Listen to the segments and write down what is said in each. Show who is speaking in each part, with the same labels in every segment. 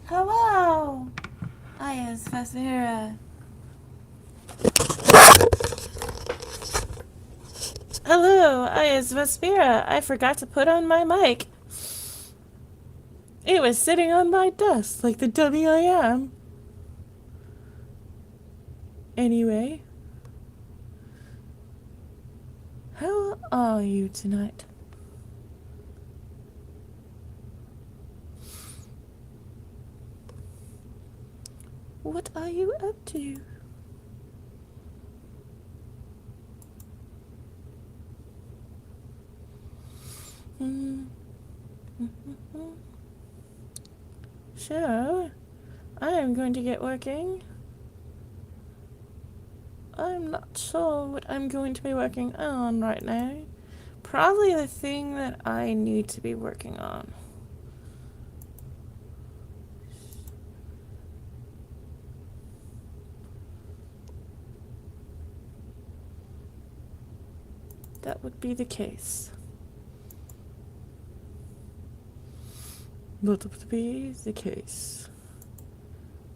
Speaker 1: Hello! I am Vespera. Hello, I am Vespera. I forgot to put on my mic. It was sitting on my desk like the dummy I am. Anyway, how are you tonight? What are you up to? So, I am going to get working. I'm not sure what I'm going to be working on right now. Probably the thing that I need to be working on. That would be the case. That would be the case.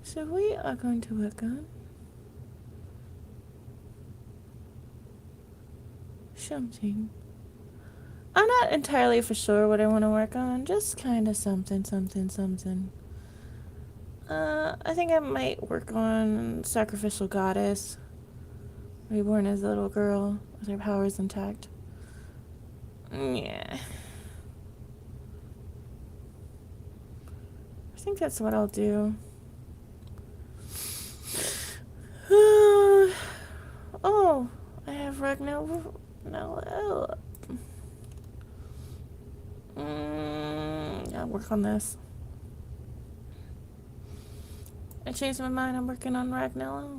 Speaker 1: So we are going to work on something. I'm not entirely for sure what I want to work on, just kind of something. I think I might work on Sacrificial Goddess, reborn as a little girl with her powers intact. Yeah. I think that's what I'll do. Oh, I have Ragnarok. I'll work on this. I changed my mind. I'm working on Ragnarok.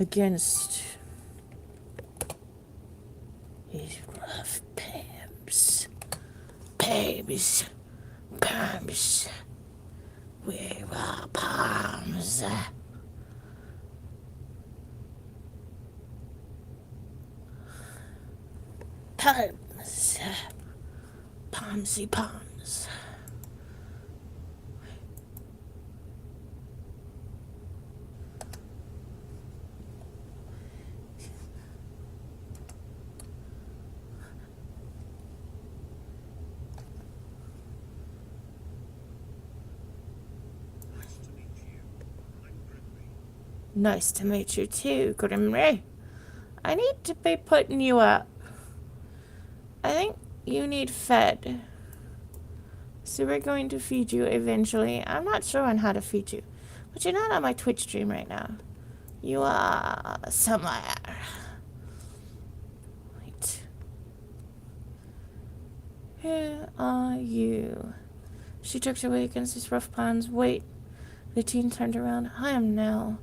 Speaker 1: Against these rough pams. Pams. We were palms. Palms. Palmsy palms. Nice to meet you too, Grimray. I need to be putting you up. I think you need fed. So we're going to feed you eventually. I'm not sure on how to feed you. But you're not on my Twitch stream right now. You are somewhere. Wait. Who are you? She jerked away against his rough palms. Wait. The teen turned around. I am Nell.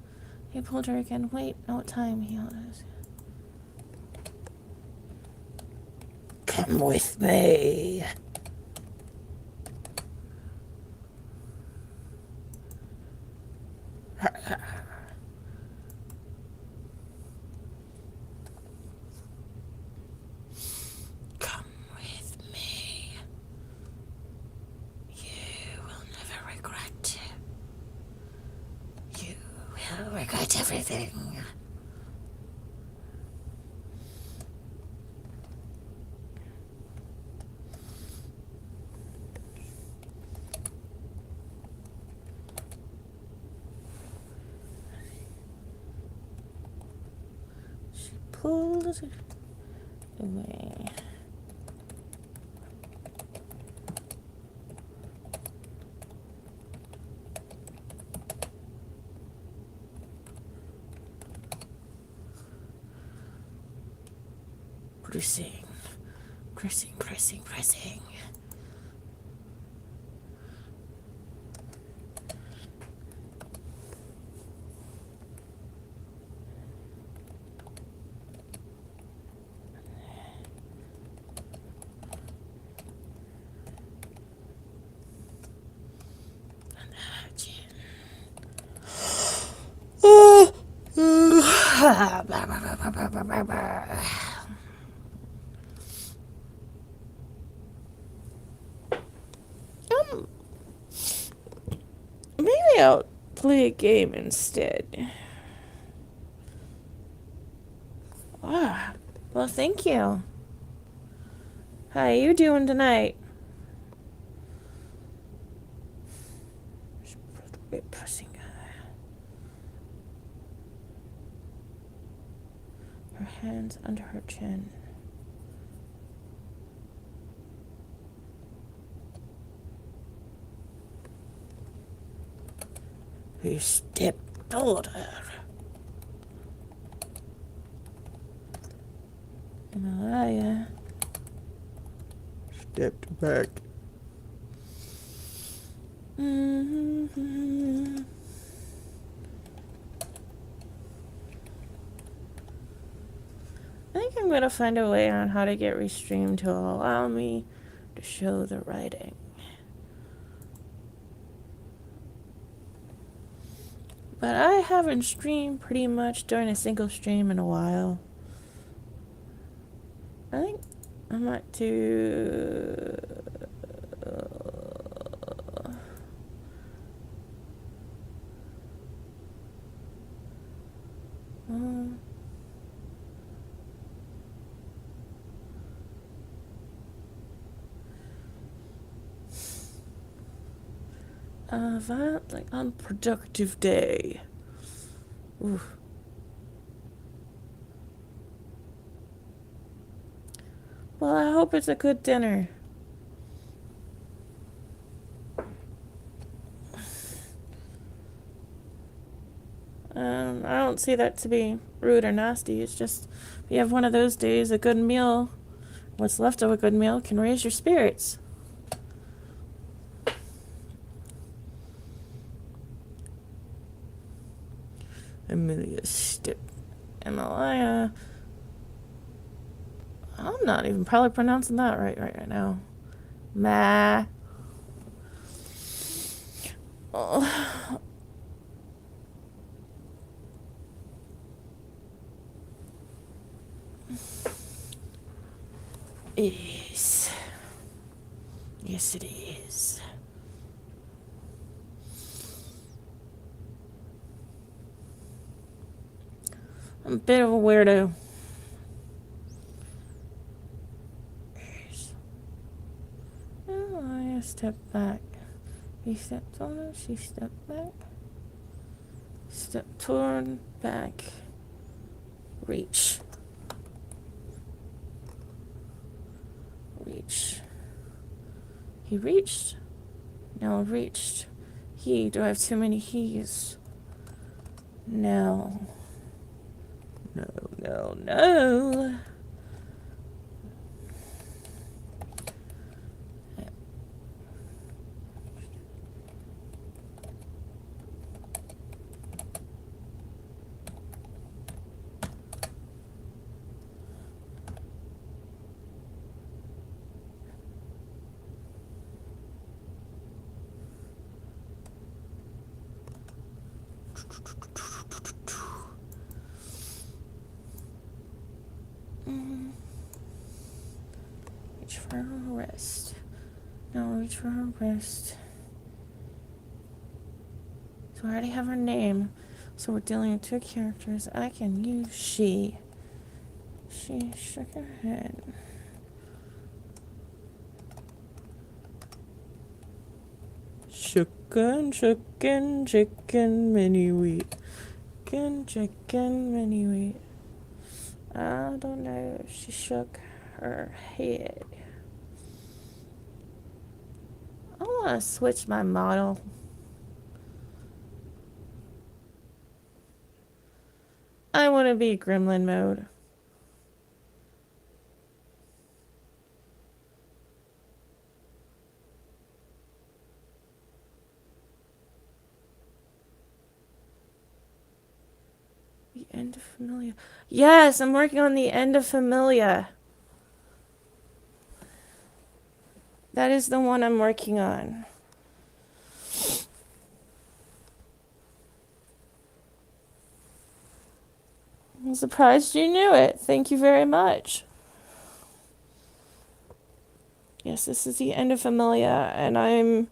Speaker 1: He pulled her again. Wait, no time he was. Come with me. Come with me. You will never regret. You will regret everything. She pulled it away. Pressing. Maybe I'll play a game instead. Ah, well, thank you. How you doing tonight? Pressing her hands under her chin. You stepped toward her. Himalaya stepped back. Mm-hmm. I think I'm gonna find a way on how to get Restream to allow me to show the writing. But I haven't streamed pretty much during a single stream in a while. I think I might do... violent, like, unproductive day. Oof. Well, I hope it's a good dinner. I don't see that to be rude or nasty. It's just, if you have one of those days, a good meal, what's left of a good meal can raise your spirits. Emilia. I'm not even probably pronouncing that right now. Ma. Oh. Is. Yes, it is. I'm a bit of a weirdo. Oh, I stepped back. He stepped on her, she stepped back. Step toward, back. Reach. Reach. He reached. Now reached. He. Do I have too many he's? No. No, no, no. Reach for her wrist. Now reach for her wrist. So I already have her name. So we're dealing with two characters. I can use she. She shook her head. Chicken, mini wheat. Chicken, mini wheat. I don't know if she shook her head. I want to switch my model. I want to be gremlin mode. The end of Familia. Yes, I'm working on the end of Familia. That is the one I'm working on. I'm surprised you knew it. Thank you very much. Yes, this is the end of Familia, and I'm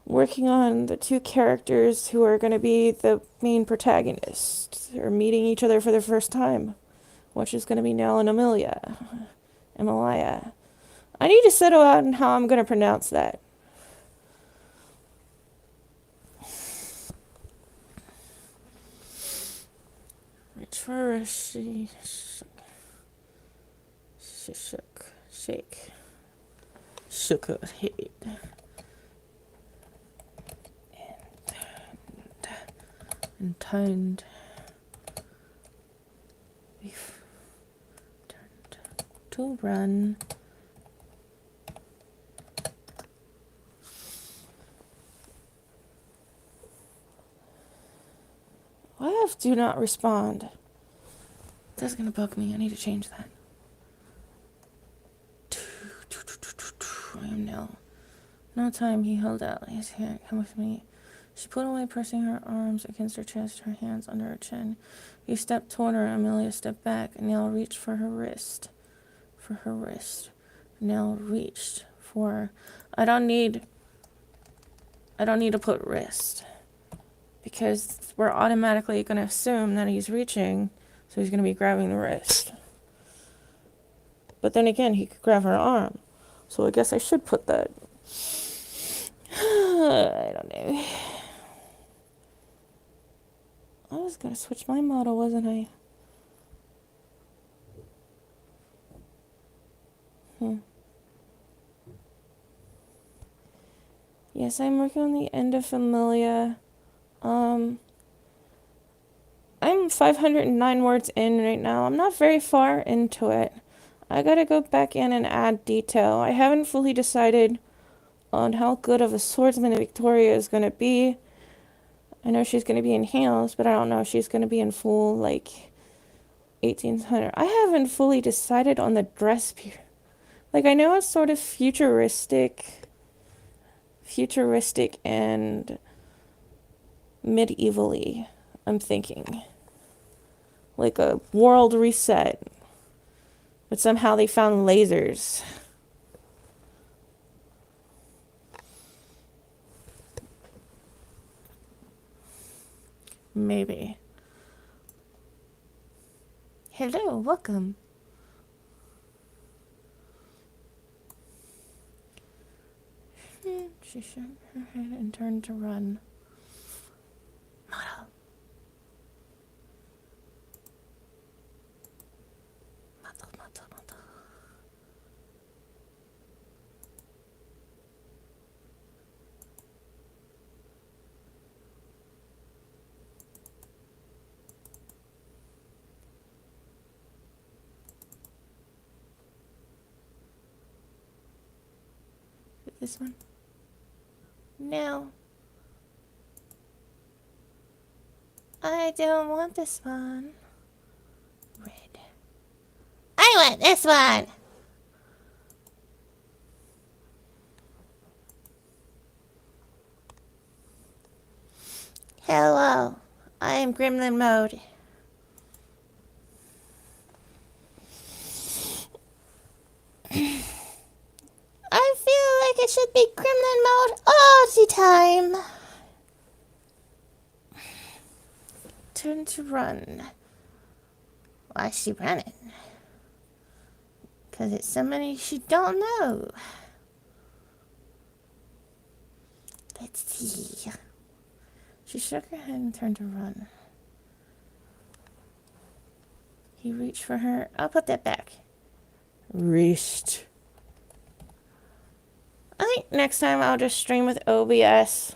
Speaker 1: working on the two characters who are going to be the main protagonists. They're meeting each other for the first time, which is going to be Nell and Amelia. Emilia. I need to settle out on how I'm going to pronounce that. Reach for a shook her head. And turned to run. Why have do not respond? That's gonna bug me. I need to change that. I am now. No time, he held out his hand. Come with me. She pulled away, pressing her arms against her chest, her hands under her chin. He stepped toward her. Amelia stepped back, and Nell reached for her wrist. Nell reached for. I don't need to put wrist, because we're automatically going to assume that he's reaching, so he's going to be grabbing the wrist. But then again, he could grab her arm, so I guess I should put that. I don't know. I was going to switch my model, wasn't I? Yes, I'm working on the end of Familia. I'm 509 words in right now. I'm not very far into it. I gotta go back in and add detail. I haven't fully decided on how good of a swordsman Victoria is gonna be. I know she's gonna be in heels, but I don't know if she's gonna be in full, like, 1800. I haven't fully decided on the dress period. Like, I know it's sort of futuristic and medievally, I'm thinking. Like a world reset. But somehow they found lasers. Maybe. Hello, welcome. She shook her head and turned to run. Model. This one? No. I don't want this one. Red. I want this one! Hello. I am Gremlin Mode. I feel like it should be Gremlin Mode all the time. Turn to run. Why is she running? Because it's somebody she don't know. Let's see. She shook her head and turned to run. He reached for her. I'll put that back. Reached. I think next time I'll just stream with OBS.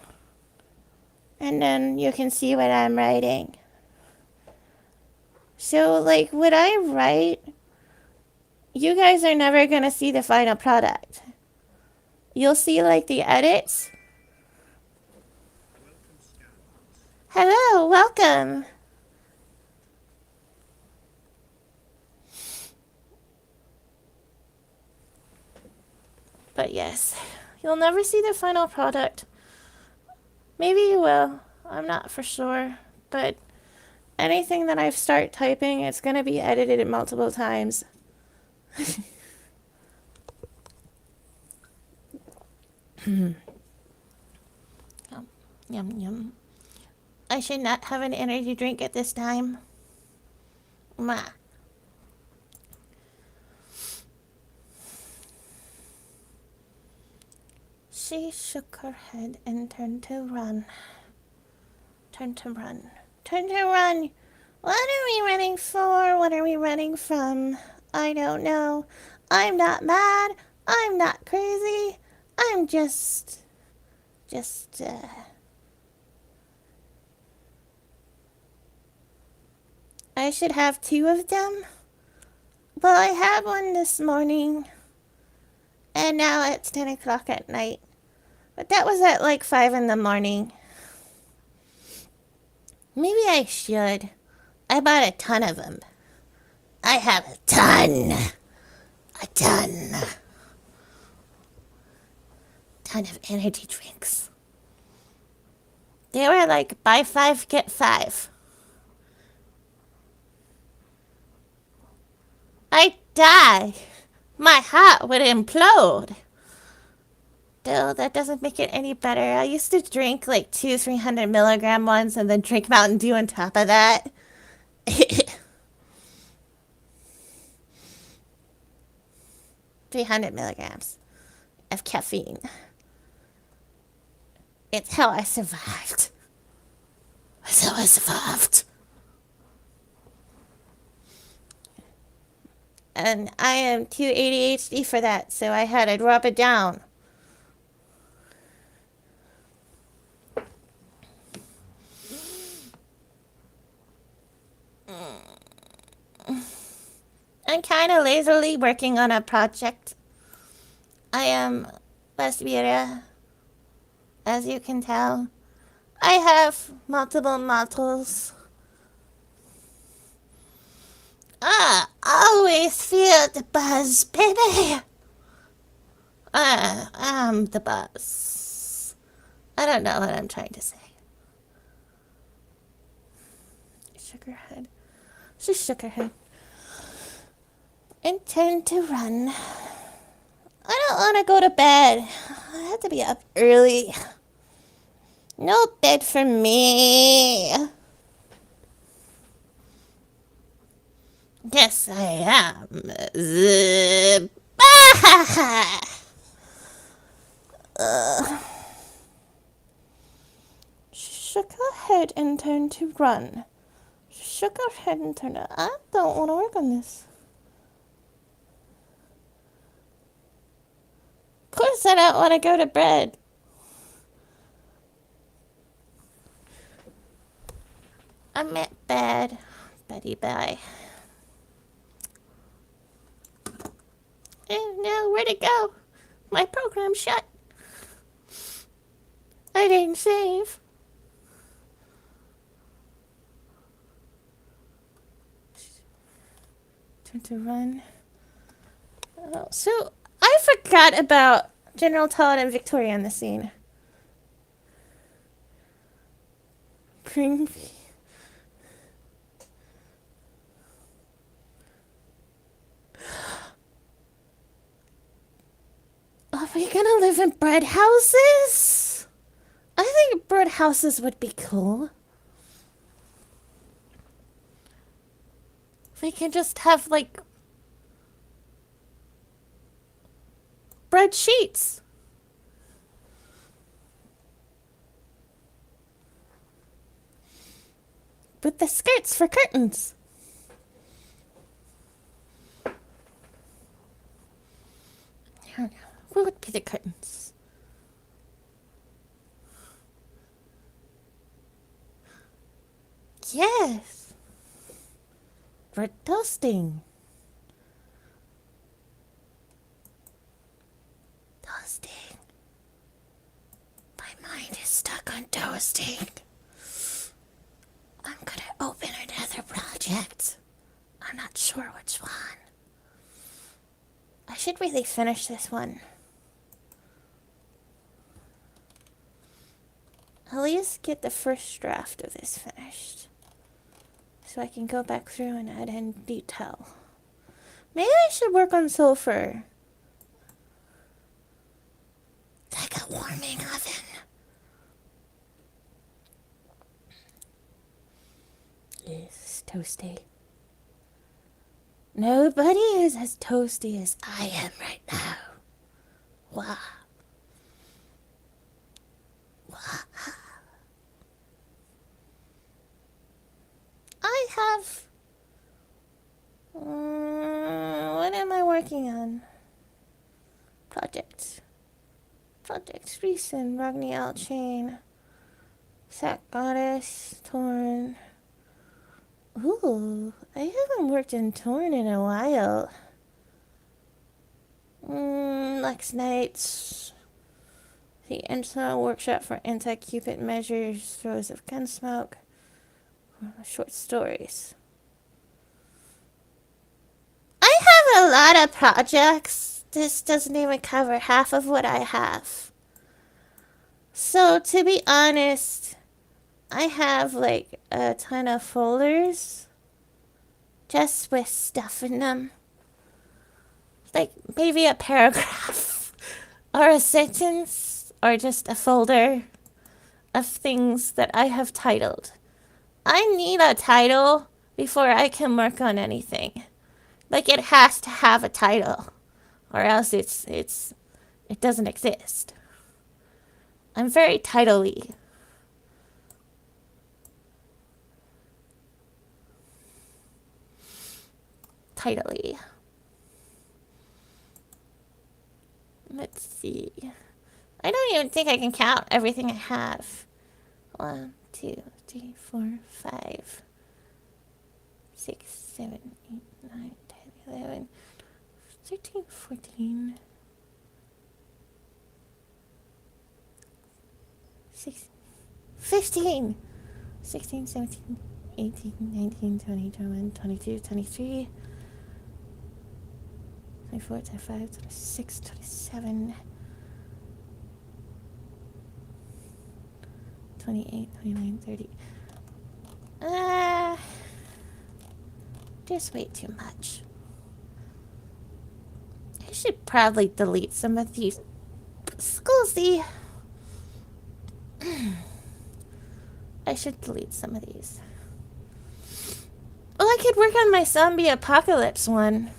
Speaker 1: And then you can see what I'm writing. So, like, what I write, you guys are never going to see the final product. You'll see, like, the edits. Hello, welcome. But yes, you'll never see the final product. Maybe you will. I'm not for sure. But Anything that I start typing, it's going to be edited multiple times. Yum, yum, yum. I should not have an energy drink at this time. Ma. She shook her head and turned to run. Turn to run. Turn to run. What are we running for? What are we running from? I don't know. I'm not mad. I'm not crazy. I'm just, I should have 2 of them. Well, I had one this morning. And now it's 10 o'clock at night. But that was at like 5 in the morning. Maybe I should. I bought a ton of them. I have a ton. A ton. Ton of energy drinks. They were like buy 5, get 5. I'd die. My heart would implode. Still, that doesn't make it any better. I used to drink like 300 milligram ones and then drink Mountain Dew on top of that. 300 milligrams of caffeine. It's how I survived. It's how I survived. And I am too ADHD for that, so I had to drop it down. I'm kind of lazily working on a project. I am Lesbiera, as you can tell. I have multiple models. Always feel the buzz, baby. I'm the buzz. I don't know what I'm trying to say. She shook her head. She shook her head. And turned to run. I don't want to go to bed. I have to be up early. No bed for me. Yes, I am. Zip. She shook her head and turned to run. She shook her head and turned to... I don't want to work on this. Of course I don't want to go to bed. I'm at bed. Betty bye. And now where'd it go? My program shut. I didn't save. Turn to run. Oh, so I forgot about General Todd and Victoria in the scene. Bring me. Are we gonna live in bread houses? I think bread houses would be cool. We can just have, like, bread sheets. With the skirts for curtains. What would be the curtains? Yes. For toasting. Toasting. My mind is stuck on toasting. I'm gonna open another project. I'm not sure which one. I should really finish this one. At least get the first draft of this finished. so I can go back through and add in detail. Maybe I should work on sulfur. It's like a warming oven. It's toasty. Nobody is as toasty as I am right now. Wow. Wow. I have... what am I working on? Projects. Project Recent, Ragni Chain, Sack Goddess, Torn. Ooh, I haven't worked in Torn in a while. Lex Knights. The Internal Workshop for Anti-Cupid Measures, Throws of Gunsmoke. Short stories. I have a lot of projects. This doesn't even cover half of what I have. So, to be honest, I have like a ton of folders just with stuff in them. Like maybe a paragraph or a sentence or just a folder of things that I have titled. I need a title before I can work on anything. Like it has to have a title or else it doesn't exist. I'm very title-y. Title-y. Let's see. I don't even think I can count everything I have. 1, 2, 3, 4, 5, 6, 7, 8, 9, 10, 11, 13, 14, 16, 15, 16, 17, 18, 19, 20, 21, 22, 23, 24, 25, 26, 27, 28, 29, 30. Just way too much. I should probably delete some of these. Scusi. I should delete some of these. Well, I could work on my zombie apocalypse one.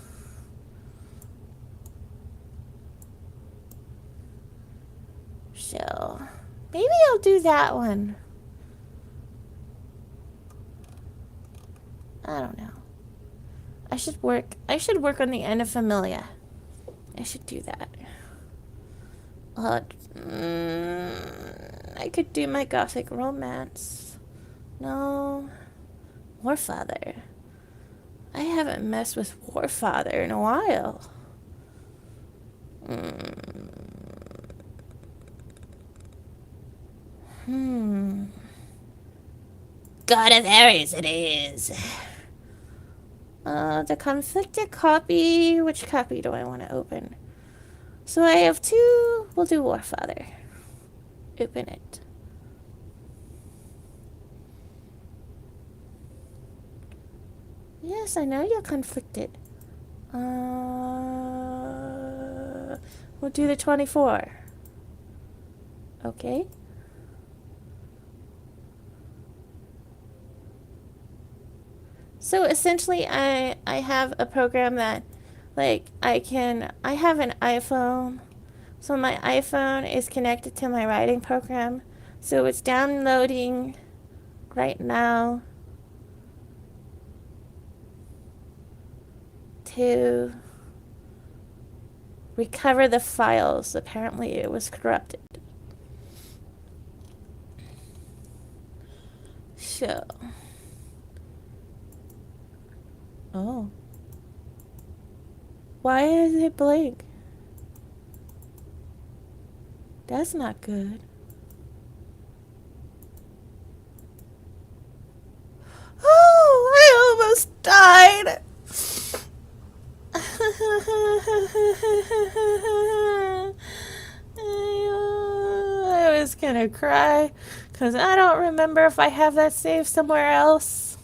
Speaker 1: So, maybe I'll do that one. I don't know. I should work on the End of Familia. I should do that. I could do my gothic romance. No. Warfather. I haven't messed with Warfather in a while. God of Ares it is. The conflicted copy. Which copy do I want to open? So I have 2. We'll do Warfather. Open it. Yes, I know you're conflicted. We'll do the 24. Okay. So essentially I have a program that like I have an iPhone. So my iPhone is connected to my writing program. So it's downloading right now to recover the files. Apparently it was corrupted. So. Oh. Why is it blank? That's not good. Oh, I almost died. I was gonna cry because I don't remember if I have that saved somewhere else.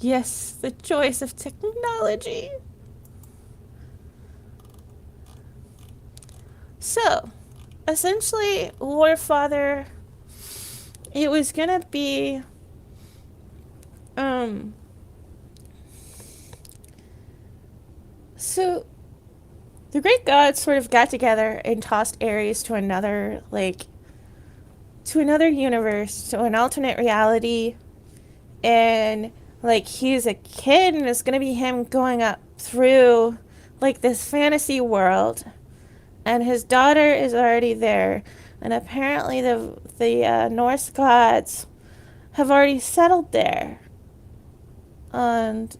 Speaker 1: Yes, the choice of technology. So, essentially, Warfather, it was gonna be, um, so the great gods sort of got together and tossed Ares to another, like, to another universe, to an alternate reality, and, like, he's a kid, and it's gonna be him going up through, like, this fantasy world, and his daughter is already there, and apparently the Norse gods have already settled there, and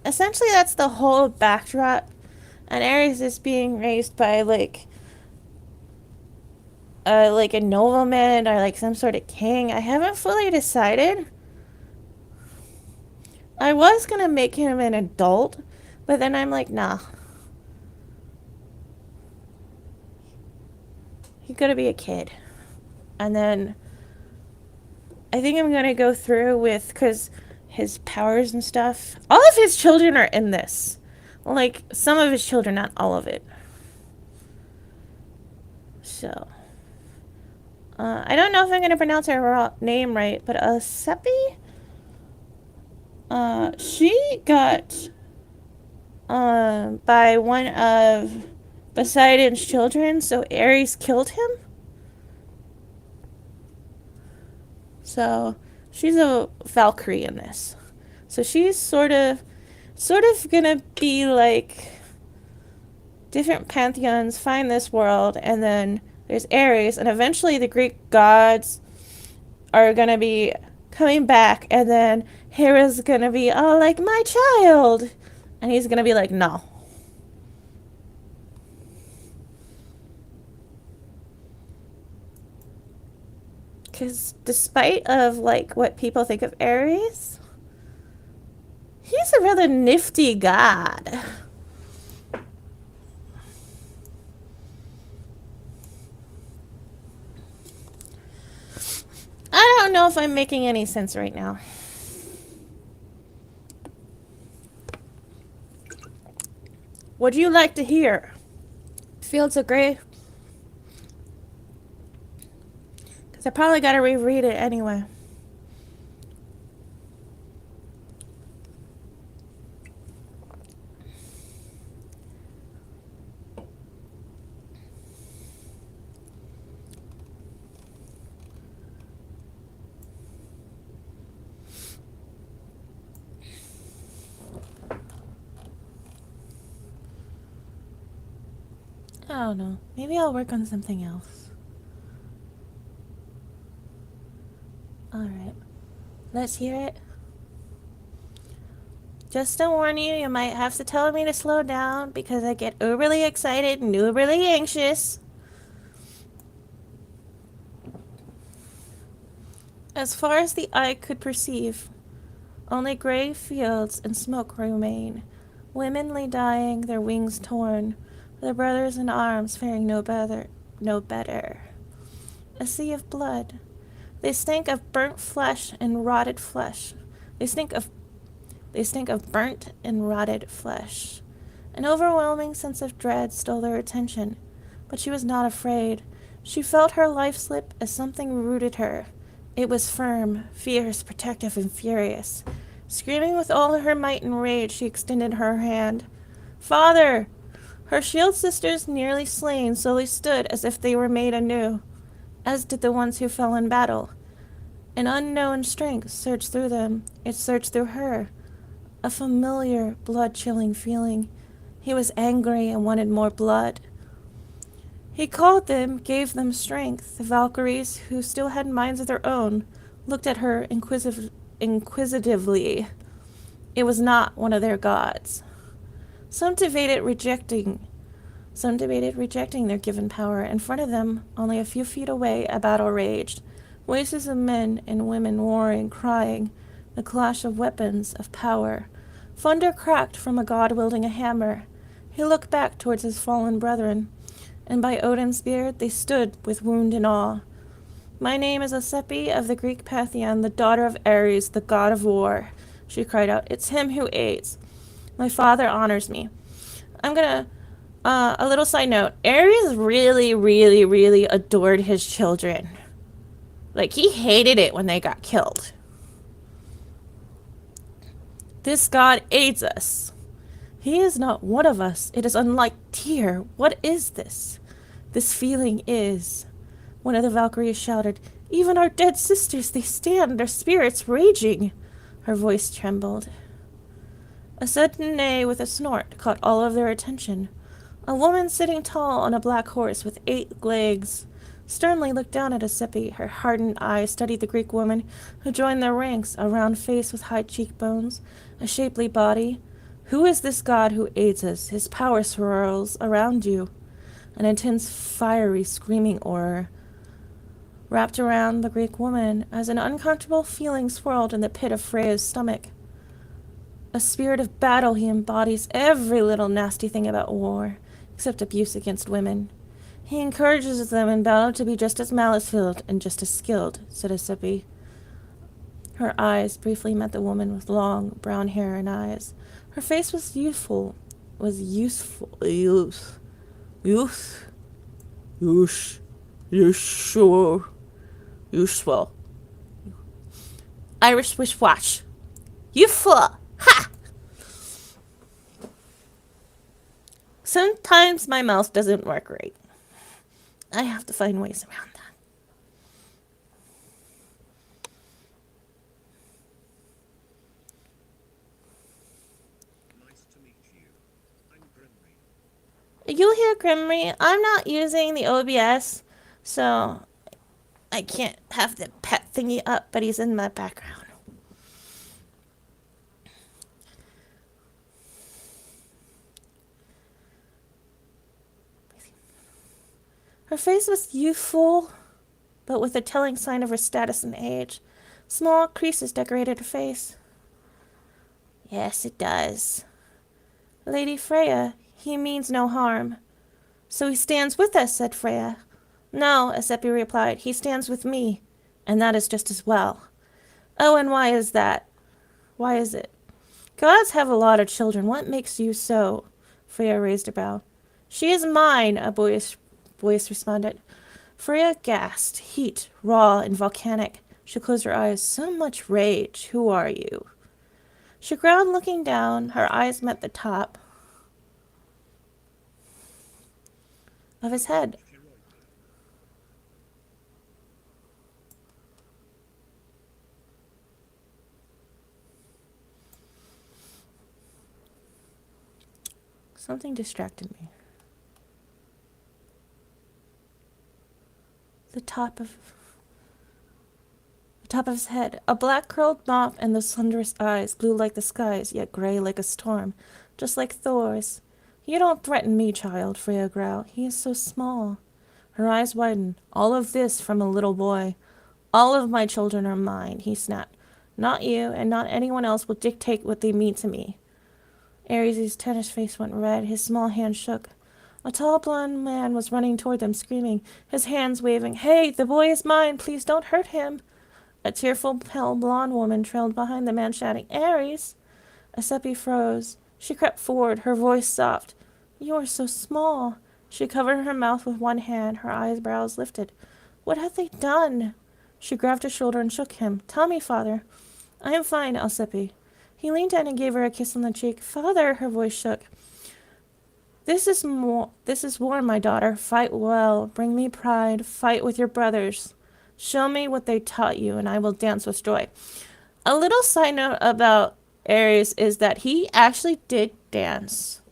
Speaker 1: essentially that's the whole backdrop. And Ares is being raised by like a nobleman or like some sort of king. I haven't fully decided. I was gonna make him an adult, but then I'm like, nah. He's gonna be a kid. And then I think I'm gonna go through with, because his powers and stuff. All of his children are in this. Like, some of his children, not all of it. So. I don't know if I'm gonna pronounce her name right, but Seppi? She got by one of Poseidon's children, so Ares killed him. So she's a Valkyrie in this. So she's sort of gonna be like different pantheons find this world, and then there's Ares, and eventually the Greek gods are gonna be coming back, and then Hera's gonna be, oh, like, my child, and he's gonna be like, no. Because despite of, like, what people think of Ares, he's a rather nifty god. I don't know if I'm making any sense right now. Would you like to hear Fields of Grey? Because I probably got to reread it anyway. I don't know. Maybe I'll work on something else. Alright. Let's hear it. Just to warn you, you might have to tell me to slow down because I get overly excited and overly anxious. As far as the eye could perceive, only gray fields and smoke remain. Women lay dying, their wings torn, their brothers in arms faring no better. A sea of blood. They stink of burnt flesh and rotted flesh. They stink of burnt and rotted flesh. An overwhelming sense of dread stole their attention, but she was not afraid. She felt her life slip as something rooted her. It was firm, fierce, protective, and furious. Screaming with all her might and rage, she extended her hand. Father! Her shield sisters, nearly slain, slowly stood as if they were made anew, as did the ones who fell in battle. An unknown strength surged through them. It surged through her. A familiar, blood-chilling feeling. He was angry and wanted more blood. He called them, gave them strength. The Valkyries, who still had minds of their own, looked at her inquisitively. It was not one of their gods. Some debated rejecting their given power. In front of them, only a few feet away, a battle raged. Voices of men and women warring, crying, the clash of weapons, of power. Thunder cracked from a god wielding a hammer. He looked back towards his fallen brethren, and by Odin's beard they stood with wound and awe. My name is Osepi of the Greek pantheon, the daughter of Ares, the god of war, she cried out. It's him who aids. My father honors me. I'm gonna, a little side note. Ares really, really, really adored his children. Like, he hated it when they got killed. This god aids us. He is not one of us. It is unlike Tyr. What is this? This feeling is. One of the Valkyries shouted, even our dead sisters, they stand, their spirits raging. Her voice trembled. A sudden neigh with a snort caught all of their attention. A woman sitting tall on a black horse with 8 legs sternly looked down at Osepi. Her hardened eyes studied the Greek woman who joined their ranks, a round face with high cheekbones, a shapely body. Who is this god who aids us? His power swirls around you. An intense, fiery, screaming aura wrapped around the Greek woman as an uncomfortable feeling swirled in the pit of Freya's stomach. A spirit of battle, he embodies every little nasty thing about war, except abuse against women. He encourages them in battle to be just as malice-filled and just as skilled, said Osepi. Her eyes briefly met the woman with long, brown hair and eyes. Her face was useful. Useful. Irish wishwash. Youthful. Ha! Sometimes my mouth doesn't work right. I have to find ways around that.
Speaker 2: Nice to meet you. I'm Grimry.
Speaker 1: You hear Grimry. I'm not using the OBS, so I can't have the pet thingy up, but he's in my background. Her face was youthful, but with a telling sign of her status and age. Small creases decorated her face. Yes, it does. Lady Freya, he means no harm. So he stands with us, said Freya. No, Osepi replied, he stands with me, and that is just as well. Oh, and why is that? Why is it? Gods have a lot of children. What makes you so? Freya raised her brow. She is mine, a boyish voice responded. Freya gasped, heat, raw and volcanic. She closed her eyes. So much rage. Who are you? She growled, looking down. Her eyes met the top of his head. Something distracted me. The top of his head, a black curled mop, and those thunderous eyes, blue like the skies, yet gray like a storm, just like Thor's. You don't threaten me, child, Freya growled. He is so small. Her eyes widened. All of this from a little boy. All of my children are mine, he snapped. Not you, and not anyone else will dictate what they mean to me. Ares' tennis face went red. His small hand shook. A tall blond man was running toward them, screaming, his hands waving. Hey, the boy is mine. Please don't hurt him. A tearful, pale blonde woman trailed behind the man, shouting, Ares! Osepi froze. She crept forward, her voice soft. You are so small. She covered her mouth with one hand, her eyebrows lifted. What have they done? She grabbed his shoulder and shook him. Tell me, father. I am fine, Osepi. He leaned in and gave her a kiss on the cheek. Father, her voice shook. This is war, my daughter. Fight well. Bring me pride. Fight with your brothers. Show me what they taught you, and I will dance with joy. A little side note about Ares is that he actually did dance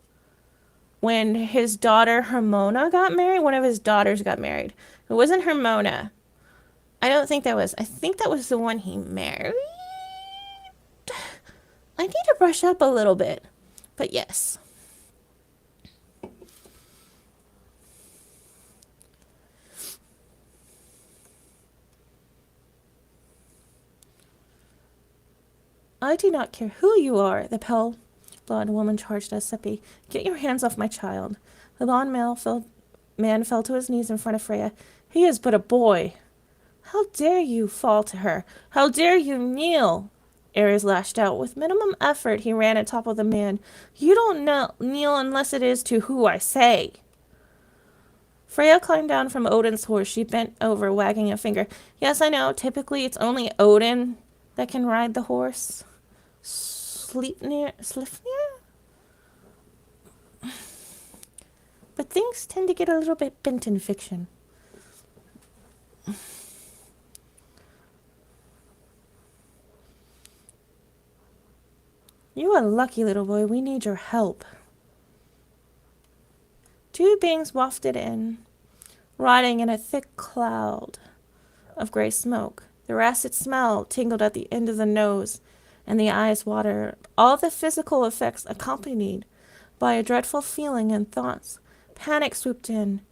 Speaker 1: when his daughter Hermona got married. One of his daughters got married. It wasn't Hermona. I think that was the one he married. I need to brush up a little bit, but yes. I do not care who you are, the pale blonde woman charged Osepi. Get your hands off my child. The blonde man fell to his knees in front of Freya. He is but a boy. How dare you fall to her? How dare you kneel? Ares lashed out. With minimum effort, he ran on top of the man. You don't kneel unless it is to who I say. Freya climbed down from Odin's horse. She bent over, wagging a finger. Yes, I know. Typically, it's only Odin that can ride the horse. Sleipnir? But things tend to get a little bit bent in fiction. You are lucky, little boy. We need your help. Two beings wafted in, riding in a thick cloud of gray smoke. The rancid smell tingled at the end of the nose, and the eyes watered. All the physical effects accompanied by a dreadful feeling and thoughts. Panic swooped in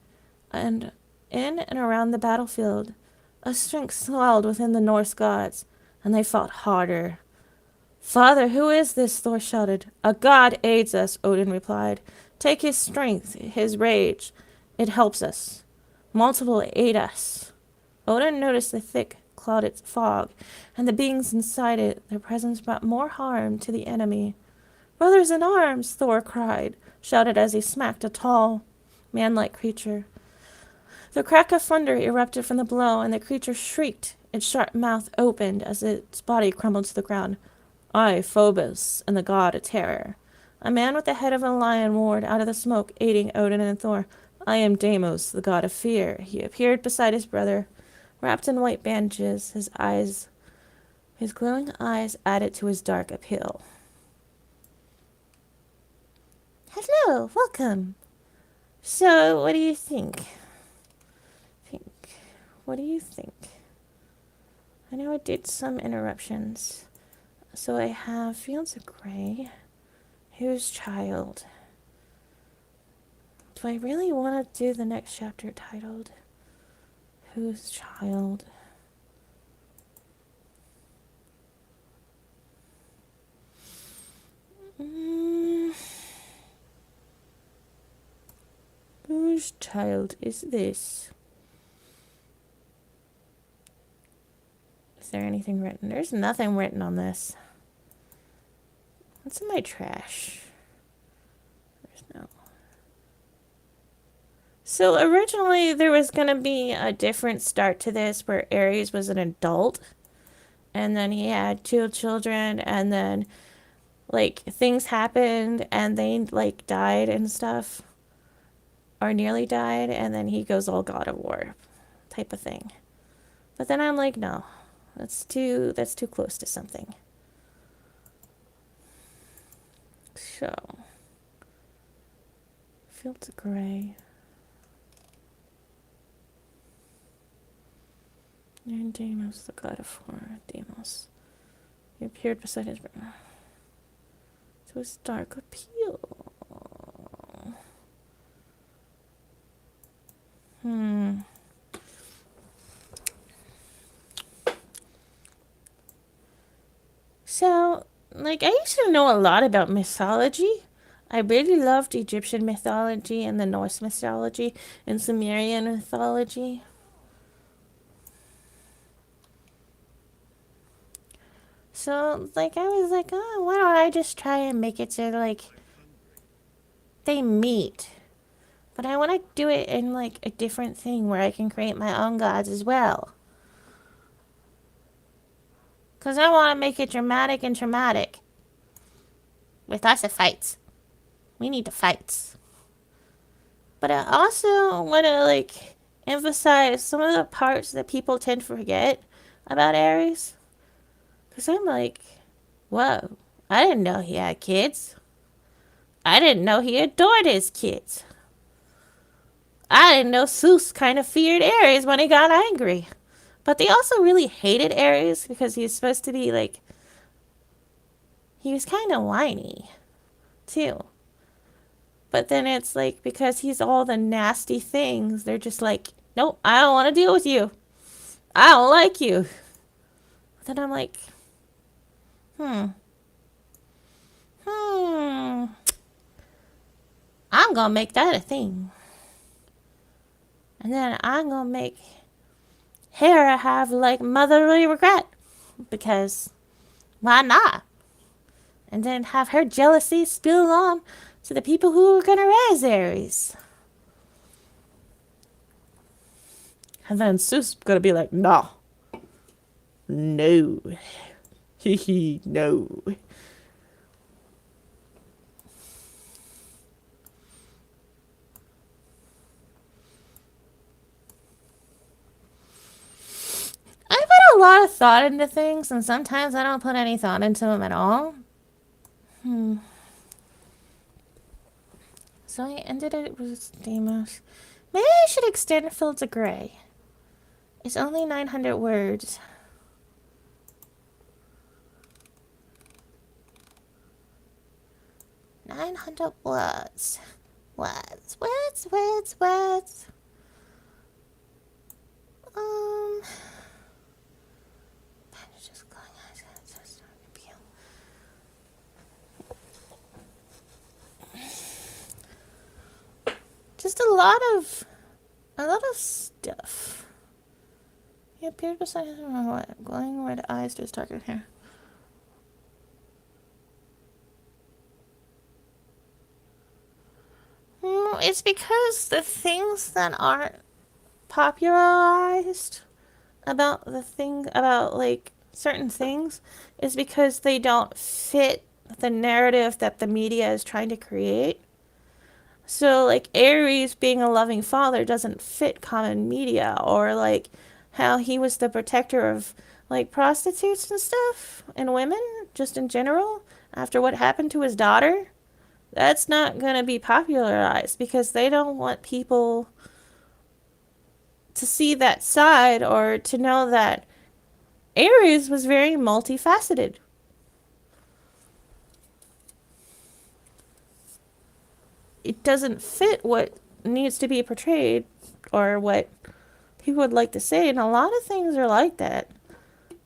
Speaker 1: and around the battlefield. A strength swelled within the Norse gods, and they fought harder. Father, who is this? Thor shouted. A god aids us, Odin replied. Take his strength, his rage. It helps us. Multiple aid us. Odin noticed the thick, clouded fog, and the beings inside it. Their presence brought more harm to the enemy. Brothers in arms, Thor cried, shouted as he smacked a tall, man-like creature. The crack of thunder erupted from the blow, and the creature shrieked. Its sharp mouth opened as its body crumbled to the ground. I, Phobos, am the god of terror. A man with the head of a lion roared out of the smoke, aiding Odin and Thor. I am Deimos, the god of fear. He appeared beside his brother, wrapped in white bandages, his glowing eyes added to his dark appeal. Hello, welcome. So, what do you think? What do you think? I know I did some interruptions. So I have Fields of Grey. Whose child? Do I really want to do the next chapter titled Whose Child? Whose child is this? Is there anything written? There's nothing written on this. What's in my trash? There's no. So originally there was going to be a different start to this where Ares was an adult. And then he had two children. And then like things happened and they like died and stuff. Or nearly died. And then he goes all God of War type of thing. But then I'm like, no. That's too close to something. So, Fields of Grey. And Deimos, the god of war. Deimos. He appeared beside his brother. To his dark appeal. So, like, I used to know a lot about mythology. I really loved Egyptian mythology and the Norse mythology and Sumerian mythology. So, like, I was like, oh, why don't I just try and make it so, like, they meet. But I want to do it in, like, a different thing where I can create my own gods as well. Because I want to make it dramatic and traumatic. With lots of fights. We need the fights. But I also want to, like, emphasize some of the parts that people tend to forget about Ares. Because I'm like, whoa, I didn't know he had kids. I didn't know he adored his kids. I didn't know Zeus kind of feared Ares when he got angry. But they also really hated Ares because he's supposed to be, like, he was kind of whiny, too. But then it's like, because he's all the nasty things, they're just like, nope, I don't want to deal with you. I don't like you. But then I'm like, I'm gonna make that a thing. And then I'm gonna make Hera have like motherly regret because why not? And then have her jealousy spill on to the people who are gonna raise Ares. And then Seuss gonna be like, no. No. Hee hee, no. I put a lot of thought into things, and sometimes I don't put any thought into them at all. So I ended it with Deimos. Maybe I should extend Fields of Grey. It's only 900 words. $900 words. Words. Just going just a lot of stuff. He appeared beside him. What? Glowing red eyes to his target hair. It's because the things that aren't popularized about like certain things is because they don't fit the narrative that the media is trying to create. So like Ares being a loving father doesn't fit common media, or like how he was the protector of like prostitutes and stuff and women just in general after what happened to his daughter. That's not going to be popularized because they don't want people to see that side or to know that Ares was very multifaceted. It doesn't fit what needs to be portrayed or what people would like to say, and a lot of things are like that.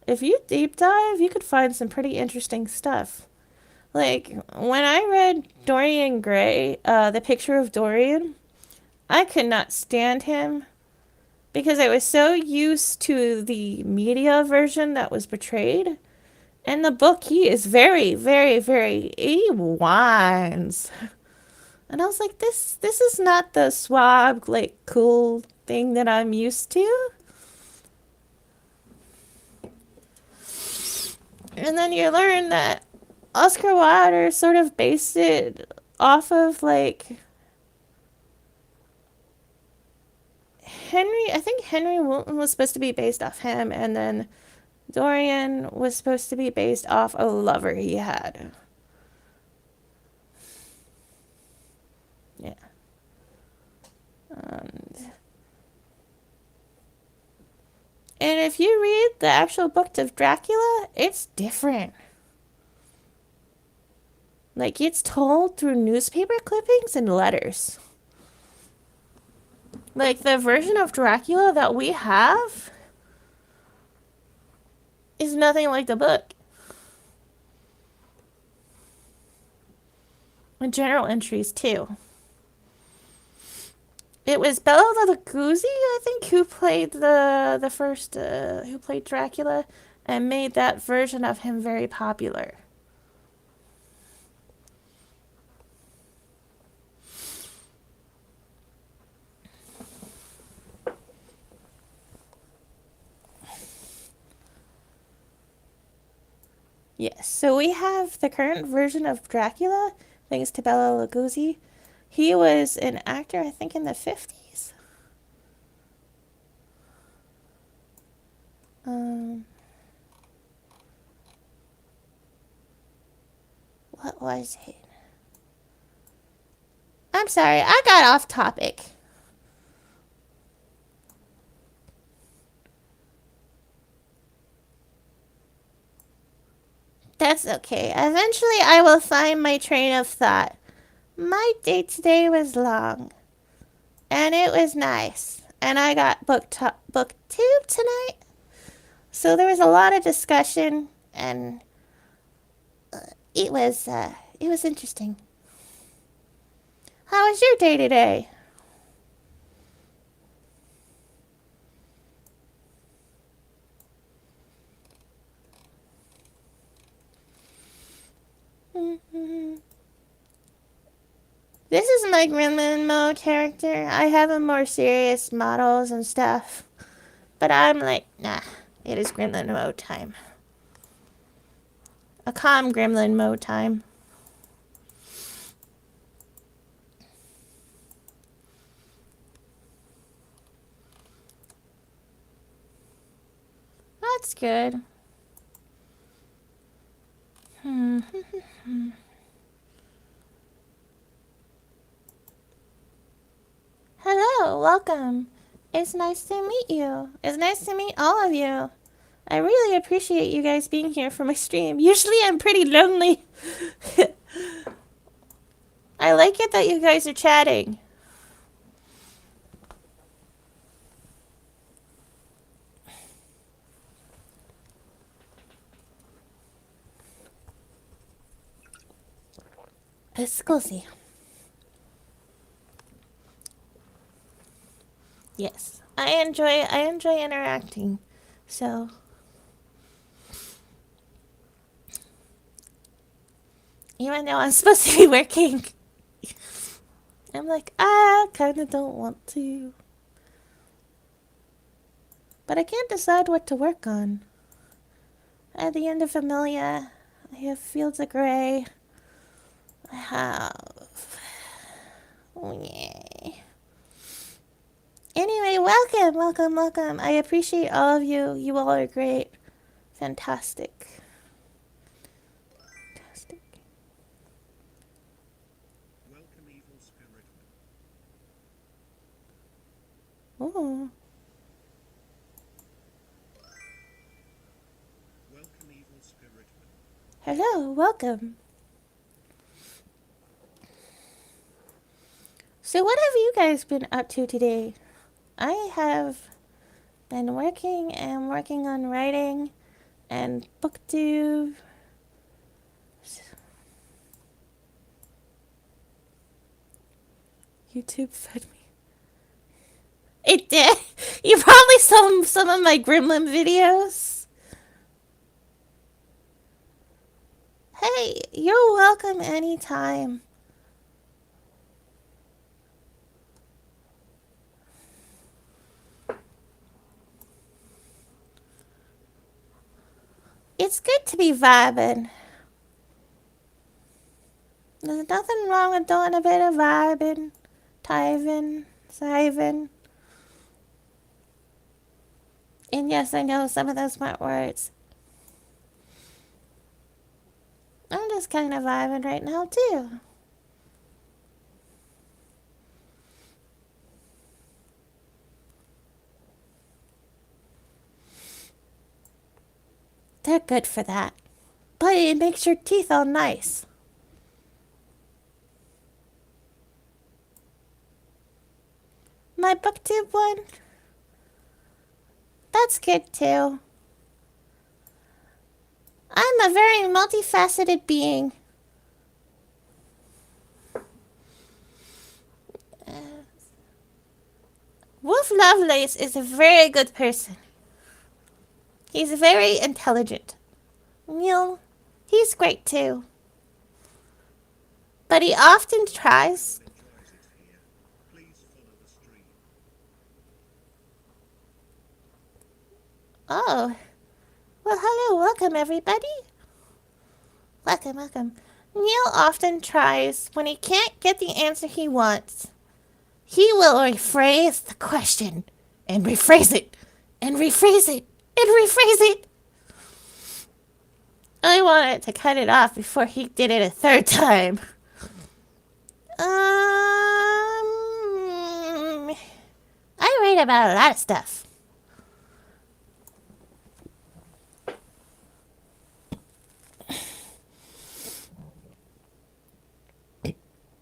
Speaker 1: If you deep dive, you could find some pretty interesting stuff. Like, when I read Dorian Gray, the picture of Dorian, I could not stand him because I was so used to the media version that was portrayed. In the book, he is very, very, he whines. And I was like, this is not the suave, like, cool thing that I'm used to. And then you learn that Oscar Wilde sort of based it off of, like, Henry. I think Henry Wotton was supposed to be based off him, and then Dorian was supposed to be based off a lover he had. Yeah. And if you read the actual book of Dracula, it's different. Like, it's told through newspaper clippings and letters. Like, the version of Dracula that we have is nothing like the book. And journal entries, too. It was Bela Lugosi, I think, who played the first, who played Dracula, and made that version of him very popular. Yes, so we have the current version of Dracula, thanks to Bela Lugosi. He was an actor, I think, in the 50s. What was it? I'm sorry, I got off topic. That's okay. Eventually, I will find my train of thought. My day today was long, and it was nice. And I got booktube tonight, so there was a lot of discussion, and it was interesting. How was your day today? This is my Gremlin mode character. I have a more serious models and stuff. But I'm like, nah, it is Gremlin mode time. A calm Gremlin mode time. That's good. Hello, welcome. It's nice to meet you. It's nice to meet all of you. I really appreciate you guys being here for my stream. Usually I'm pretty lonely. I like it that you guys are chatting. Scusi. Yes, I enjoy interacting. So even though I'm supposed to be working, I'm like, I kind of don't want to. But I can't decide what to work on. At the end of Familia, I have Fields of Grey. I have... Oh, yay. Anyway, welcome. I appreciate all of you. You all are great. Fantastic.
Speaker 2: Welcome, evil spiritman.
Speaker 1: Oh.
Speaker 2: Welcome, evil spiritman.
Speaker 1: Hello, welcome. So what have you guys been up to today? I have been working on writing and booktube. YouTube fed me. It did. You probably saw some of my Gremlin videos. Hey, you're welcome anytime. It's good to be vibing. There's nothing wrong with doing a bit of vibing, tiving, siving. And yes, I know some of those smart words. I'm just kind of vibing right now, too. They're good for that. But it makes your teeth all nice. My booktube one? That's good too. I'm a very multifaceted being. Wolf Lovelace is a very good person. He's very intelligent. Neil, he's great too. But he often tries...
Speaker 2: Enjoys it here. Please follow the stream.
Speaker 1: Oh. Well, hello, welcome everybody. Welcome. Neil often tries, when he can't get the answer he wants, he will rephrase the question, and rephrase it, and rephrase it, and rephrase it. I wanted to cut it off before he did it a third time. I write about a lot of stuff.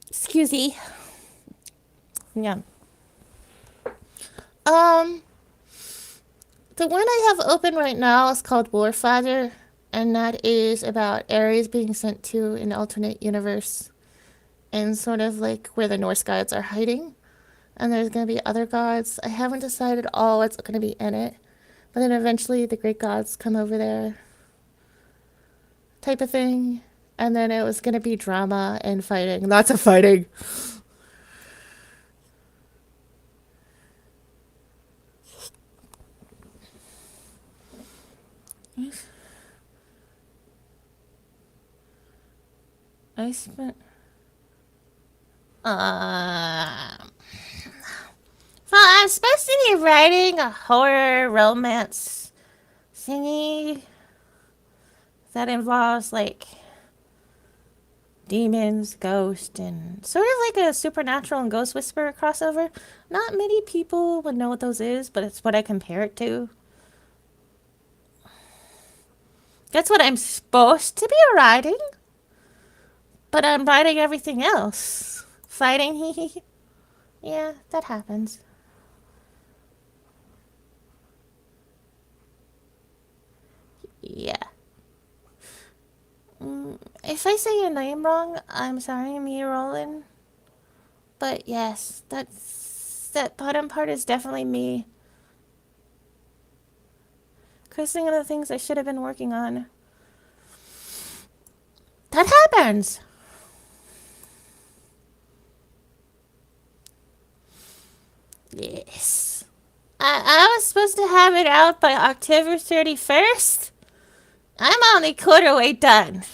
Speaker 1: Excuse me. Yeah. The one I have open right now is called Warfather, and that is about Ares being sent to an alternate universe, and sort of like where the Norse gods are hiding, and there's going to be other gods. I haven't decided all what's going to be in it, but then eventually the great gods come over there, type of thing. And then it was gonna be drama and fighting. Lots of fighting. I spent. Well, I'm supposed to be writing a horror romance thingy that involves like demons, ghosts, and sort of like a supernatural and ghost whisperer crossover. Not many people would know what those is, but it's what I compare it to. That's what I'm supposed to be writing, but I'm writing everything else. Fighting, yeah, that happens. Yeah. If I say your name wrong, I'm sorry, me, Roland. But yes, that bottom part is definitely me. Cursing are the things I should have been working on. That happens. Yes. I was supposed to have it out by October 31st. I'm only quarter way done.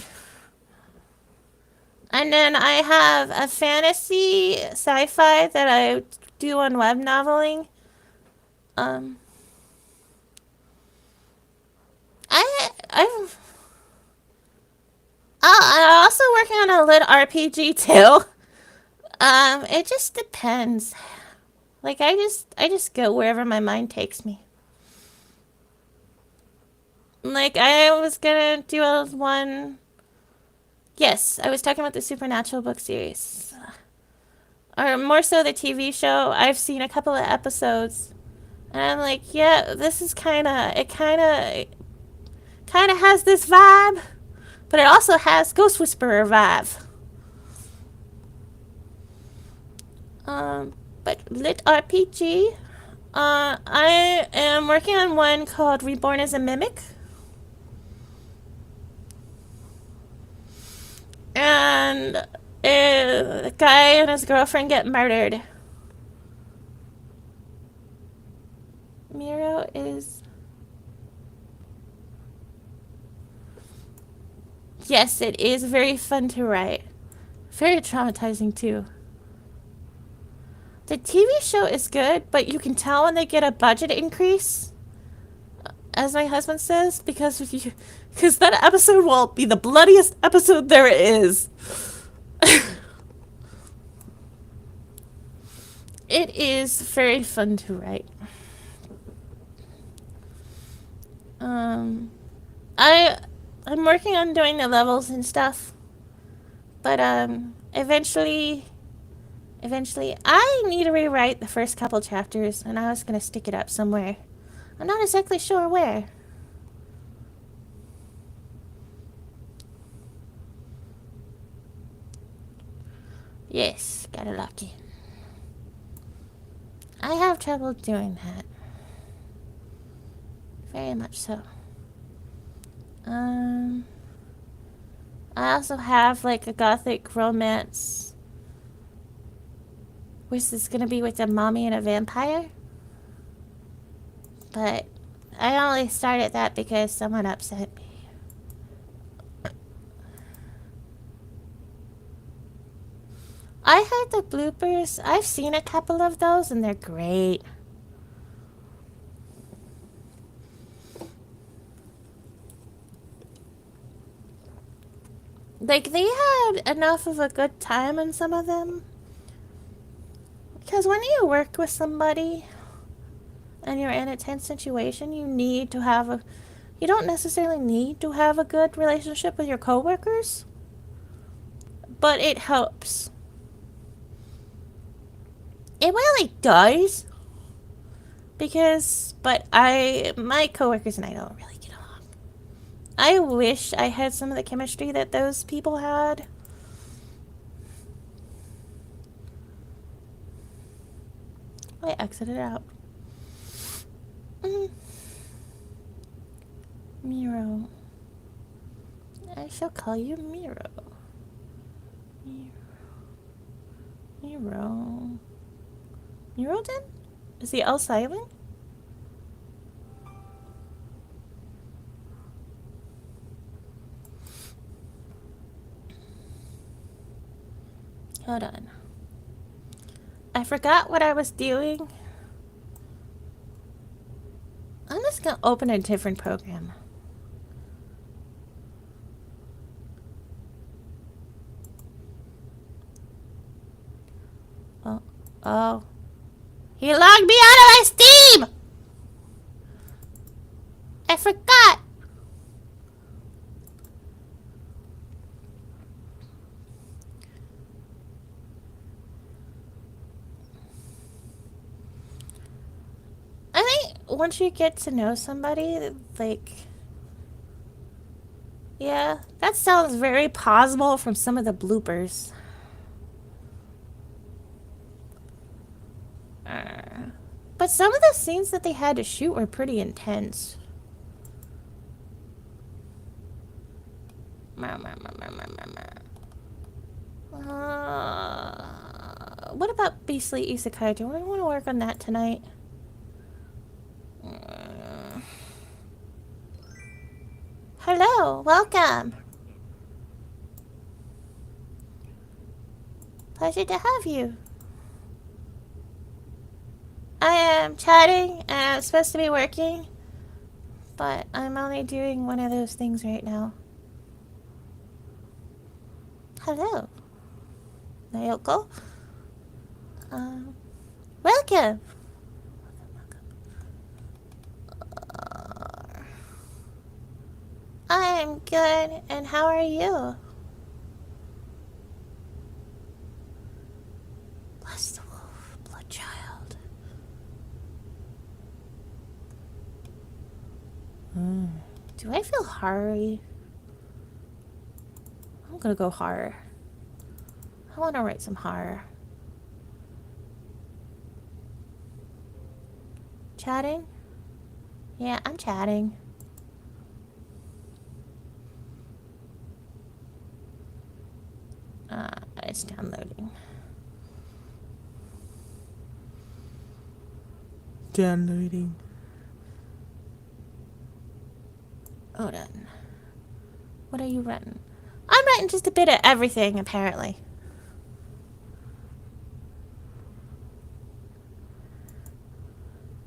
Speaker 1: And then I have a fantasy sci-fi that I do on web noveling. Um, I'm also working on a lit RPG too. It just depends. Like I just go wherever my mind takes me. Like I was gonna do a one. Yes, I was talking about the Supernatural book series, or more so the TV show. I've seen a couple of episodes, and I'm like, yeah, this is kind of has this vibe, but it also has Ghost Whisperer vibe. But lit RPG. I am working on one called Reborn as a Mimic. And a guy and his girlfriend get murdered. Miro is. Yes, it is very fun to write. Very traumatizing, too. The TV show is good, but you can tell when they get a budget increase, as my husband says, because that episode will be the bloodiest episode there is. It is very fun to write. I I'm working on doing the levels and stuff, but eventually I need to rewrite the first couple chapters, and I was gonna stick it up somewhere. I'm not exactly sure where. Yes, gotta lock in. I have trouble doing that. Very much so. I also have like a gothic romance, which is gonna be with a mommy and a vampire. But I only started that because someone upset me. I heard the bloopers. I've seen a couple of those and they're great. Like, they had enough of a good time in some of them. Because when you work with somebody and you're in a tense situation, you need to have a. You don't necessarily need to have a good relationship with your coworkers, but it helps. It really does. My coworkers and I don't really get along. I wish I had some of the chemistry that those people had. I exited out. Miro. I shall call you Miro. Miro. Mirodin? Is the L silent? Hold on. I forgot what I was doing. I'm just gonna open a different program. Oh. Oh. He logged me out of my Steam! I forgot! I think once you get to know somebody, like... Yeah, that sounds very plausible from some of the bloopers. But some of the scenes that they had to shoot were pretty intense. What about Beastly Isekai? Do I want to work on that tonight? Hello, welcome. Pleasure to have you. I am chatting and I'm supposed to be working, but I'm only doing one of those things right now. Hello, Nayoko. Welcome. I'm good, and how are you? Bless the wolf, blood child. Do I feel horror-y? I'm gonna go horror. I want to write some horror. Chatting? Yeah, I'm chatting. It's downloading. Downloading. Hold on. What are you writing? I'm writing just a bit of everything, apparently.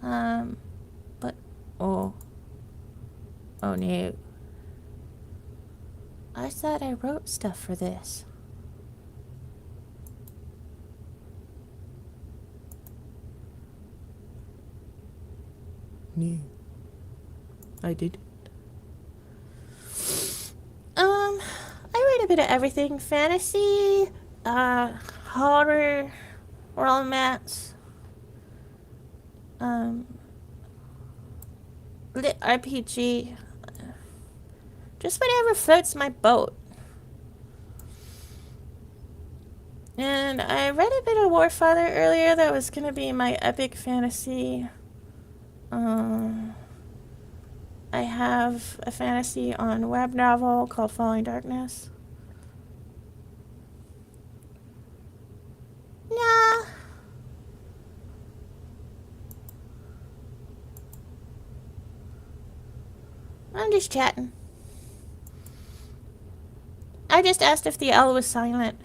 Speaker 1: But... Oh. Oh, no. I thought I wrote stuff for this. No. I did. I write a bit of everything. Fantasy, horror, romance, lit RPG. Just whatever floats my boat. And I read a bit of Warfather earlier. That was gonna be my epic fantasy. I have a fantasy on web novel called Falling Darkness. Nah. I'm just chatting. I just asked if the L was silent.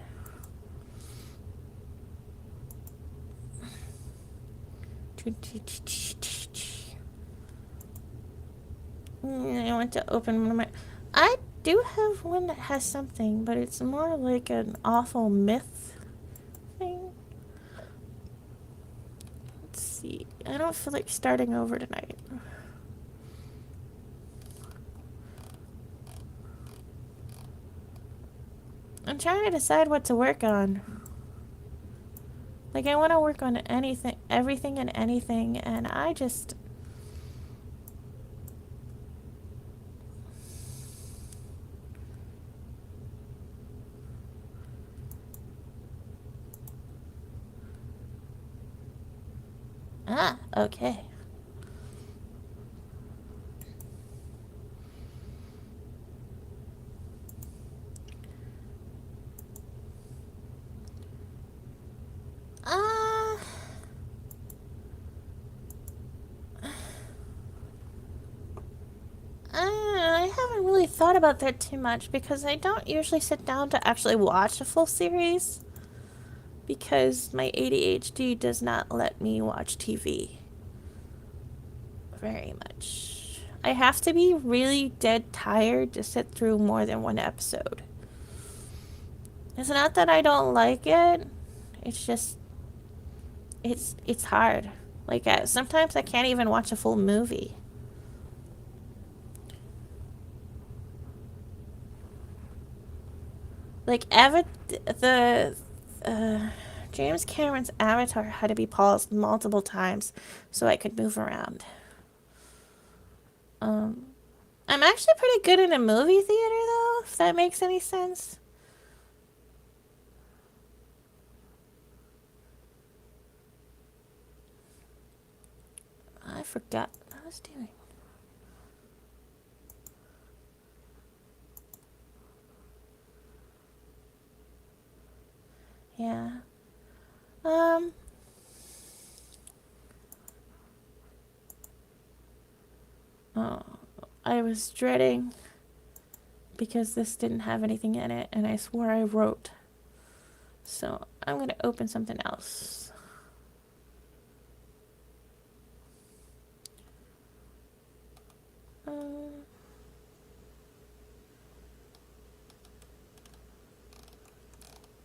Speaker 1: I want to open one of my... I do have one that has something, but it's more like an awful myth thing. Let's see. I don't feel like starting over tonight. I'm trying to decide what to work on. Like, I want to work on anything, everything and anything, and I just... Ah, okay. really thought about that too much because I don't usually sit down to actually watch a full series because my ADHD does not let me watch TV very much. I have to be really dead tired to sit through more than one episode. It's not that I don't like it. It's just it's hard. Like sometimes I can't even watch a full movie. Like the James Cameron's Avatar had to be paused multiple times so I could move around. I'm actually pretty good in a movie theater though, if that makes any sense. I forgot what I was doing. Yeah. Oh, I was dreading because this didn't have anything in it and I swore I wrote. So I'm going to open something else.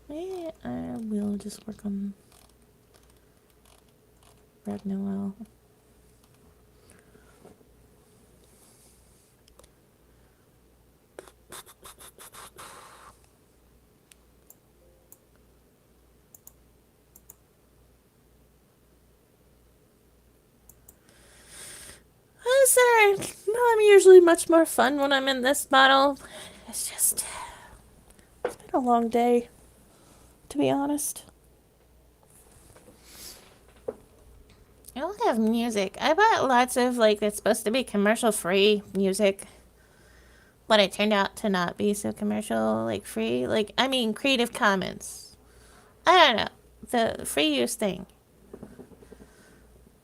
Speaker 1: Maybe I will just work on Ragnoel. Sorry, no, I'm usually much more fun when I'm in this battle. It's been a long day, to be honest. I don't have music. I bought lots of, like, it's supposed to be commercial-free music. But it turned out to not be so commercial, like, free. Like, I mean, Creative Commons. I don't know. The free use thing.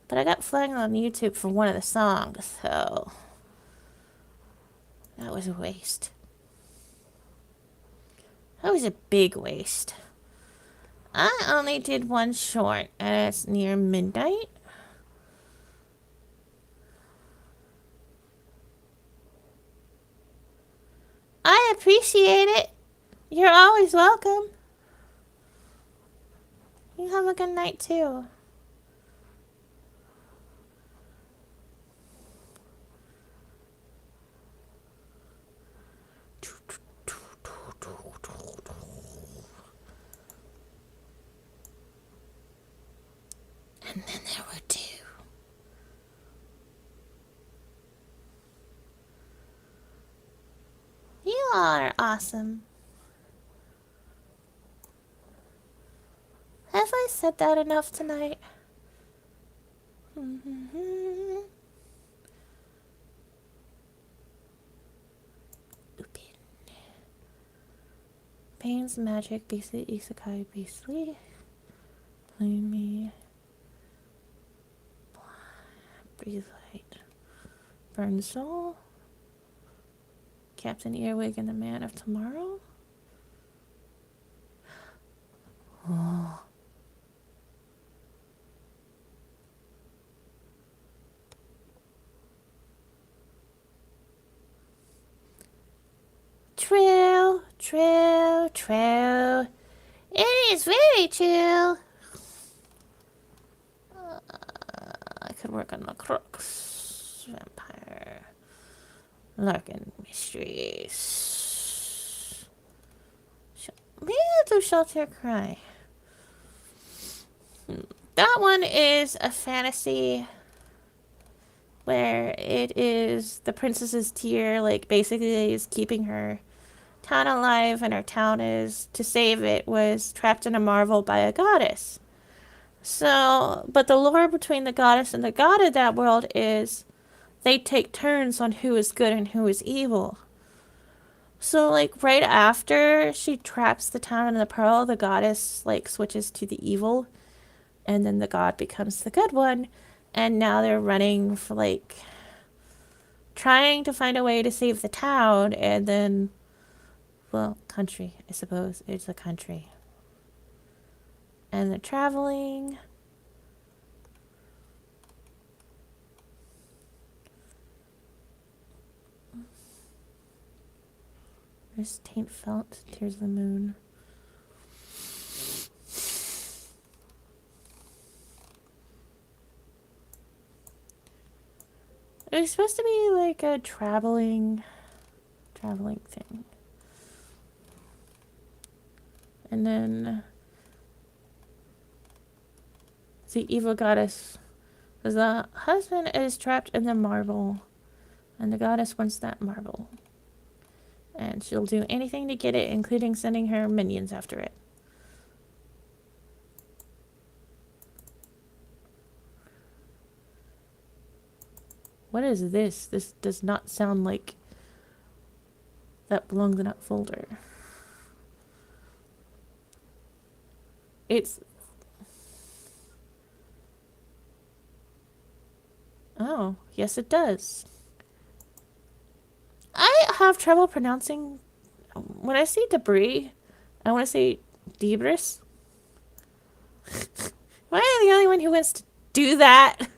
Speaker 1: But I got flagged on YouTube for one of the songs, so that was a waste. That was a big waste. I only did one short, and it's near midnight. I appreciate it. You're always welcome. You have a good night, too. And then there were two. You all are awesome. Have I said that enough tonight? Open. Pain's magic, basically isekai, basically. Play me. Breathe light. Burn soul. Captain Earwig and the Man of Tomorrow. Oh. True, true, true. It is very true. I could work on the crooks. Vampire. Larkin Mysteries. Maybe I'll do Shelter Cry. That one is a fantasy where it is the princess's tear, like basically is keeping her town alive, and her town is, to save it, was trapped in a marvel by a goddess. So, but the lore between the goddess and the god of that world is they take turns on who is good and who is evil. So, like, right after she traps the town in the pearl, the goddess, like, switches to the evil, and then the god becomes the good one, and now they're running for, like, trying to find a way to save the town, and then, well, country, I suppose. It's a country. And they're traveling. There's Taint Felt, Tears of the Moon. It was supposed to be like a traveling thing. And then the evil goddess. The husband is trapped in the marble, and the goddess wants that marble. And she'll do anything to get it, including sending her minions after it. What is this? This does not sound like that belongs in that folder. It's... Oh, yes it does. I have trouble pronouncing... When I say debris, I want to say debris. Am I the only one who wants to do that?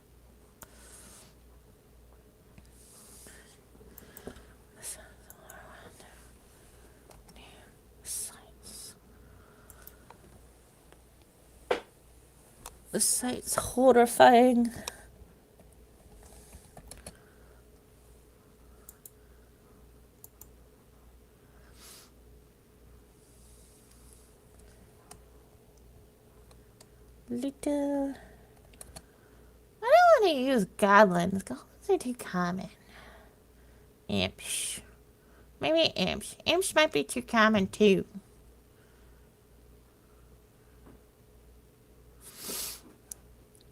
Speaker 1: The site's horrifying. Little... I don't want to use goblins. Goblins are too common. Imps. Maybe imps. Imps might be too common too.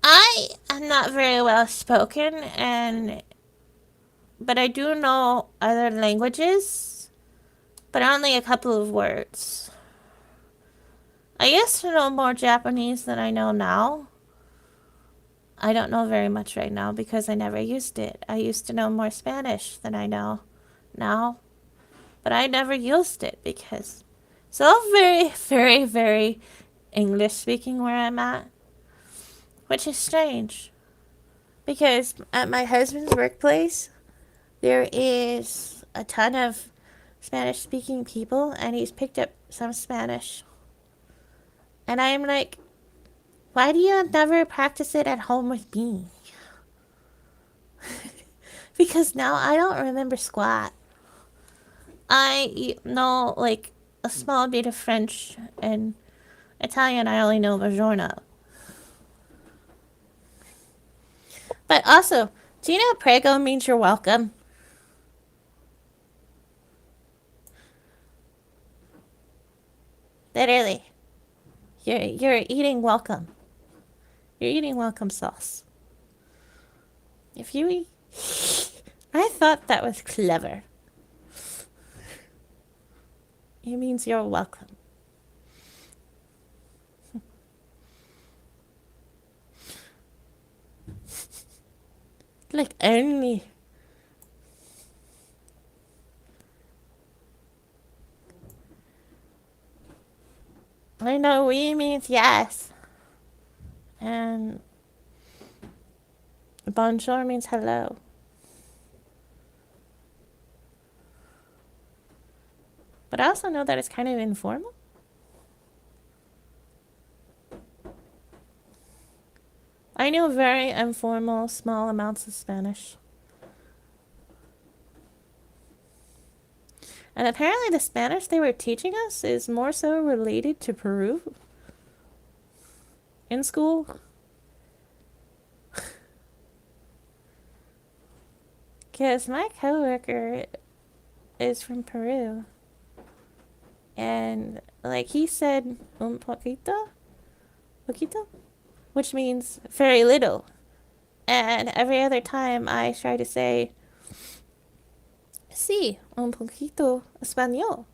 Speaker 1: I am not very well spoken, but I do know other languages, but only a couple of words. I used to know more Japanese than I know now. I don't know very much right now because I never used it. I used to know more Spanish than I know now, but I never used it because it's all very, very, very English speaking where I'm at, which is strange because at my husband's workplace, there is a ton of Spanish speaking people and he's picked up some Spanish. And I'm like, why do you never practice it at home with me? Because now I don't remember squat. I know like a small bit of French and Italian. I only know Buongiorno. But also, do you know prego means you're welcome? Literally. You're eating welcome. You're eating welcome sauce. If you eat... I thought that was clever. It means you're welcome. Like only... I know we means yes. And bonjour means hello. But I also know that it's kind of informal. I know very informal, small amounts of Spanish. And apparently the Spanish they were teaching us is more so related to Peru in school. Because my coworker is from Peru. And like he said un poquito, which means very little. And every other time I try to say, sí, un poquito español.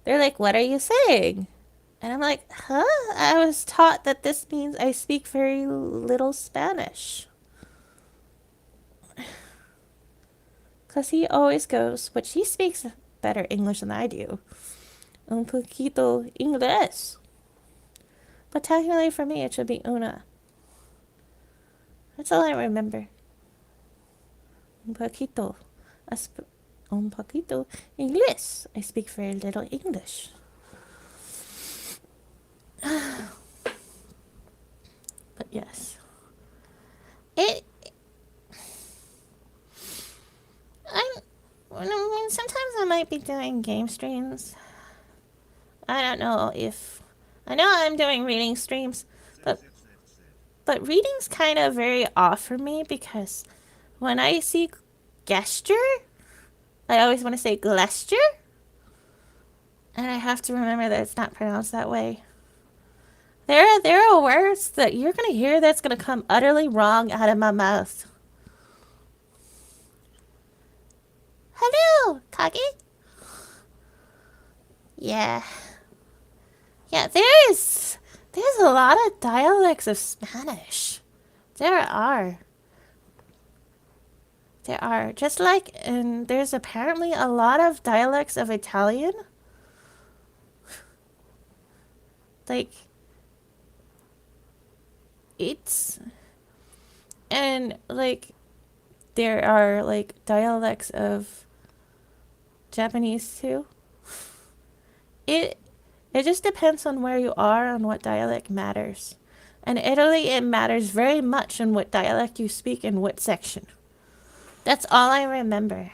Speaker 1: They're like, what are you saying? And I'm like, huh? I was taught that this means I speak very little Spanish. Because he always goes, which he speaks better English than I do, un poquito inglés. But technically for me, it should be una. That's all I remember. Un poquito. Un poquito inglés. I speak very little English. But yes. I mean, sometimes I might be doing game streams. I don't know if... I know I'm doing reading streams, but reading's kind of very off for me because when I see gesture, I always want to say gesture, and I have to remember that it's not pronounced that way. There are words that you're gonna hear that's gonna come utterly wrong out of my mouth. Hello, Kage. Yeah. Yeah, there's a lot of dialects of Spanish. There are. Just like, and there's apparently a lot of dialects of Italian. Like, and like, there are like dialects of Japanese too. It just depends on where you are and what dialect matters. In Italy, it matters very much in what dialect you speak in what section. That's all I remember.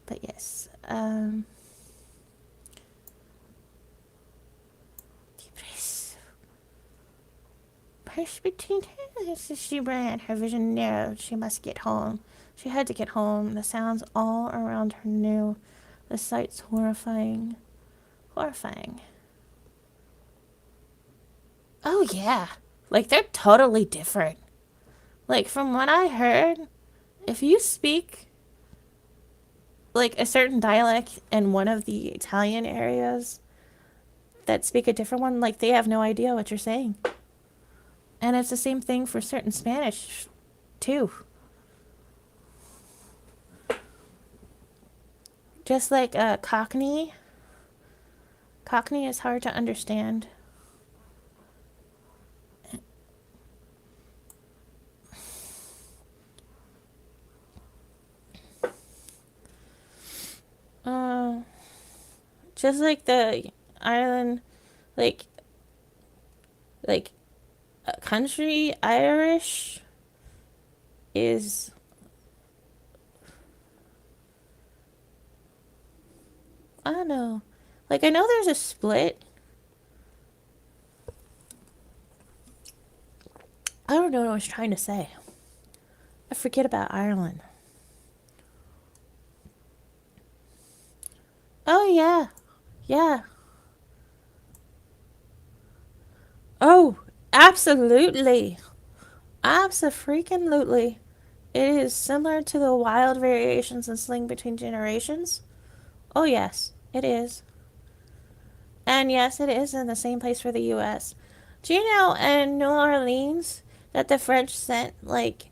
Speaker 1: But yes, between her, she ran, her vision narrowed. She must get home. She had to get home. The sounds all around her knew. The sights horrifying. Horrifying. Oh, yeah. Like, they're totally different. Like, from what I heard, if you speak, like, a certain dialect in one of the Italian areas that speak a different one, like, they have no idea what you're saying. And it's the same thing for certain Spanish, too. Just like Cockney. Cockney is hard to understand. Just like the Ireland, like country Irish is I don't know. Like I know there's a split. I don't know what I was trying to say. I forget about Ireland. Oh yeah. Yeah. Oh, absolutely. Abso-freaking-lutely. It is similar to the wild variations in slang between generations. Oh, yes, it is. And yes, it is in the same place for the U.S. Do you know in New Orleans that the French sent, like,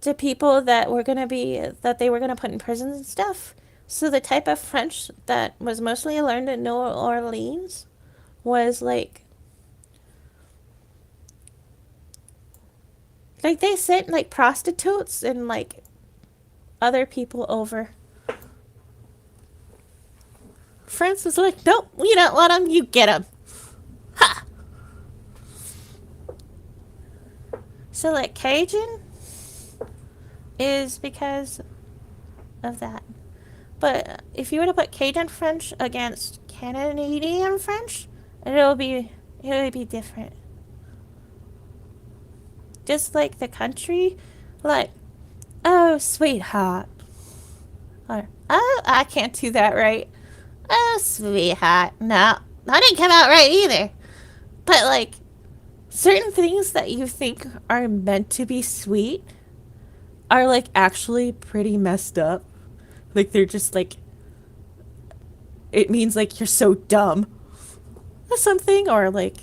Speaker 1: to people that they were gonna put in prisons and stuff? So the type of French that was mostly learned in New Orleans was, like they sent, like, prostitutes and, like, other people over. France was like, nope, we don't want them, you get them. Ha! So, like, Cajun is because of that. But if you were to put Cajun French against Canadian French, it would be different. Just like the country, like, oh, sweetheart. Or, oh, I can't do that right. Oh, sweetheart. No, that didn't come out right either. But, like, certain things that you think are meant to be sweet are, like, actually pretty messed up. Like, they're just, like, it means, like, you're so dumb. Or something. Or, like,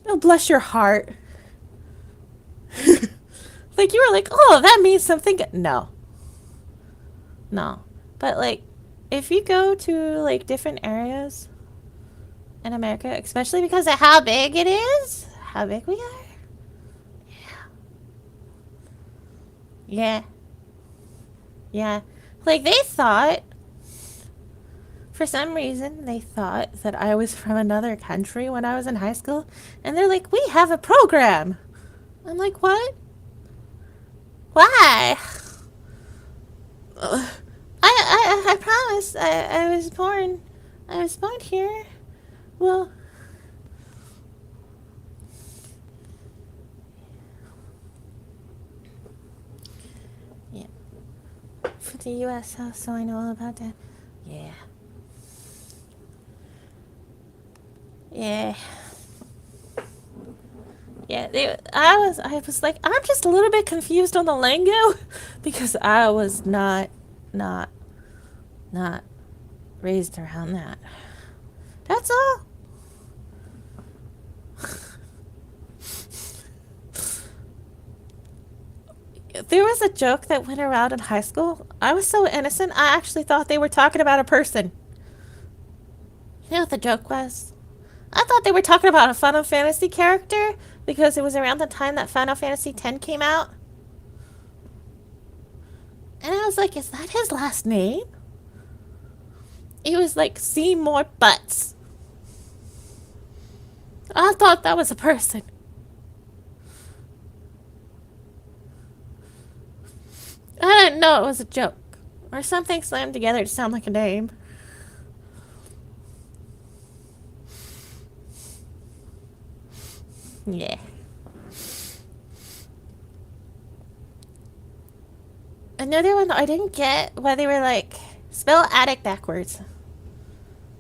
Speaker 1: oh, bless your heart. Like, you were like, oh, that means something. No. No. But, like, if you go to, like, different areas in America, especially because of how big it is, how big we are. Yeah. Yeah. Like, they thought, for some reason, they thought that I was from another country when I was in high school. And they're like, we have a program. I'm like, what? Why? I promise. I was born here. Well, yeah. For the U.S. House, so I know all about that. Yeah. Yeah. Yeah, I was like, I'm just a little bit confused on the lingo because I was not, not raised around that. That's all. There was a joke that went around in high school. I was so innocent, I actually thought they were talking about a person. You know what the joke was? I thought they were talking about a Final Fantasy character because it was around the time that Final Fantasy X came out. And I was like, is that his last name? It was like Seymour Butts. I thought that was a person. I didn't know it was a joke. Or something slammed together to sound like a name. Yeah. Another one I didn't get why they were like, spell attic backwards.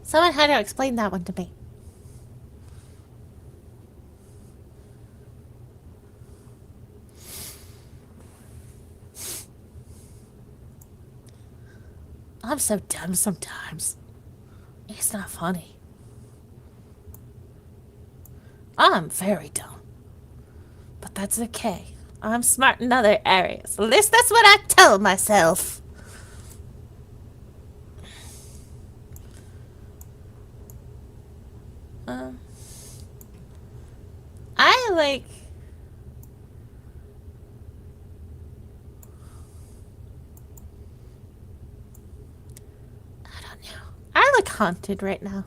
Speaker 1: Someone had to explain that one to me. I'm so dumb sometimes. It's not funny. I'm very dumb. But that's okay. I'm smart in other areas. At least that's what I tell myself. Um, I like... I don't know. I look haunted right now.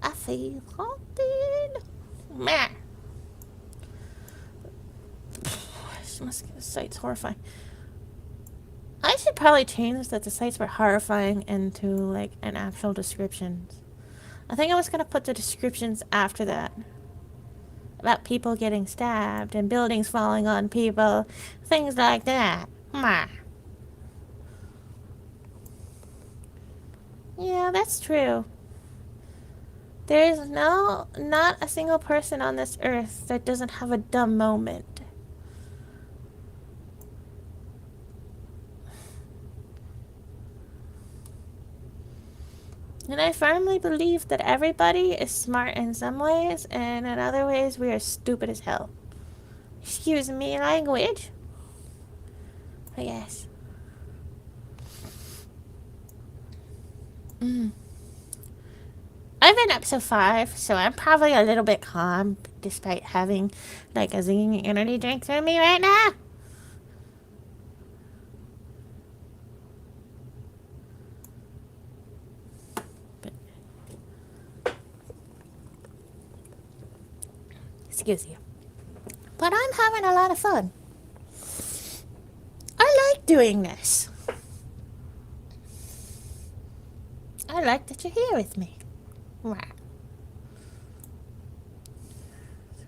Speaker 1: I feel haunted. Meh. The site's horrifying. I should probably change that the sites were horrifying into like an actual descriptions. I think I was gonna put the descriptions after that. About people getting stabbed and buildings falling on people. Things like that. Meh. Yeah, that's true. There is not a single person on this earth that doesn't have a dumb moment. And I firmly believe that everybody is smart in some ways, and in other ways we are stupid as hell. Excuse me, language. But yes. I'm in episode 5, so I'm probably a little bit calm, despite having like a zinging energy drink through me right now. But, excuse you. But I'm having a lot of fun. I like doing this. I like that you're here with me. Right.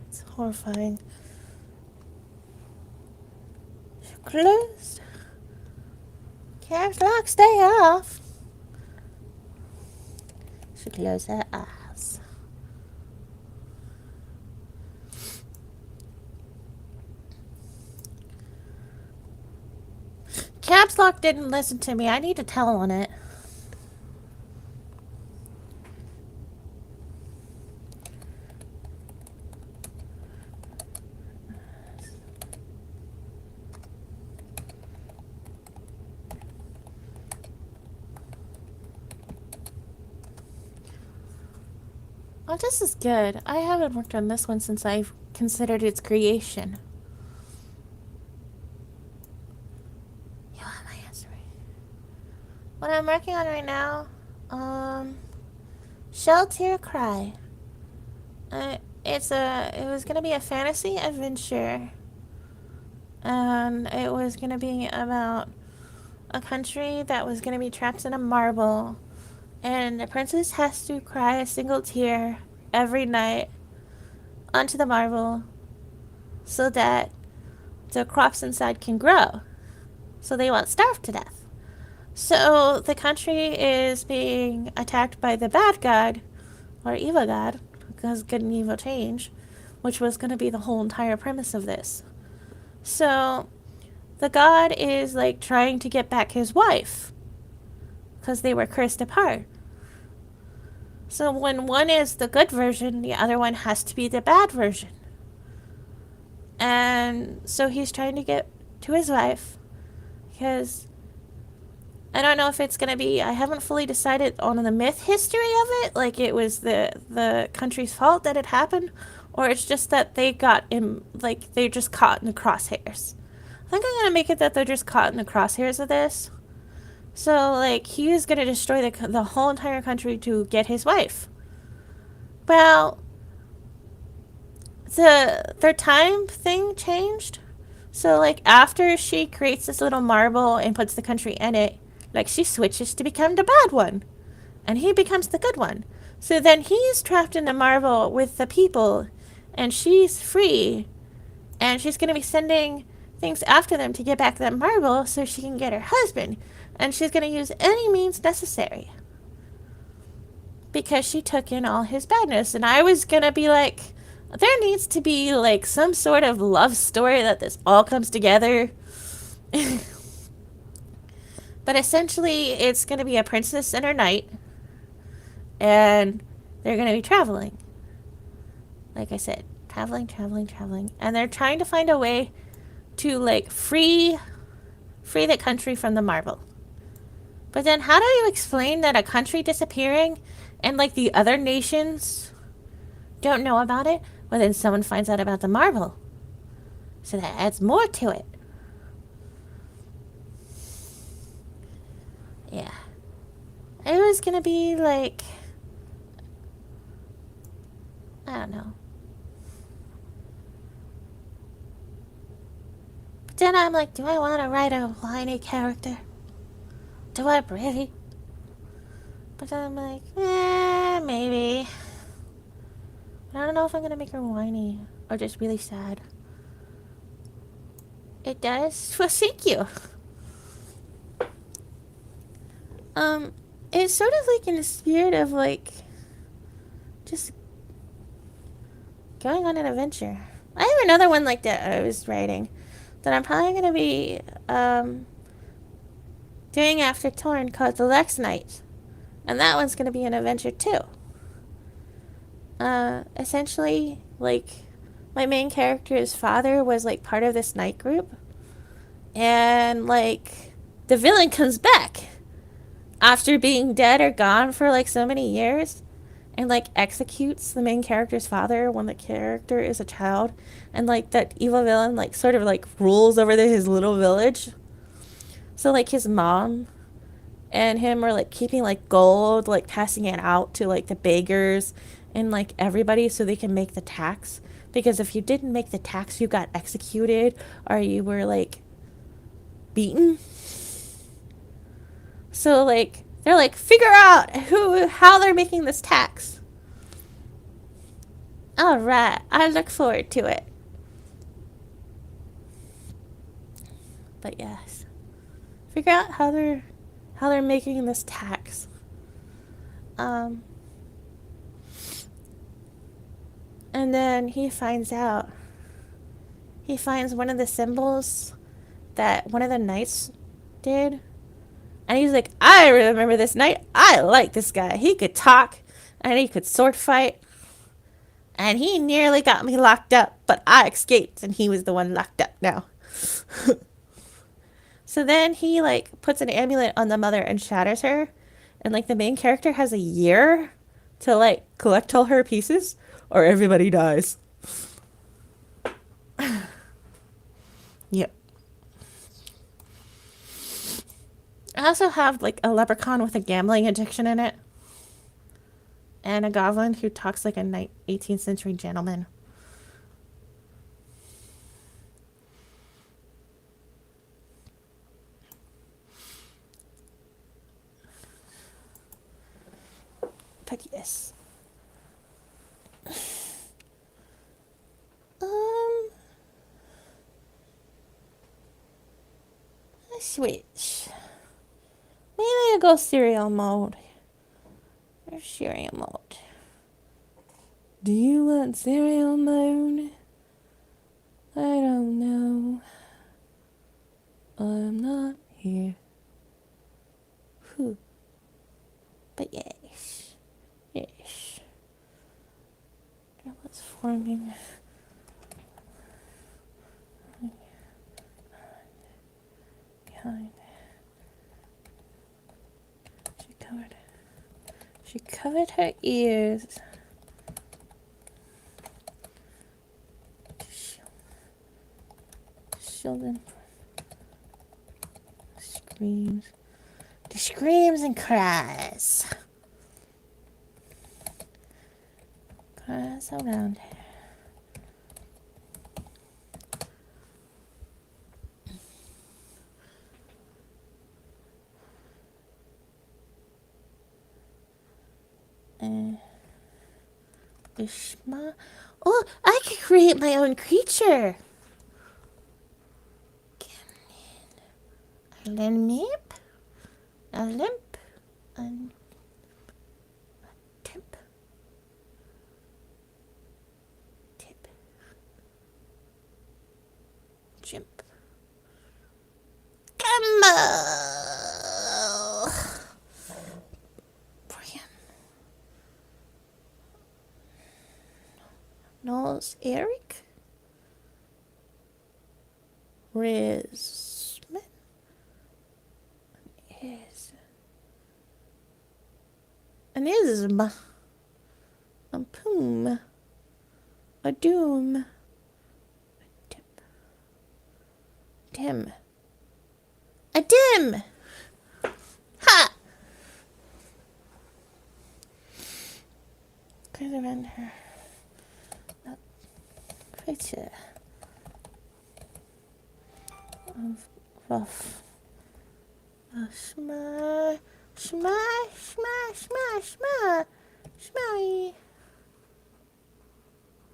Speaker 1: It's horrifying. Closed. Caps lock, stay off. She closed her eyes. Caps lock didn't listen to me. I need to tell on it. Well, this is good. I haven't worked on this one since I've considered its creation. You want my answer? What I'm working on right now, Shelter Cry. It was gonna be a fantasy adventure, and it was gonna be about a country that was gonna be trapped in a marble, and the princess has to cry a single tear every night onto the marble so that the crops inside can grow, so they won't starve to death. So the country is being attacked by the bad god, or evil god, because good and evil change, which was going to be the whole entire premise of this. So the god is like trying to get back his wife because they were cursed apart. So when one is the good version, the other one has to be the bad version. And so he's trying to get to his wife because I don't know if it's going to be, I haven't fully decided on the myth history of it, like it was the country's fault that it happened, or it's just that they got in, like they're just caught in the crosshairs. I think I'm going to make it that they're just caught in the crosshairs of this. So, like, he is going to destroy the whole entire country to get his wife. Well, their time thing changed. So, like, after she creates this little marble and puts the country in it, like, she switches to become the bad one. And he becomes the good one. So then he's trapped in the marble with the people. And she's free. And she's going to be sending things after them to get back that marble so she can get her husband. And she's going to use any means necessary. Because she took in all his badness. And I was going to be like, there needs to be, like, some sort of love story that this all comes together. But essentially, it's going to be a princess and her knight. And they're going to be traveling. Like I said, traveling. And they're trying to find a way to, like, free the country from the marble. But then how do you explain that a country disappearing and, like, the other nations don't know about it? Well, then someone finds out about the marble. So that adds more to it. Yeah. It was gonna be, like, I don't know. But then I'm like, do I want to write a whiny character? Do I really? But then I'm like, maybe. But I don't know if I'm going to make her whiny or just really sad. It does? Well, thank you. It's sort of like in the spirit of, like, just going on an adventure. I have another one like that I was writing that I'm probably going to be, doing after Torn called The Lex Knight. And that one's going to be an adventure too. Essentially, like, my main character's father was, like, part of this night group. And, like, the villain comes back after being dead or gone for, like, so many years. And, like, executes the main character's father when the character is a child. And, like, that evil villain, like, sort of, like, rules over his little village. So, like, his mom and him are, like, keeping, like, gold, like, passing it out to, like, the beggars and, like, everybody so they can make the tax. Because if you didn't make the tax, you got executed or you were, like, beaten. So, like, they're like, figure out how they're making this tax. Alright, I look forward to it. But yes. Figure out how they're making this tax. And then he finds out. He finds one of the symbols that one of the knights did. And he's like, I remember this knight. I like this guy. He could talk and he could sword fight. And he nearly got me locked up, but I escaped and he was the one locked up now. So then he, like, puts an amulet on the mother and shatters her. And, like, the main character has a year
Speaker 3: to like collect all her pieces or everybody dies.
Speaker 1: Yep. I also have like a leprechaun with a gambling addiction in it. And a goblin who talks like a 18th century gentleman.
Speaker 3: But yes.
Speaker 1: Let's switch. Maybe I'll go serial mode. Or serial mode.
Speaker 3: Do you want serial mode? I don't know. I'm not here.
Speaker 1: Whew. But yes. Yes. What's forming? Behind. She covered her ears. Shield them from screams. The screams and cries. Cries around her. Ishma. Oh, I could create my own creature. A limp, a limp, a tip, tip, jump. Combo. Brian. Knowles Eric. Rizman. An ism. A poom. A doom. A tip. Dim. A dim. Ha! Goes around her. Not creature. Of rough. Shma. Shma. Shma. Shma. Shma. Shma.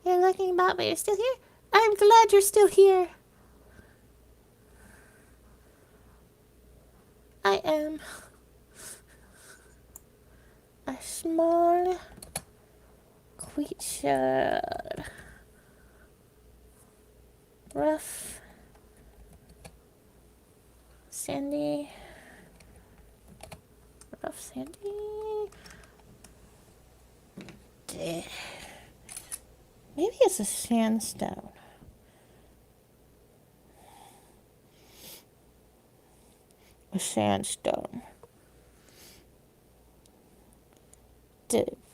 Speaker 1: You're looking about, but you're still here? I'm glad you're still here. I am a small creature. Rough. Sandy. Rough sandy. Dead. Maybe it's a sandstone. A sandstone.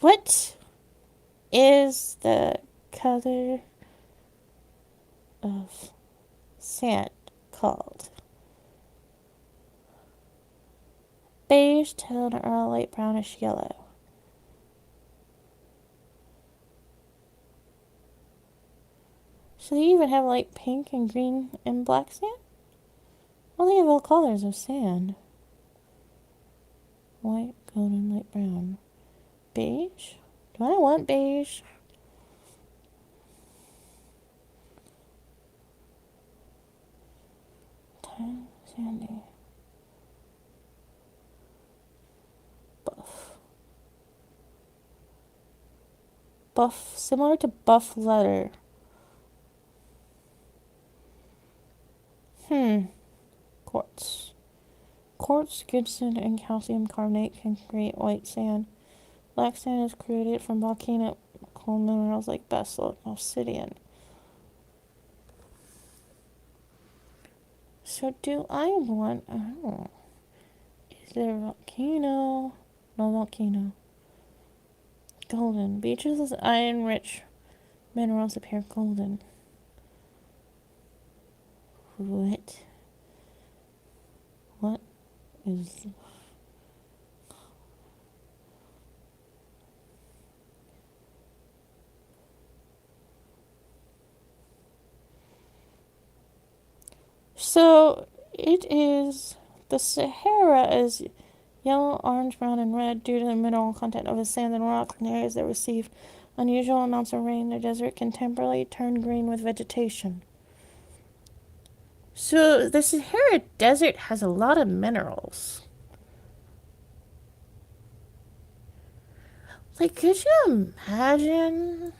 Speaker 1: What is the color of sand called? Beige, tone, or a light brownish yellow? So they even have like pink and green and black sand? Well, they have all colors of sand. White, golden, light brown. Beige? Do I want beige? Tan, sandy. Buff. Buff, similar to buff leather. Quartz. Quartz, gibbsite, and calcium carbonate can create white sand. Black sand is created from volcanic minerals like basalt and obsidian. So do I want... Oh. Is there a volcano? No volcano. Golden. Beaches with iron-rich minerals appear golden. What? What is... So, it is... The Sahara is yellow, orange, brown, and red due to the mineral content of the sand and rock in areas that receive unusual amounts of rain. The desert can temporarily turn green with vegetation. So, the Sahara Desert has a lot of minerals. Like, could you imagine?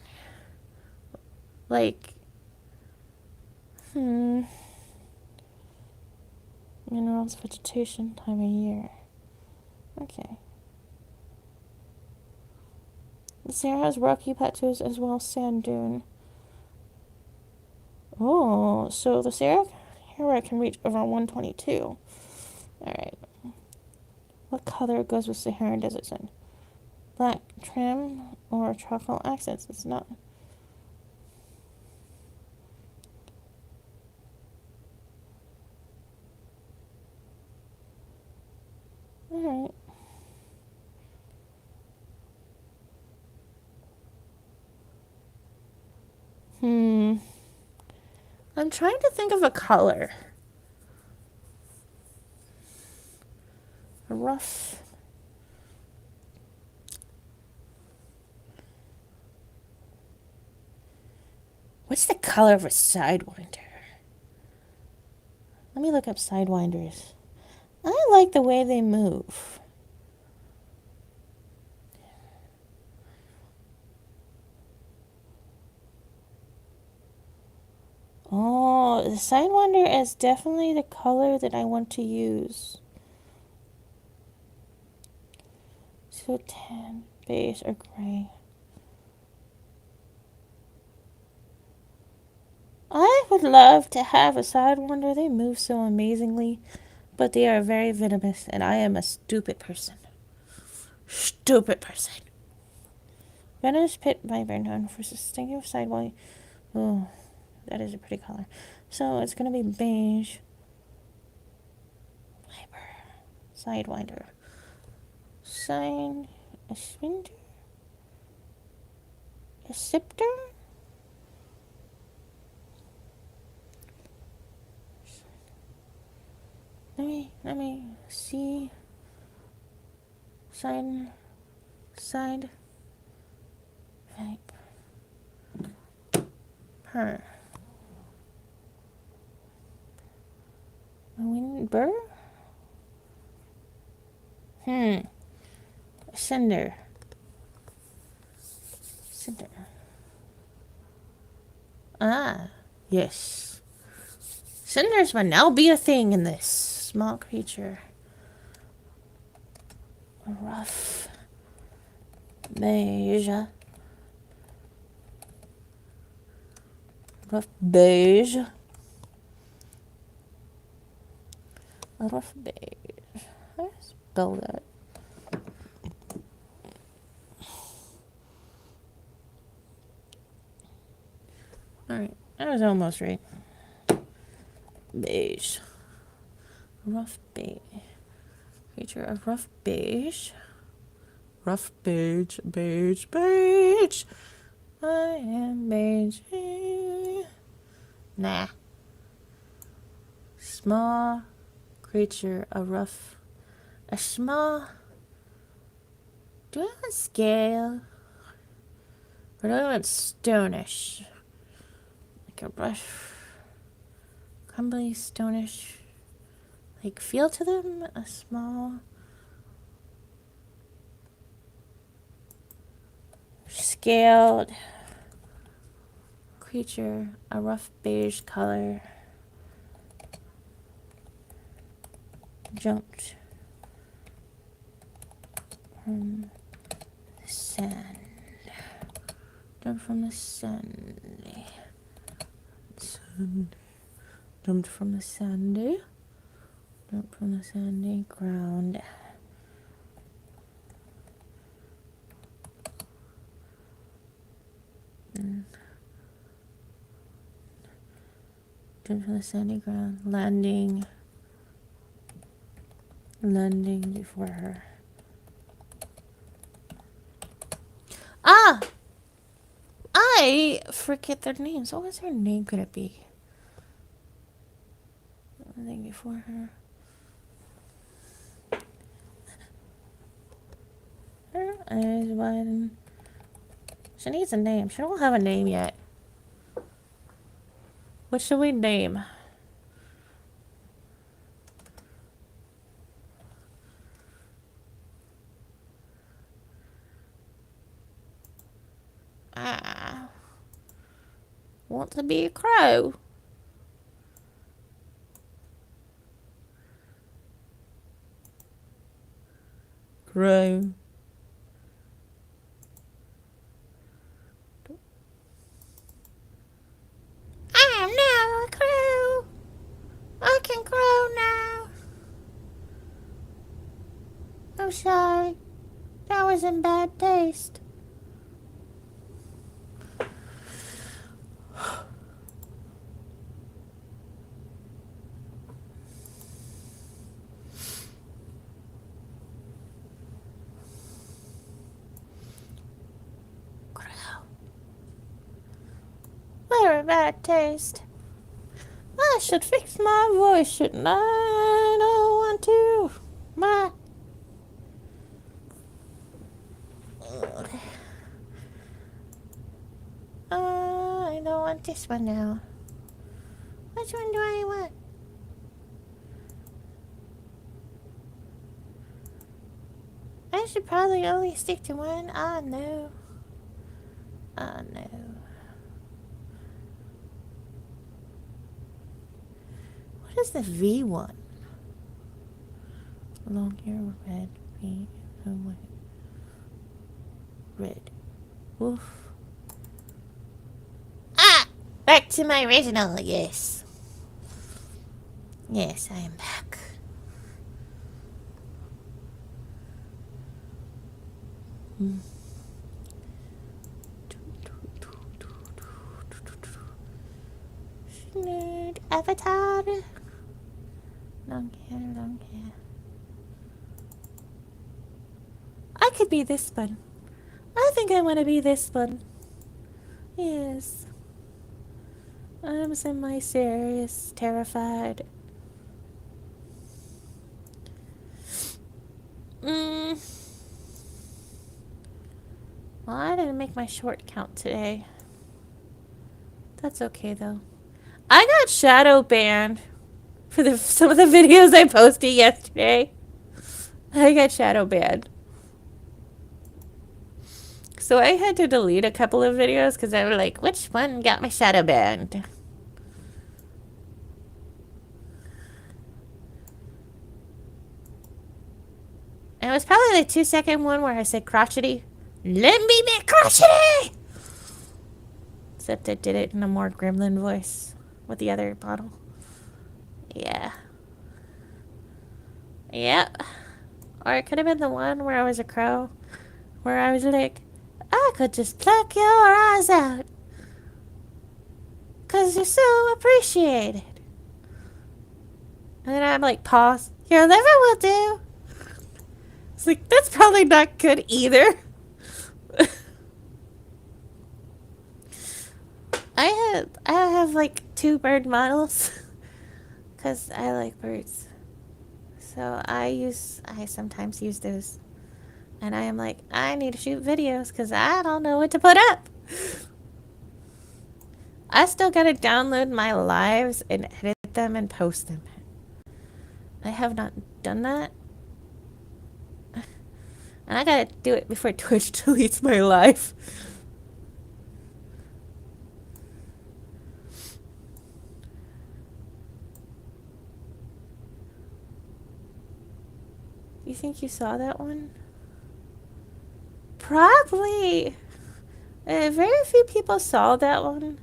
Speaker 1: Like, minerals, vegetation, time of year. Okay. The Sahara has rocky plateaus as well as sand dune. Oh, so the Sahara can reach over 122. Alright. What color goes with Saharan desert sand? Black trim or charcoal accents? It's not. Alright. I'm trying to think of a color. A rough. What's the color of a sidewinder? Let me look up sidewinders. I like the way they move. Oh, the sidewinder is definitely the color that I want to use. So tan, beige, or gray. I would love to have a sidewinder. They move so amazingly, but they are very venomous, and I am a stupid person. Stupid person. Venomous pit viper known for distinctive sidewinder. Oh, that is a pretty color. So it's gonna be beige. Viper. Sidewinder. Sign. A swinder. A scepter. Let me see. Side. Viper. Her. A windbur. Cinder. Ah, yes. Cinders will now be a thing in this. Small creature. A rough. Beige. Rough beige. A rough beige. How do I spell that? Alright, I was almost right. Beige. Rough beige. Creature of rough beige. Rough beige, beige, beige. I am beige. Nah. Small creature, a small. Do I want scale? Or do I want stonish? Like a rough, crumbly, stonish, like feel to them? A small. Scaled creature, a rough beige color, jumped from the sand. Jumped from the sand. Jumped from the sandy. Jumped from the sandy ground. Jump from the sandy ground. Landing. Landing before her. Ah! I forget their names. What was her name gonna be? Landing before her. Her eyes wide. She needs a name. She don't have a name yet. What should we name? Ah. Want to be a crow.
Speaker 3: Crow.
Speaker 1: I am now a crow. I can crow now. I'm sorry. That was in bad taste. Crow. Very bad taste. I should fix my voice, shouldn't I? I don't want to. My. I don't want this one now. Which one do I want? I should probably only stick to one. Oh no. Oh no. What is the V one? Long hair, red, pink, and white. Red. Woof. Ah! Back to my original, yes. Yes, I am back. Nerd avatar. Long hair, long hair. I could be this one. I think I want to be this one. Yes. I'm semi-serious, terrified. Well, I didn't make my short count today. That's okay, though. I got shadow banned for some of the videos I posted yesterday. I got shadow banned. So I had to delete a couple of videos because I was like, which one got my shadow banned? And it was probably the 2-second one where I said crotchety. Let me be crotchety! Except I did it in a more gremlin voice with the other bottle. Yeah. Yep. Or it could have been the one where I was a crow. Where I was like, I could just pluck your eyes out. 'Cause you're so appreciated. And then I'm like, pause. Your liver will do. It's like, that's probably not good either. I have like 2 bird models. 'Cause I like birds. So I sometimes use those. And I am like, I need to shoot videos because I don't know what to put up. I still gotta download my lives and edit them and post them. I have not done that. And I gotta do it before Twitch deletes my live. You think you saw that one? Probably. Very few people saw that one.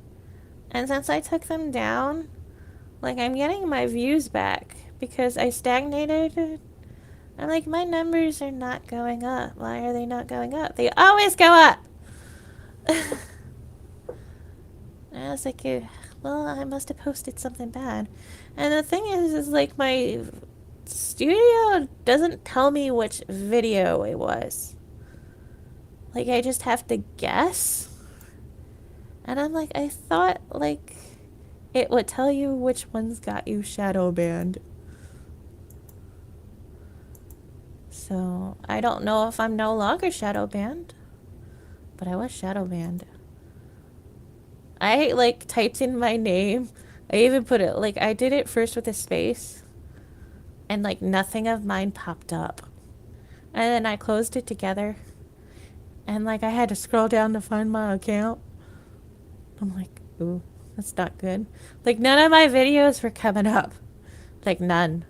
Speaker 1: And since I took them down, like, I'm getting my views back because I stagnated. I'm like, my numbers are not going up. Why are they not going up? They always go up. And I was like, well, I must have posted something bad. And the thing is like my studio doesn't tell me which video it was. Like, I just have to guess. And I'm like, I thought, like, it would tell you which ones got you shadow banned. So, I don't know if I'm no longer shadow banned. But I was shadow banned. I, like, typed in my name. I even put it, like, I did it first with a space. And, like, nothing of mine popped up. And then I closed it together. And, like, I had to scroll down to find my account. I'm like, ooh, that's not good. Like, none of my videos were coming up. Like, none.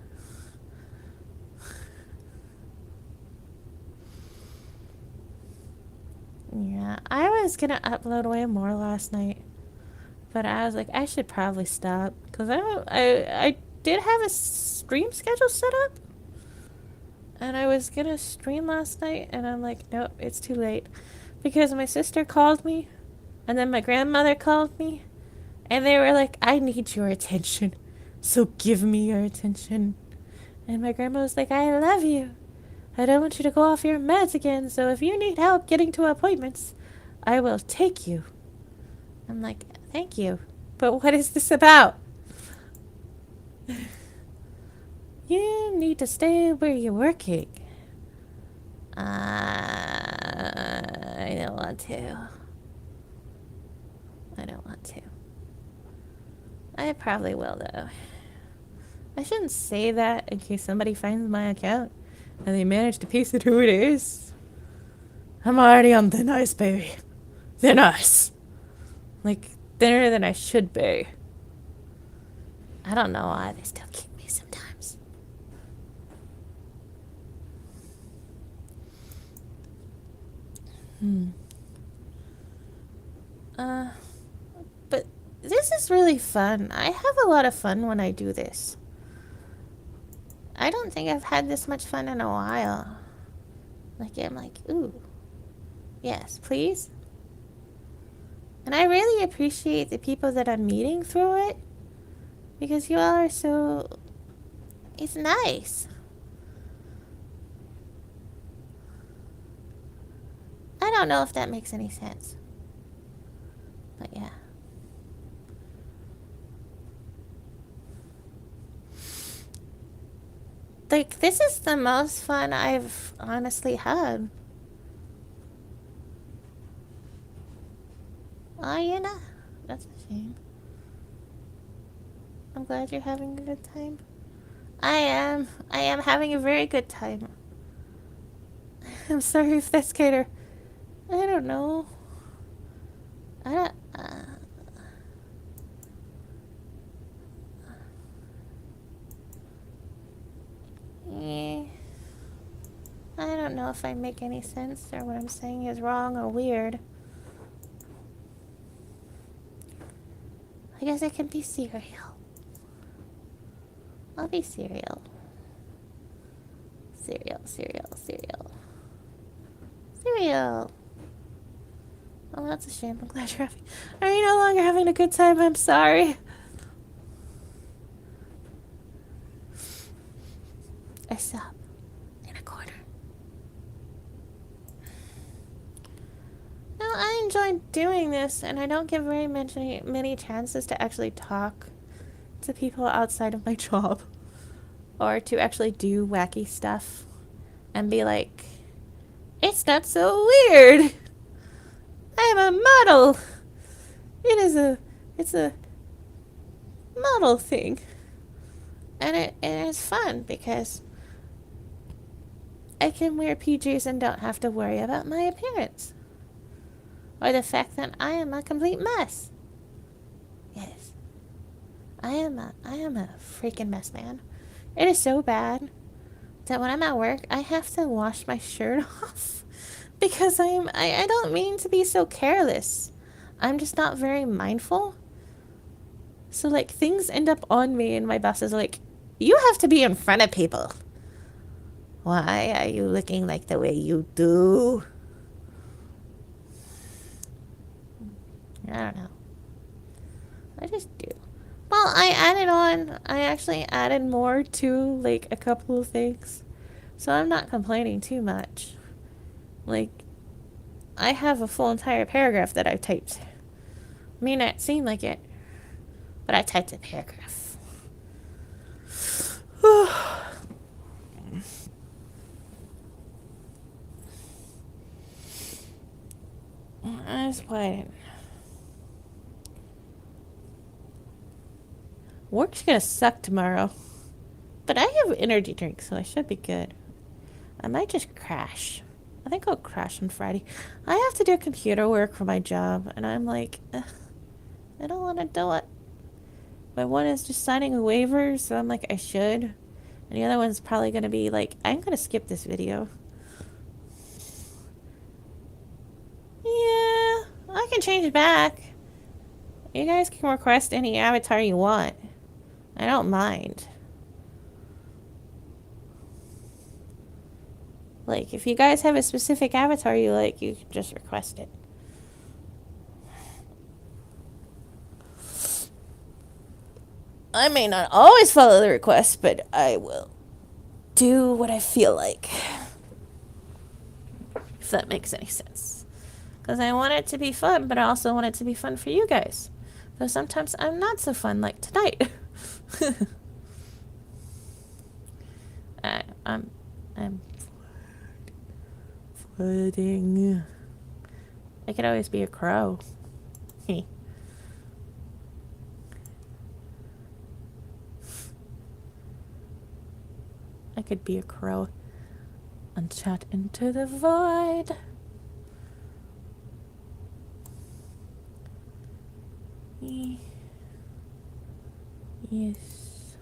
Speaker 1: Yeah, I was gonna upload way more last night. But I was like, I should probably stop. Because I did have a stream schedule set up. And I was gonna stream last night. And I'm like, nope, it's too late. Because my sister called me. And then my grandmother called me. And they were like, I need your attention. So give me your attention. And my grandma was like, I love you. I don't want you to go off your meds again. So if you need help getting to appointments, I will take you. I'm like, thank you. But what is this about? You need to stay where you're working. I don't want to. I don't want to. I probably will, though. I shouldn't say that in case somebody finds my account and they manage to piece it who it is. I'm already on thin ice, baby. Thin ice. Like, thinner than I should be. I don't know why they still kick me sometimes. But this is really fun. I have a lot of fun when I do this. I don't think I've had this much fun in a while. Like, I'm like, ooh. Yes, please. And I really appreciate the people that I'm meeting through it. Because you all are so... It's nice. I don't know if that makes any sense. But yeah. Like, this is the most fun I've honestly had. Oh, you know? That's a shame. I'm glad you're having a good time. I am. I am having a very good time. I'm sorry if that's kind of... I don't know. I don't... I don't know if I make any sense or what I'm saying is wrong or weird. I guess I can be cereal. I'll be cereal. Cereal, cereal, cereal. Cereal. Oh, that's a shame. I'm glad you're having... Are you no longer having a good time? I'm sorry. I stop in a corner. No, I enjoy doing this, and I don't get very many chances to actually talk to people outside of my job. Or to actually do wacky stuff. And be like, it's not so weird. I'm a model. It's a model thing. And it is fun because I can wear PJs and don't have to worry about my appearance. Or the fact that I am a complete mess. Yes. I am a freaking mess, man. It is so bad that when I'm at work, I have to wash my shirt off. Because I don't mean to be so careless. I'm just not very mindful. So, like, things end up on me and my boss is like, you have to be in front of people. Why are you looking like the way you do? I don't know. I just do? Well, I added on. I actually added more to, like, a couple of things. So I'm not complaining too much. Like, I have a full entire paragraph that I typed. May not seem like it, but I typed a paragraph. That's why. Work's gonna suck tomorrow. But I have energy drinks, so I should be good. I might just crash. I think I'll crash on Friday. I have to do computer work for my job, and I'm like, ugh, I don't want to do it. My one is just signing a waiver, so I'm like, I should. And the other one's probably going to be like, I'm going to skip this video. Yeah, I can change it back. You guys can request any avatar you want. I don't mind. Like, if you guys have a specific avatar you like, you can just request it. I may not always follow the request, but I will do what I feel like. If that makes any sense. Because I want it to be fun, but I also want it to be fun for you guys. Though sometimes I'm not so fun, like tonight. I'm floating. I could always be a crow. I could be a crow and chat into the void. Yes.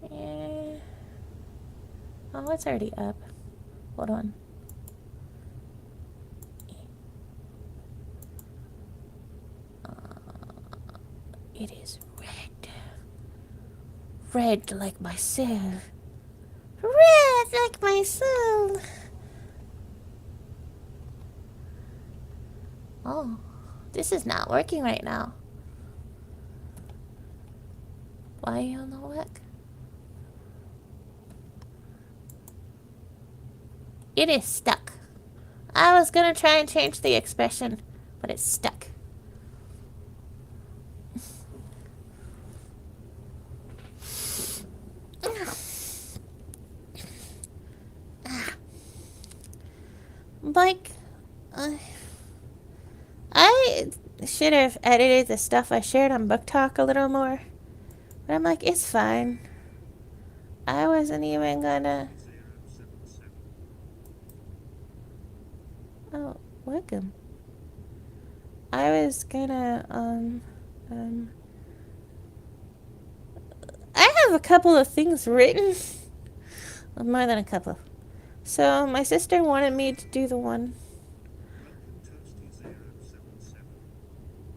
Speaker 1: Yeah. Oh, it's already up. Hold on. It is red. Red like my soul. Red like my soul. Oh, this is not working right now. Why are you on the work? It is stuck. I was gonna try and change the expression, but it's stuck. Like, I should have edited the stuff I shared on Book Talk a little more. But I'm like, it's fine. I wasn't even gonna...
Speaker 2: 077.
Speaker 1: Oh, welcome. I was gonna, I have a couple of things written. More than a couple. So, my sister wanted me to do the one.
Speaker 2: Welcome, Toasty077.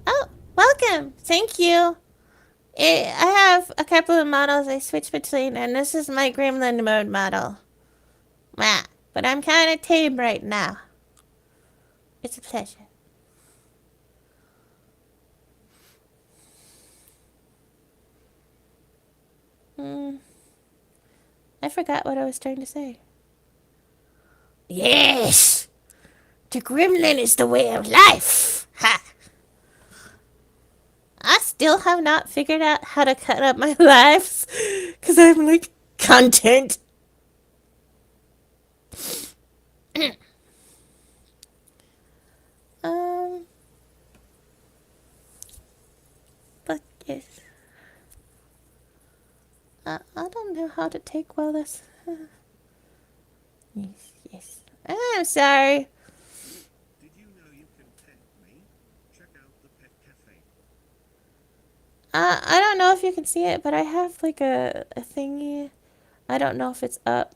Speaker 1: Oh, welcome! Thank you! I have a couple of models I switch between, and this is my Gremlin mode model. But I'm kind of tame right now. It's a pleasure. I forgot what I was trying to say. Yes! The gremlin is the way of life! Ha! I still have not figured out how to cut up my lives. Because I'm like, content. But yes. I don't know how to take wellness. Yes. I'm sorry.
Speaker 2: Did you know you can pet me? Check out the Pet Cafe.
Speaker 1: I don't know if you can see it, but I have like a thingy. I don't know if it's up.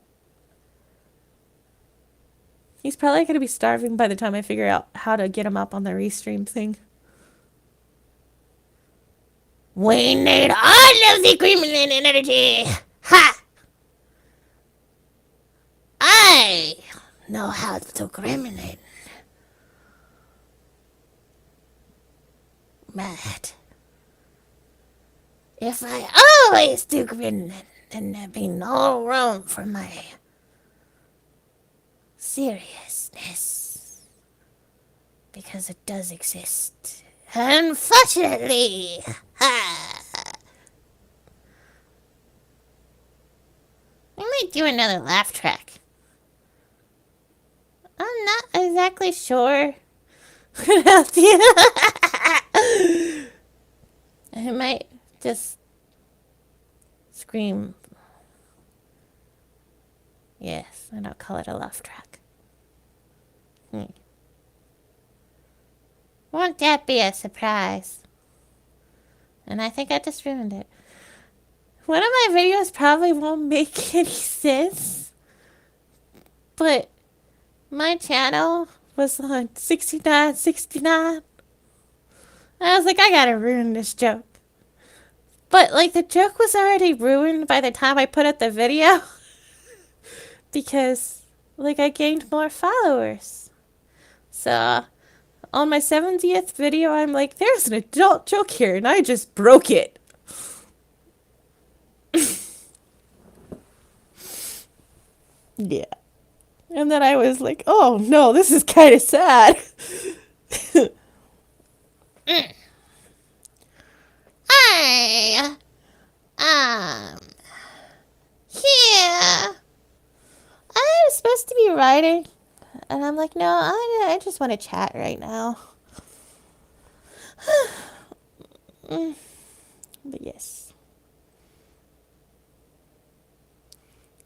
Speaker 1: He's probably going to be starving by the time I figure out how to get him up on the restream thing. We need all of the gremlin energy! Ha! I know how to gremlin. Mad. If I always do grin, then there'd be no room for my seriousness. Because it does exist. Unfortunately. I might do another laugh track. I'm not exactly sure. I might just scream. Yes, and I'll call it a laugh track. Won't that be a surprise? And I think I just ruined it. One of my videos probably won't make any sense, but my channel was on 6969. I was like, I gotta ruin this joke. But, like, the joke was already ruined by the time I put up the video. Because, like, I gained more followers. So, on my 70th video, I'm like, there's an adult joke here, and I just broke it. Yeah. And then I was like, oh no, this is kind of sad. Yeah. I was supposed to be writing, and I'm like, no, I just want to chat right now. But yes.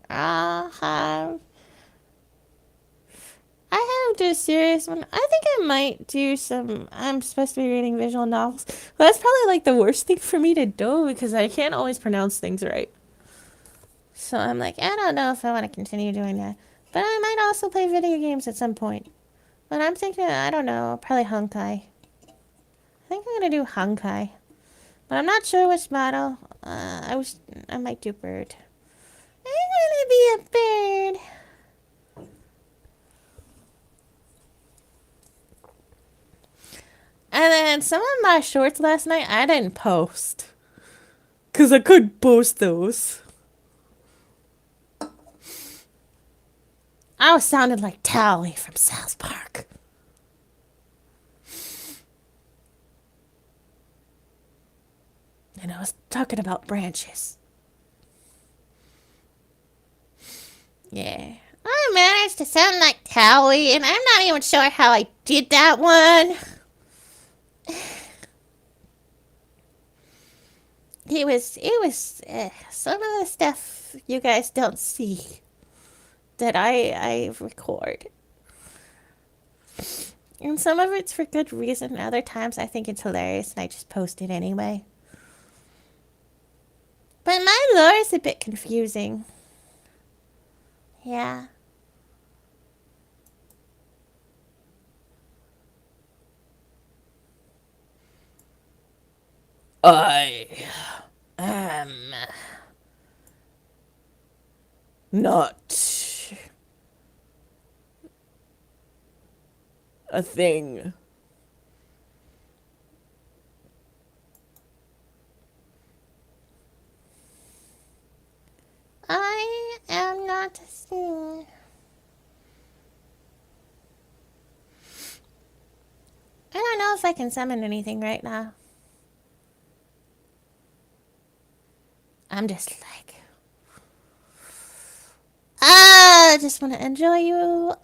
Speaker 1: I have to do a serious one. I think I might do some. I'm supposed to be reading visual novels. Well, that's probably like the worst thing for me to do because I can't always pronounce things right. So I'm like, I don't know if I want to continue doing that. But I might also play video games at some point. But I'm thinking, I don't know, probably Honkai. I think I'm going to do Honkai. But I'm not sure which model. I might do bird. I'm going to be a bird. And then some of my shorts last night, I didn't post. Because I couldn't post those. I was sounding like Tally from South Park. And I was talking about branches. Yeah. I managed to sound like Tally, and I'm not even sure how I did that one. It was some of the stuff you guys don't see that I record. And some of it's for good reason. Other times I think it's hilarious and I just post it anyway. But my lore is a bit confusing. Yeah. I am not a thing. I am not a thing. I don't know if I can summon anything right now. I'm just like, I just want to enjoy you all.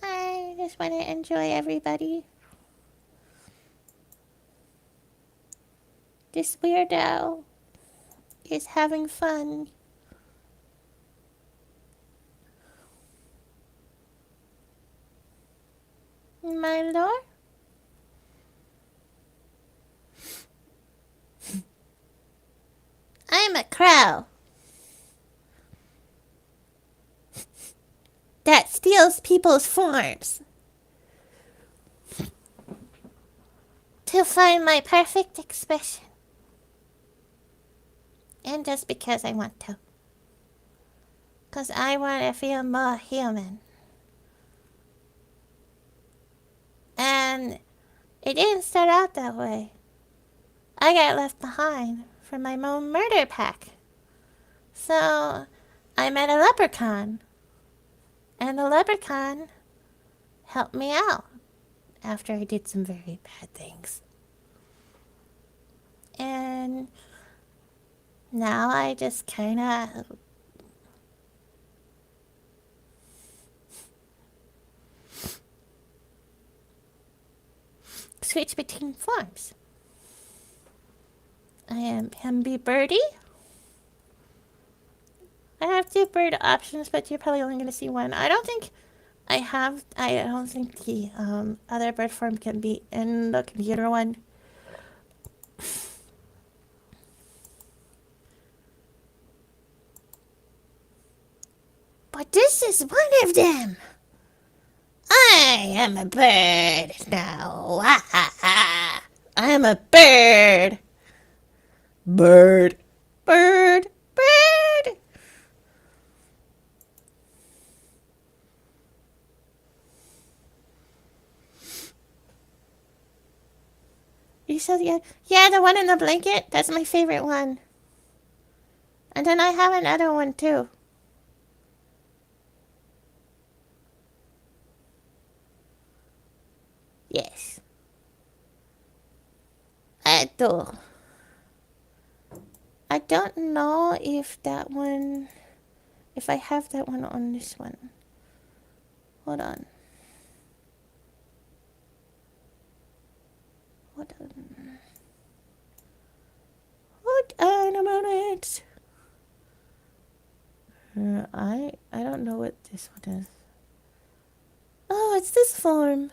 Speaker 1: I just want to enjoy everybody. This weirdo is having fun. My lord? I'm a crow that steals people's forms to find my perfect expression. And just because I want to. Because I want to feel more human. It didn't start out that way. I got left behind for my own murder pack. So I met a leprechaun. And the leprechaun helped me out after I did some very bad things. And now I just kind of switch between forms. I am Hemby Birdie. I have 2 bird options, but you're probably only going to see one. I don't think the other bird form can be in the computer one. But this is one of them. I am a bird now. I am a bird.
Speaker 3: Bird.
Speaker 1: Bird. Bird. You said yeah, the one in the blanket. That's my favorite one. And then I have another one too. Yes. I do. I don't know if I have that one on this one. Hold on. Hold on a moment. I don't know what this one is. Oh, it's this form.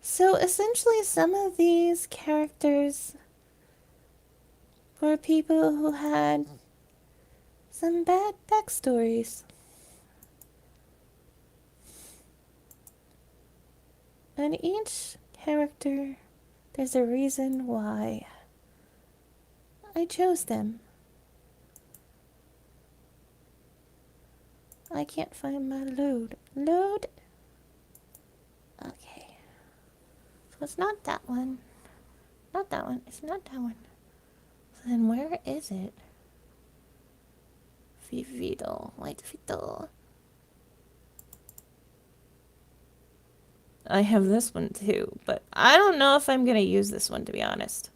Speaker 1: So essentially some of these characters were people who had some bad backstories. And each character, there's a reason why I chose them. I can't find my load. Load? Okay. So it's not that one. Not that one. It's not that one. So then where is it? Vivito. White Vito. I have this one too, but I don't know if I'm going to use this one, to be honest.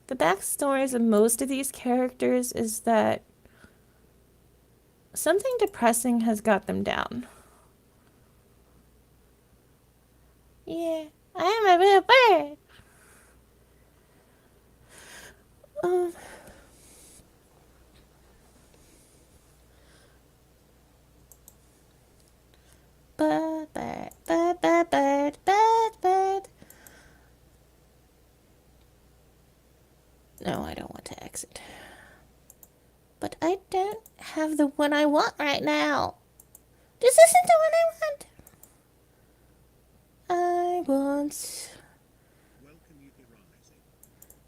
Speaker 1: The backstories of most of these characters is that something depressing has got them down. Yeah, I am a real bird. Bird. No, I don't want to exit. But I don't have the one I want right now. This isn't the one I want.
Speaker 2: Welcome, you rising.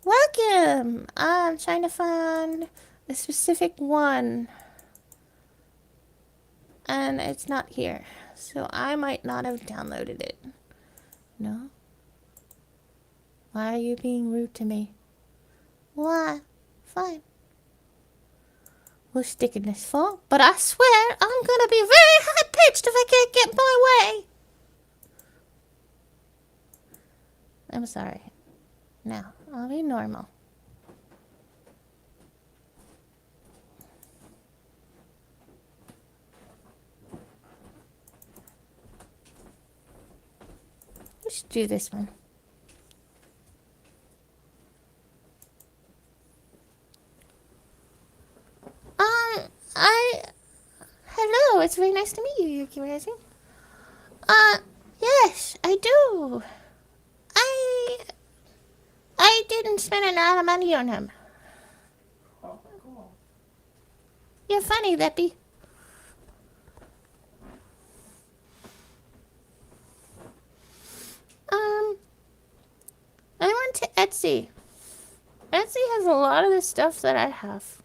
Speaker 1: Welcome! I'm trying to find a specific one. And it's not here. So I might not have downloaded it. No? Why are you being rude to me? Why? Fine. We'll stick in this phone, but I swear I'm gonna be very high-pitched if I can't get my way. I'm sorry. Now, I'll be normal. Let's do this one. Hello, it's very nice to meet you, Yuki Rising. Yes, I do. I didn't spend a lot of money on him.
Speaker 3: Oh, cool.
Speaker 1: You're funny, Lippy. I went to Etsy. Etsy has a lot of the stuff that I have.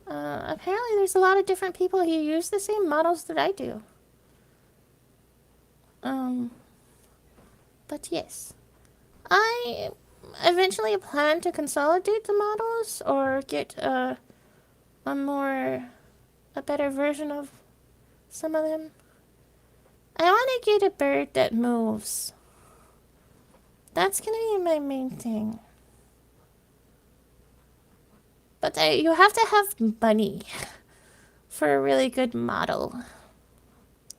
Speaker 1: Apparently there's a lot of different people who use the same models that I do. But yes. I eventually plan to consolidate the models or get a better version of some of them. I want to get a bird that moves. That's gonna be my main thing. But you have to have money for a really good model.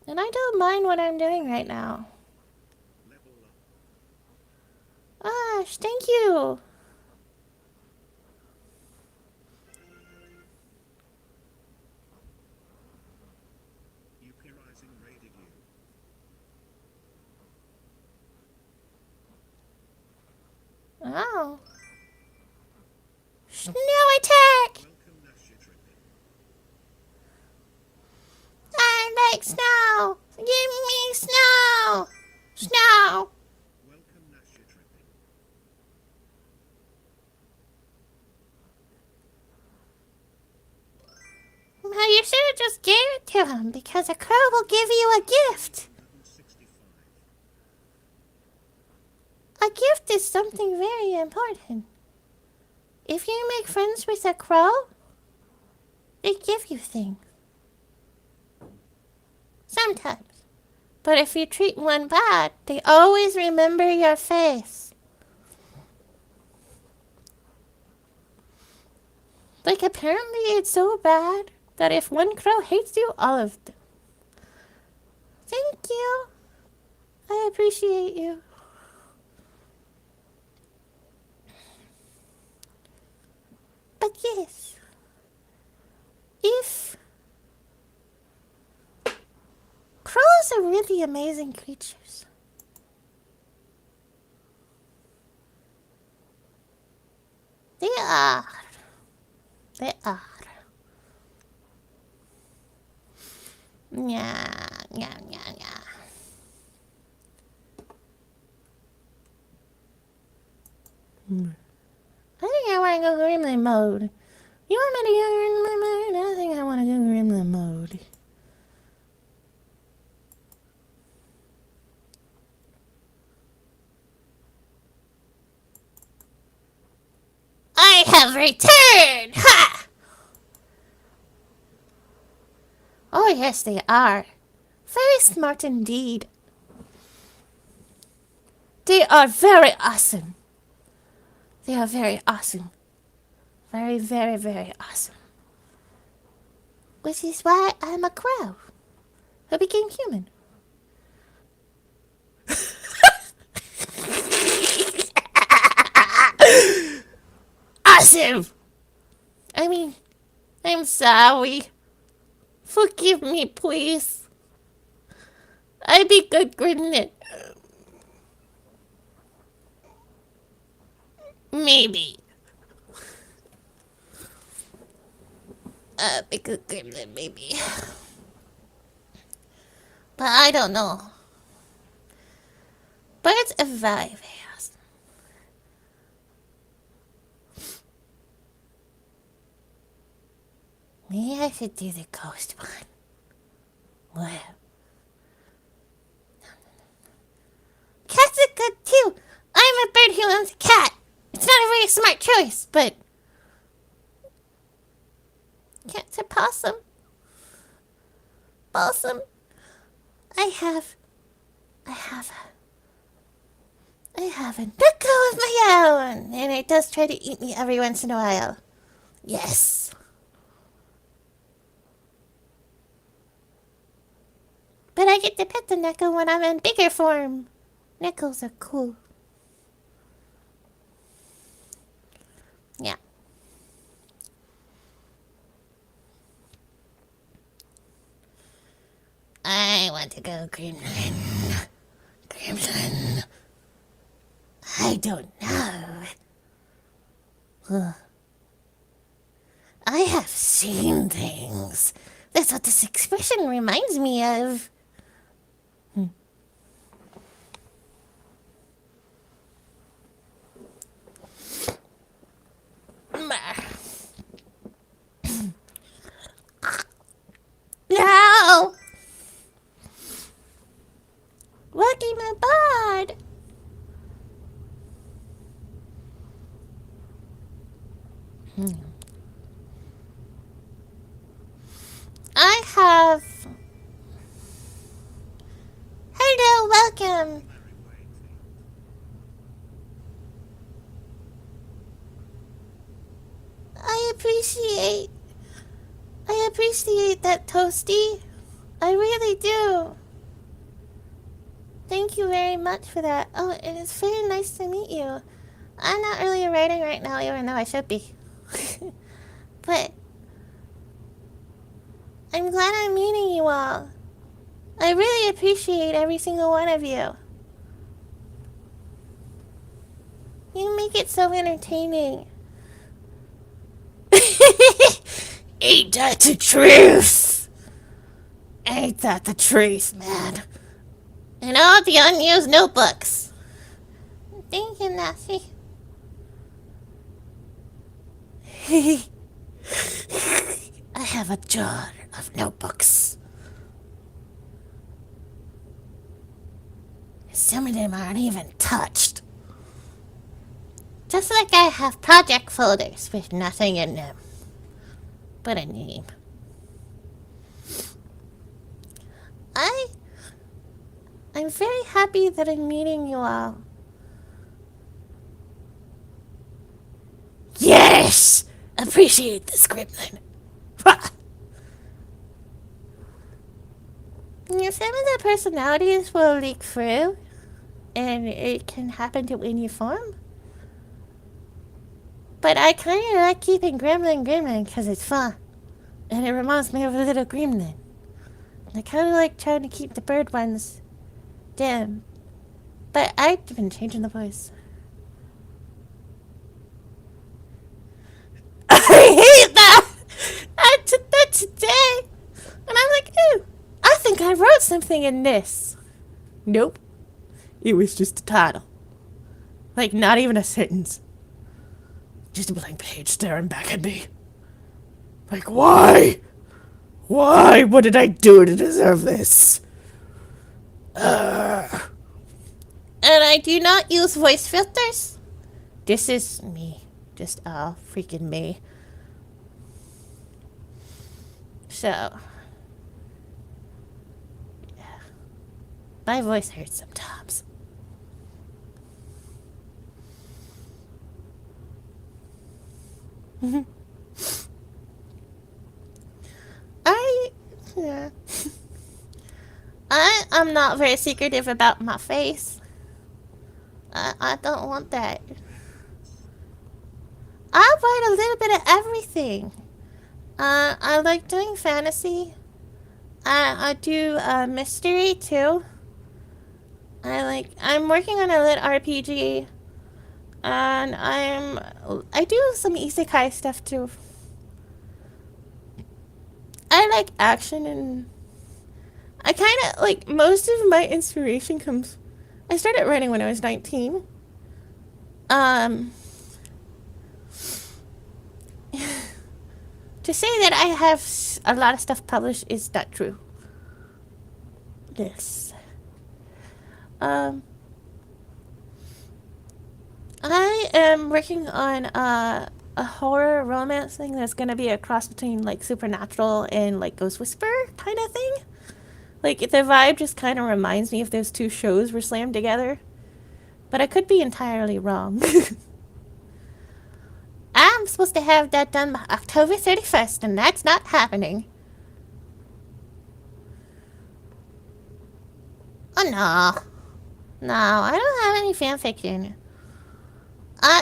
Speaker 1: And I don't mind what I'm doing right now.
Speaker 2: Level up.
Speaker 1: Ash, thank you.
Speaker 2: UP Rising raided you.
Speaker 1: Oh. Snow attack!
Speaker 2: Welcome Nasha Tripping.
Speaker 1: I like snow! Give me snow! Snow!
Speaker 2: Welcome Nasha Tripping.
Speaker 1: Well, you should have just gave it to him because a crow will give you a gift.
Speaker 2: 165.
Speaker 1: A gift is something very important. If you make friends with a crow, they give you things. Sometimes. But if you treat one bad, they always remember your face. Like, apparently it's so bad that if one crow hates you, all of them. Thank you. I appreciate you. But yes, if crows are really amazing creatures. They are. They are. Yeah, yeah, yeah, yeah. I think I want to go gremlin mode. You want me to go gremlin mode? I think I want to go gremlin mode. I have returned! Ha! Oh, yes, they are. Very smart indeed. They are very awesome. They are very awesome. Very, very, very awesome. Which is why I'm a crow who became human. Awesome! I mean, I'm sorry. Forgive me, please. I be good gremlin. Maybe. Be good gremlin, maybe. But I don't know. Birds are very, very awesome. Maybe I should do the ghost one. Well. Cats are good too. I'm a bird who owns a cat. It's not a very smart choice, but cats are possum. Balsam. I have a knuckle of my own, and it does try to eat me every once in a while. Yes. But I get to pet the knuckle when I'm in bigger form. Knuckles are cool. Yeah. I want to go gremlin. Gremlin. I don't know. I have seen things. That's what this expression reminds me of. I have. Hello, welcome.
Speaker 2: Very weighty.
Speaker 1: I appreciate that, Toasty. I really do. Thank you very much for that. Oh, it is very nice to meet you. I'm not really writing right now, even though I should be. But I'm glad I'm meeting you all. I really appreciate every single one of you. You make it so entertaining. Ain't that the truth? Ain't that the truth, man? And all the unused notebooks. Thank you, Nancy. I have a jar of notebooks. Some of them aren't even touched. Just like I have project folders with nothing in them but a name. I'm very happy that I'm meeting you all. Yes! Appreciate the scribbling. Some of the personalities will leak through, and it can happen to any form. But I kind of like keeping gremlin because it's fun. And it reminds me of a little gremlin. I kind of like trying to keep the bird ones dim. But I've been changing the voice. I hate that! I did that today. And I'm like, ooh, I think I wrote something in this. Nope. It was just a title. Like, not even a sentence. Just a blank page staring back at me. Like, why? Why? What did I do to deserve this? And I do not use voice filters. This is me. Just all freaking me. So, yeah. My voice hurts sometimes. Yeah. I'm not very secretive about my face. I don't want that. I write a little bit of everything. I like doing fantasy. I do mystery too. I'm working on a lit RPG. And I do some isekai stuff too. I like action, and I kind of like most of my inspiration comes. I started writing when I was 19. To say that I have a lot of stuff published is not true. Yes. I am working on a horror romance thing that's gonna be a cross between like Supernatural and like Ghost Whisperer kind of thing. Like the vibe just kind of reminds me if those two shows were slammed together. But I could be entirely wrong. I'm supposed to have that done by October 31st, and that's not happening. Oh no. No, I don't have any fanfiction.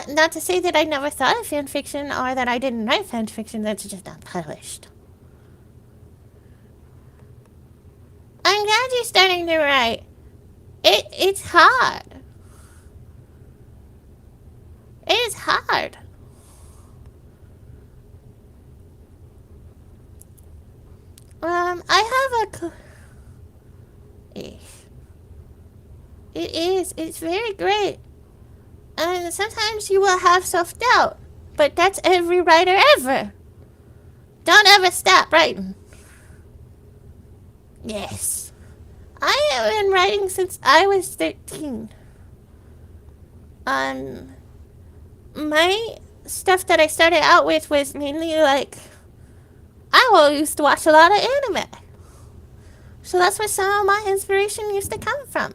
Speaker 1: Not to say that I never thought of fanfiction or that I didn't write fanfiction, that's just not published. I'm glad you're starting to write. It's hard. It is hard. I have a... It is. It's very great. And sometimes you will have self-doubt. But that's every writer ever. Don't ever stop writing. Yes. I have been writing since I was 13. My stuff that I started out with was mainly like I used to watch a lot of anime. So that's where some of my inspiration used to come from.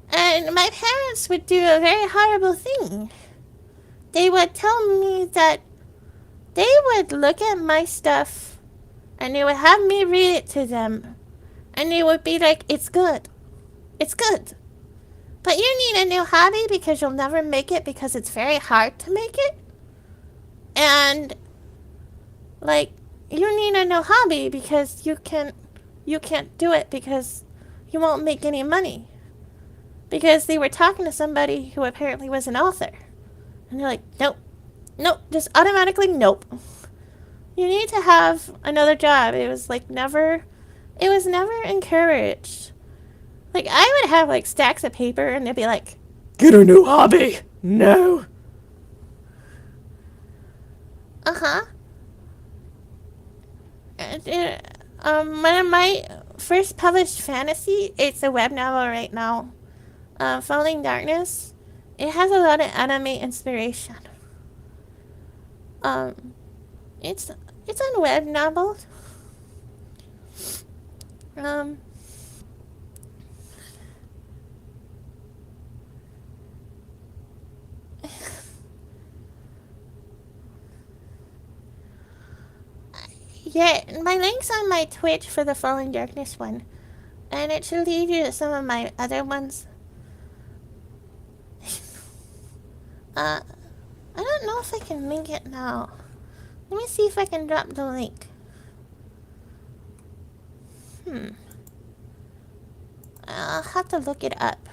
Speaker 1: And my parents would do a very horrible thing. They would tell me that they would look at my stuff and they would have me read it to them. And they would be like, it's good. It's good. But you need a new hobby because you'll never make it because it's very hard to make it. And, like, you need a new hobby because you can't do it because you won't make any money. Because they were talking to somebody who apparently was an author. And they're like, nope. Nope. Just automatically nope. You need to have another job. It was never encouraged. Like, I would have, like, stacks of paper and they'd be like,
Speaker 3: Get a new hobby. No.
Speaker 1: uh-huh. One of my first published fantasy, it's a web novel right now. Falling Darkness. It has a lot of anime inspiration. It's a web novel. Yeah, my link's on my Twitch for the Falling Darkness one. And it should lead you to some of my other ones. I don't know if I can link it now. Let me see if I can drop the link. I'll have to look it up.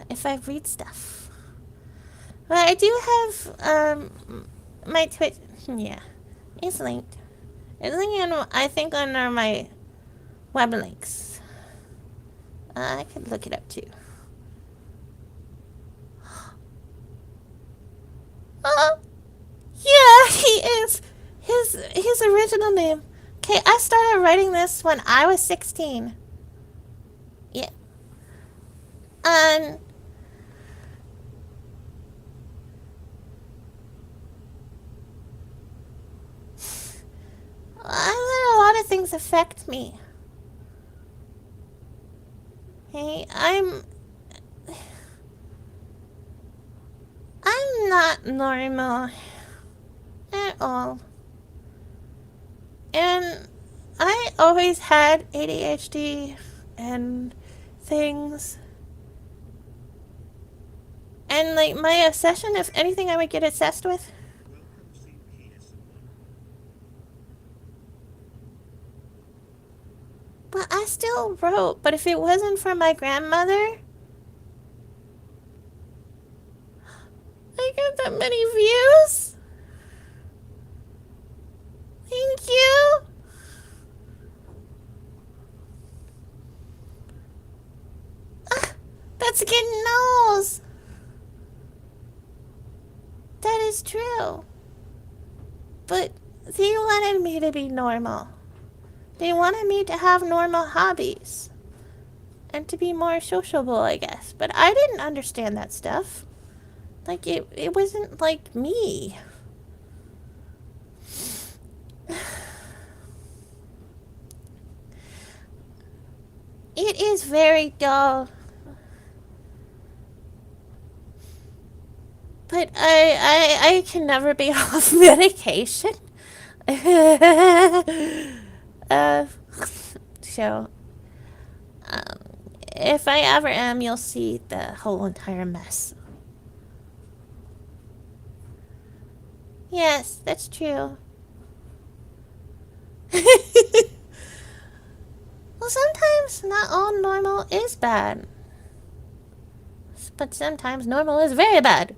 Speaker 1: If I read stuff. But I do have, my Twitch. Yeah. It's linked. It's linked on, I think, under my web links. I could look it up too. Oh! Yeah, he is! His original name. Okay, I started writing this when I was 16. Yeah. I let a lot of things affect me. Hey, I'm not normal at all. And I always had ADHD and things. And like my obsession, if anything I would get obsessed with.
Speaker 2: Welcome CPS1.
Speaker 1: But I still wrote. But if it wasn't for my grandmother, I got that many views. Thank you. That's getting nose. That is true. But they wanted me to be normal. They wanted me to have normal hobbies. And to be more sociable, I guess. But I didn't understand that stuff. Like, it wasn't like me. It is very dull. But I can never be off medication. So, if I ever am, you'll see the whole entire mess. Yes, that's true. Well, sometimes not all normal is bad. But sometimes normal is very bad.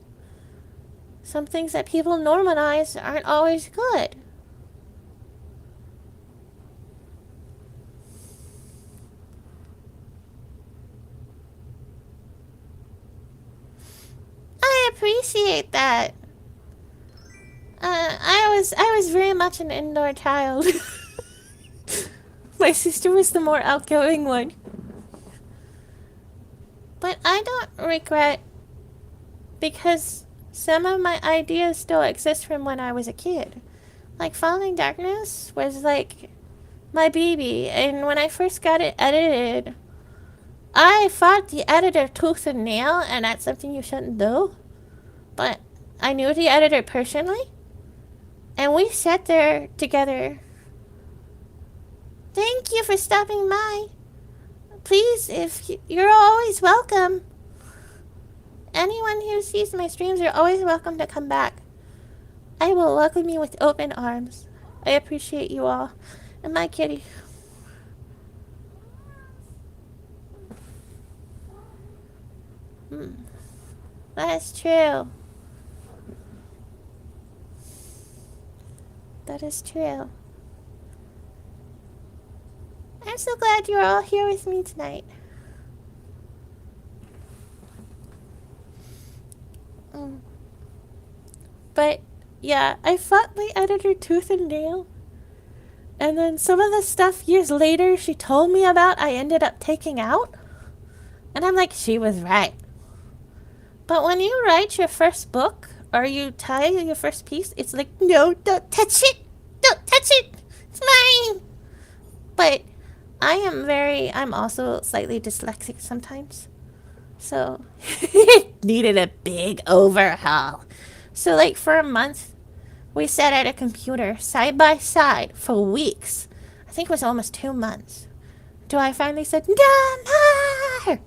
Speaker 1: Some things that people normalize aren't always good. I appreciate that. I was very much an indoor child. My sister was the more outgoing one. But I don't regret because some of my ideas still exist from when I was a kid. Like Falling Darkness was like my baby, and when I first got it edited, I fought the editor tooth and nail, and that's something you shouldn't do. But I knew the editor personally, and we sat there together. Thank you for stopping by. Please, you're always welcome. Anyone who sees my streams are always welcome to come back. I will welcome you with open arms. I appreciate you all. And my kitty. That's true. That is true. I'm so glad you're all here with me tonight. But, yeah, I fought my editor tooth and nail. And then some of the stuff years later she told me about, I ended up taking out. And I'm like, she was right. But when you write your first book, or you tie your first piece, it's like, no, don't touch it! Don't touch it! It's mine! But I'm also slightly dyslexic sometimes. So, it needed a big overhaul. So, like, for a month, we sat at a computer side by side for weeks. I think it was almost 2 months. Till I finally said, no more!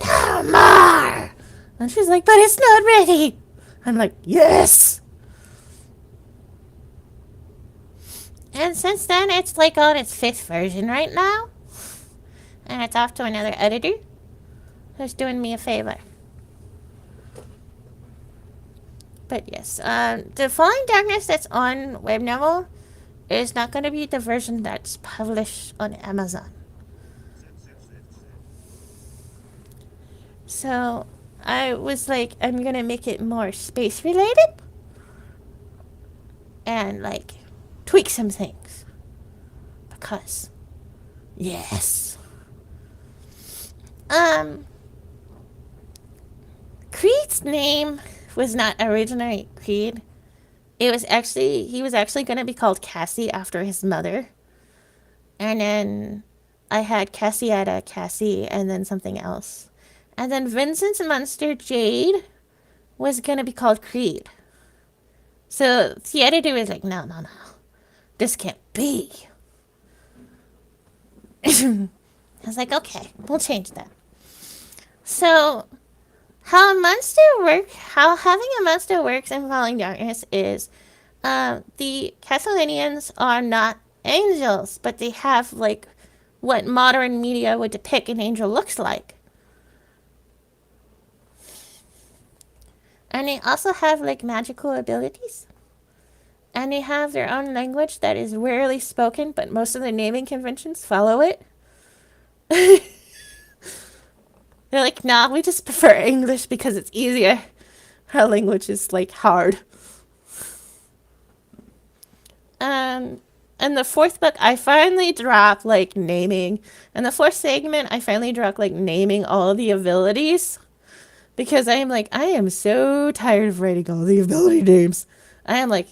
Speaker 1: No more! And she's like, but it's not ready. I'm like, yes! And since then, it's like on its 5th version right now. And it's off to another editor who's doing me a favor. But yes, the Falling Darkness that's on Webnovel is not going to be the version that's published on Amazon. So I was like, I'm going to make it more space related and like tweak some things. Because, yes. Creed's name was not originally Creed. He was actually going to be called Cassie after his mother. And then I had Cassietta, Cassie, and then something else. And then Vincent's Monster Jade was going to be called Creed. So the editor was like, no. This can't be. I was like, okay, we'll change that. So how having a monster works in Falling Darkness is the Castellanians are not angels, but they have like what modern media would depict an angel looks like. And they also have like magical abilities. And they have their own language that is rarely spoken, but most of the naming conventions follow it. They're like, nah, we just prefer English because it's easier. Our language is like hard. And the 4th book, I finally dropped like naming. And the 4th segment, I finally dropped like naming all the abilities. Because I am so tired of writing all the ability names. I am like,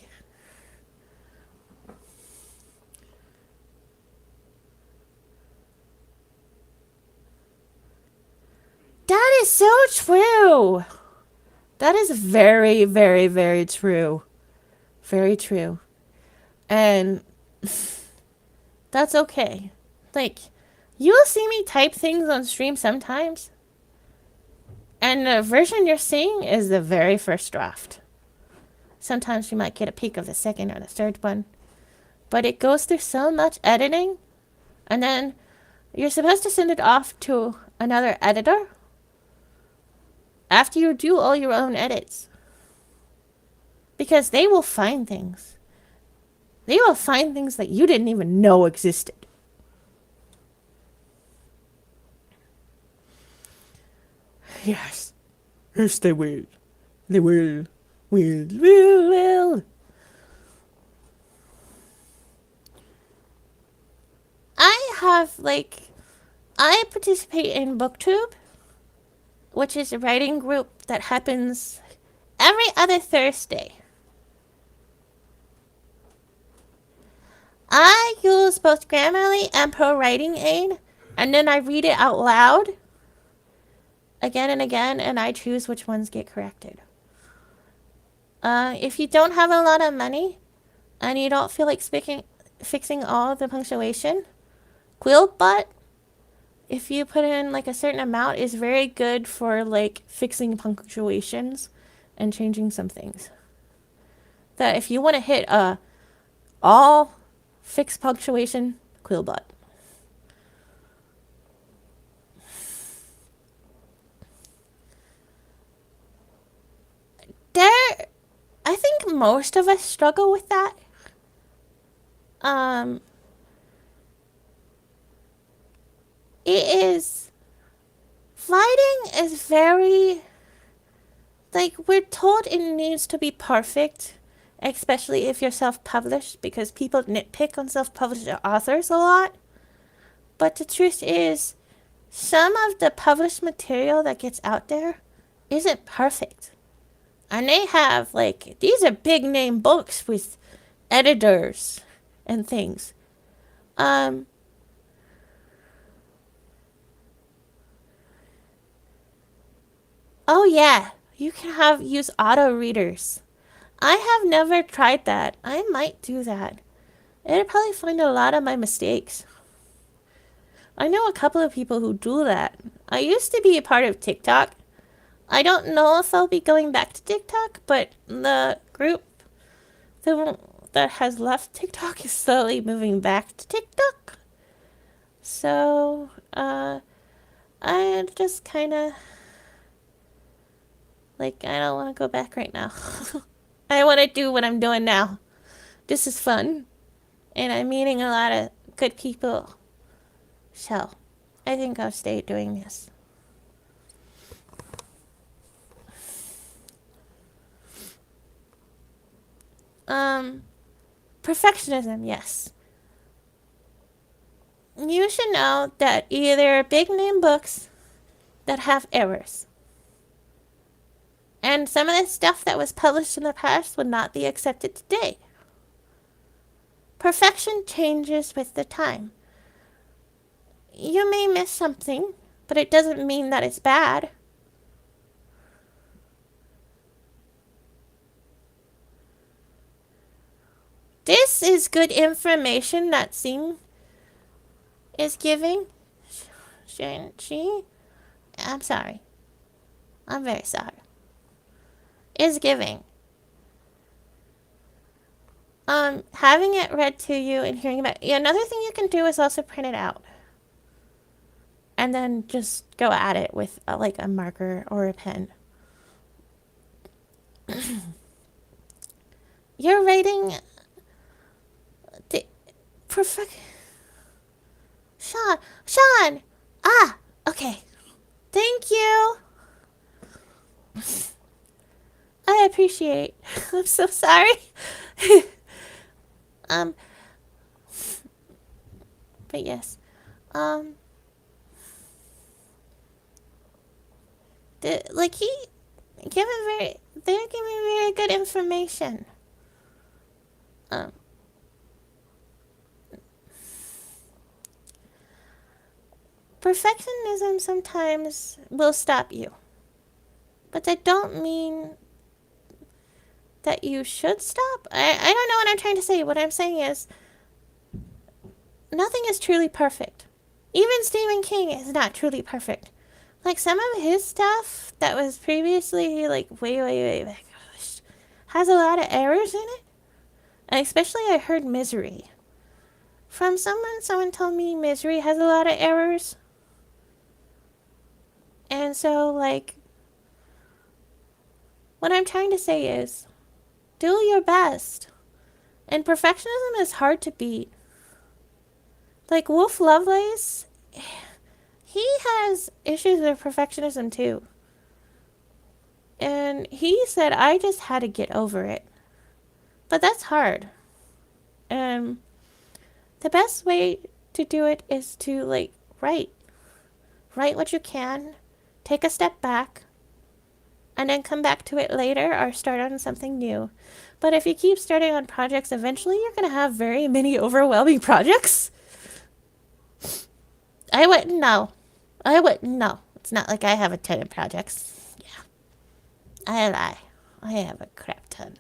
Speaker 1: that is so true. That is very, very, very true. Very true. And that's okay. Like, you'll see me type things on stream sometimes. And the version you're seeing is the very first draft. Sometimes you might get a peek of the 2nd or the 3rd one. But it goes through so much editing. And then you're supposed to send it off to another editor after you do all your own edits. Because they will find things. They will find things that you didn't even know existed. Yes. Yes, they will. They will. Will. I participate in BookTube. which is a writing group that happens every other Thursday. I use both Grammarly and Pro Writing Aid, and then I read it out loud again and again, and I choose which ones get corrected. If you don't have a lot of money and you don't feel like fixing all of the punctuation, Quillbot, if you put in like a certain amount, is very good for like fixing punctuations and changing some things. That if you want to hit all fixed punctuation, Quillbot. I think most of us struggle with that. Writing is very, like, we're told it needs to be perfect, especially if you're self-published, because people nitpick on self-published authors a lot. But the truth is, some of the published material that gets out there isn't perfect. And they have, like, these are big name books with editors and things. Oh yeah, you can use auto readers. I have never tried that. I might do that. It'd probably find a lot of my mistakes. I know a couple of people who do that. I used to be a part of TikTok. I don't know if I'll be going back to TikTok, but the group that has left TikTok is slowly moving back to TikTok. So, I just kind of, like, I don't want to go back right now. I want to do what I'm doing now. This is fun. And I'm meeting a lot of good people. So, I think I'll stay doing this. Perfectionism, yes. You should know that there are big name books that have errors. And some of the stuff that was published in the past would not be accepted today. Perfection changes with the time. You may miss something, but it doesn't mean that it's bad. This is good information that Sing is giving. I'm sorry. I'm very sorry. Is giving. Having it read to you and hearing about it. Another thing you can do is also print it out. And then just go at it with like a marker or a pen. You're writing the perfect. Sean! Ah! Okay. Thank you! I appreciate. I'm so sorry. But yes. They're giving very good information. Perfectionism sometimes will stop you. But that don't mean that you should stop. I don't know what I'm trying to say. What I'm saying is nothing is truly perfect. Even Stephen King is not truly perfect. Like some of his stuff that was previously like way back has a lot of errors in it. And especially I heard Misery. From someone told me Misery has a lot of errors. And so like what I'm trying to say is do your best. And perfectionism is hard to beat. Like Wolf Lovelace, he has issues with perfectionism too. And he said, I just had to get over it. But that's hard. And the best way to do it is to like write. Write what you can. take a step back, and then come back to it later or start on something new. But if you keep starting on projects, eventually you're going to have very many overwhelming projects. I wouldn't know. It's not like I have a ton of projects. Yeah. I lie. I have a crap ton.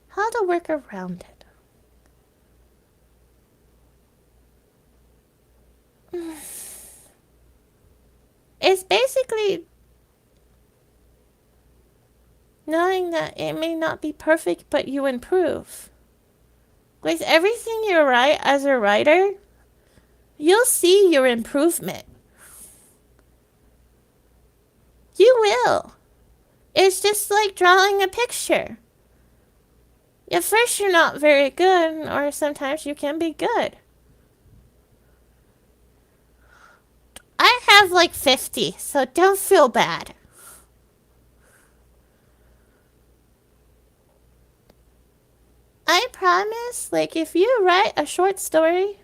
Speaker 1: How to work around it. It's basically knowing that it may not be perfect, but you improve. With everything you write as a writer, you'll see your improvement. You will. It's just like drawing a picture. At first you're not very good, or sometimes you can be good. I have like 50, so don't feel bad. I promise, like, if you write a short story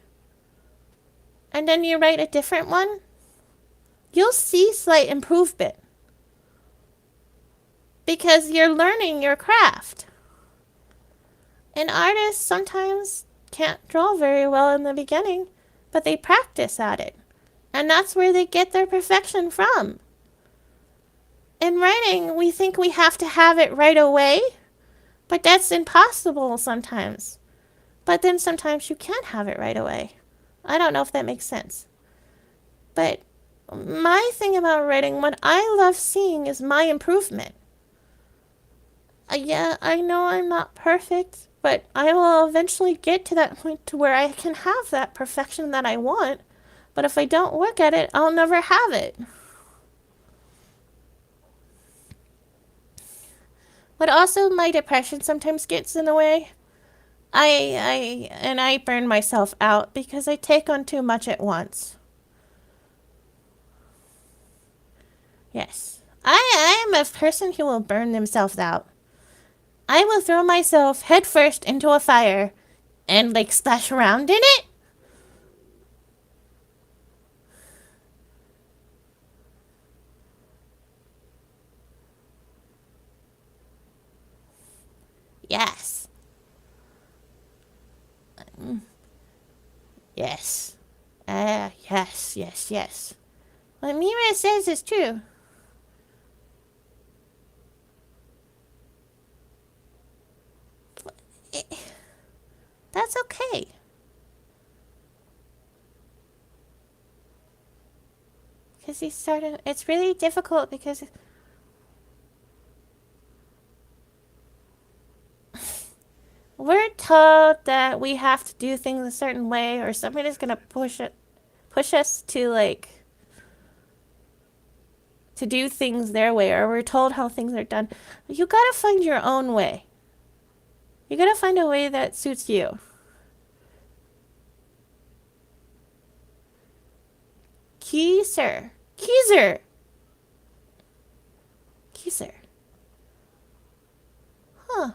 Speaker 1: and then you write a different one, you'll see slight improvement. Because you're learning your craft. And artists sometimes can't draw very well in the beginning, but they practice at it. And that's where they get their perfection from. In writing, we think we have to have it right away, but that's impossible sometimes. But then sometimes you can have it right away. I don't know if that makes sense. But my thing about writing, what I love seeing is my improvement. Yeah, I know I'm not perfect, but I will eventually get to that point to where I can have that perfection that I want. But if I don't work at it, I'll never have it. But also my depression sometimes gets in the way. I burn myself out because I take on too much at once. Yes. I am a person who will burn themselves out. I will throw myself headfirst into a fire and like splash around in it. Yes. Yes. Yes. What Mira says is true. That's okay. Because he started... It's really difficult because... We're told that we have to do things a certain way, or somebody's gonna push us to, like... to do things their way, or we're told how things are done. You gotta find your own way. You gotta find a way that suits you. Keezer. Huh.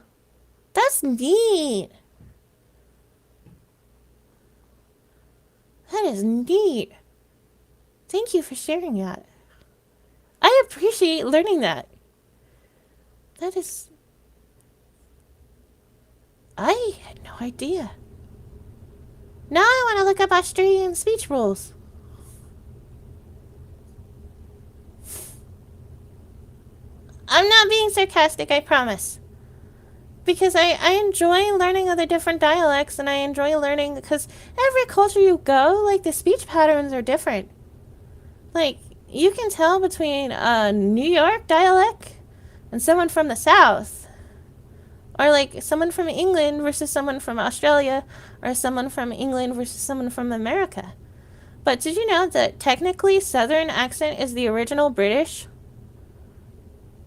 Speaker 1: That's neat. That is neat. Thank you for sharing that. I appreciate learning that. That is... I had no idea. Now I want to look up Australian speech rules. I'm not being sarcastic, I promise. Because I enjoy learning other different dialects, and I enjoy learning, because every culture you go, like, the speech patterns are different. Like, you can tell between a New York dialect and someone from the South. Or, like, someone from England versus someone from Australia, or someone from England versus someone from America. But did you know that technically Southern accent is the original British?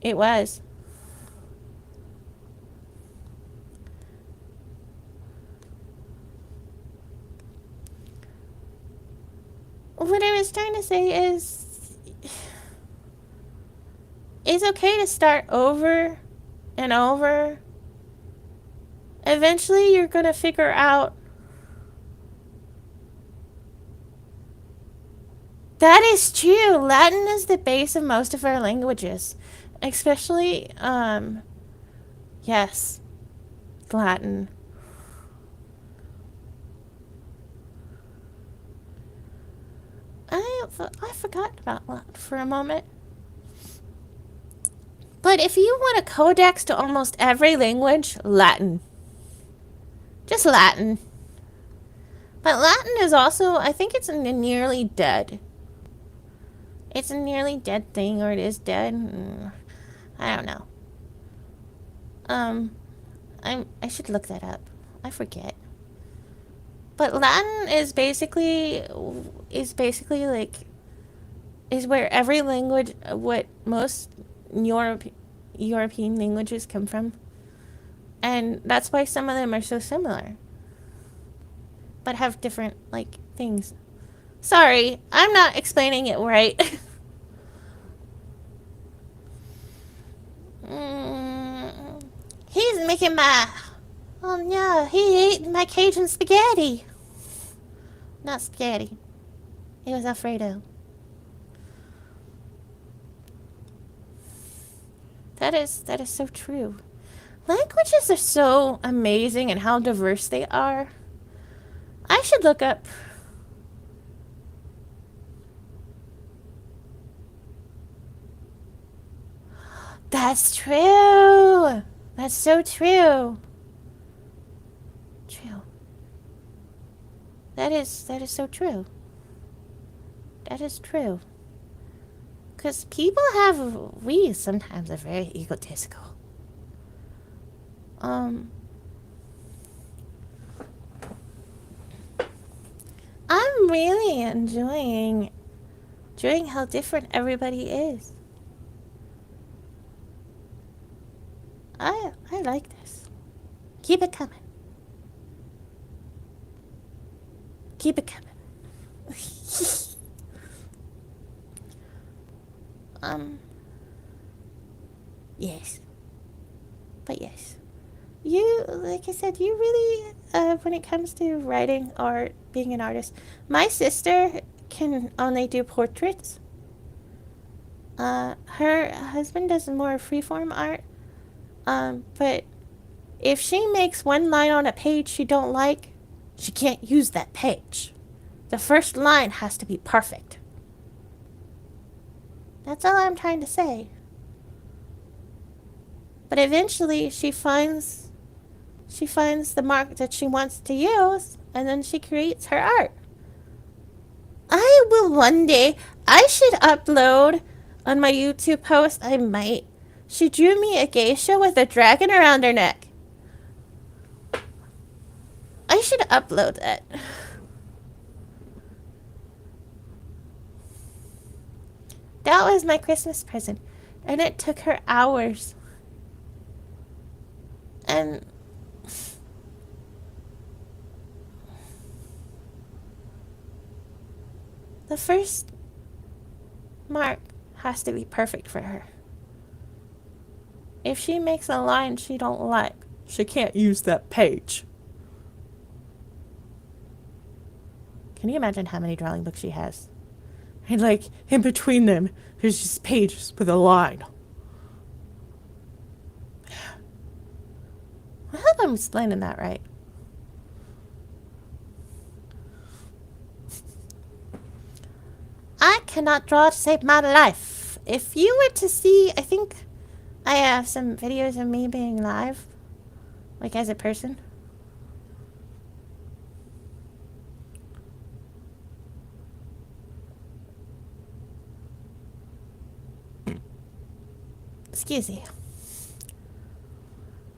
Speaker 1: It was. What I was trying to say is, it's okay to start over and over. Eventually you're going to figure out That is true. Latin is the base of most of our languages. Especially, yes, Latin. I forgot about Latin for a moment. But if you want a codex to almost every language, Latin. Just Latin. But Latin is also, I think it's nearly dead. It's a nearly dead thing, or it is dead. I don't know. I should look that up. I forget. But Latin is basically like, is where every language, what most European languages come from. And that's why some of them are so similar. But have different, like, things. Sorry, I'm not explaining it right. He's making my... Oh no, he ate my Cajun spaghetti. Not spaghetti. It was Alfredo. That is so true. Languages are so amazing and how diverse they are. I should look up... That's true. That's so true. True. That is so true. That is true. Because we sometimes are very egotistical. I'm really enjoying how different everybody is. I like this. Keep it coming. Keep it coming. Yes. But yes. You, like I said, you really, when it comes to writing art, being an artist, my sister can only do portraits. Her husband does more freeform art. But if she makes one line on a page she don't like, she can't use that page. The first line has to be perfect. That's all I'm trying to say. But eventually she finds the mark that she wants to use, and then she creates her art. I will one day. I should upload on my YouTube post. I might. She drew me a geisha with a dragon around her neck. I should upload that. That was my Christmas present. And it took her hours. And... the first mark has to be perfect for her. If she makes a line she don't like, she can't use that page. Can you imagine how many drawing books she has? And like, in between them, there's just pages with a line. I hope I'm explaining that right. I cannot draw to save my life. If you were to see, I think I have some videos of me being live, like as a person. Excuse me.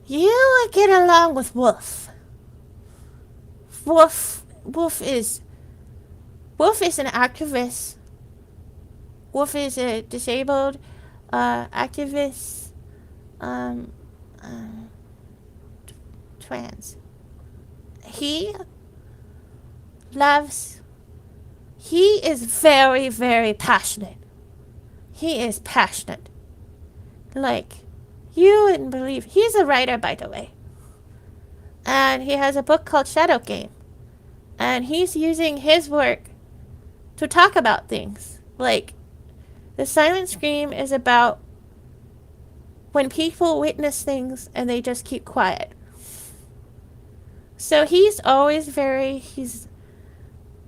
Speaker 1: You get along with Wolf. Wolf is an activist. Wolf is a disabled activist, trans. He is very, very passionate. He is passionate. Like, you wouldn't believe. He's a writer, by the way. And he has a book called Shadow Game. And he's using his work to talk about things. Like, the silent scream is about when people witness things and they just keep quiet. So he's always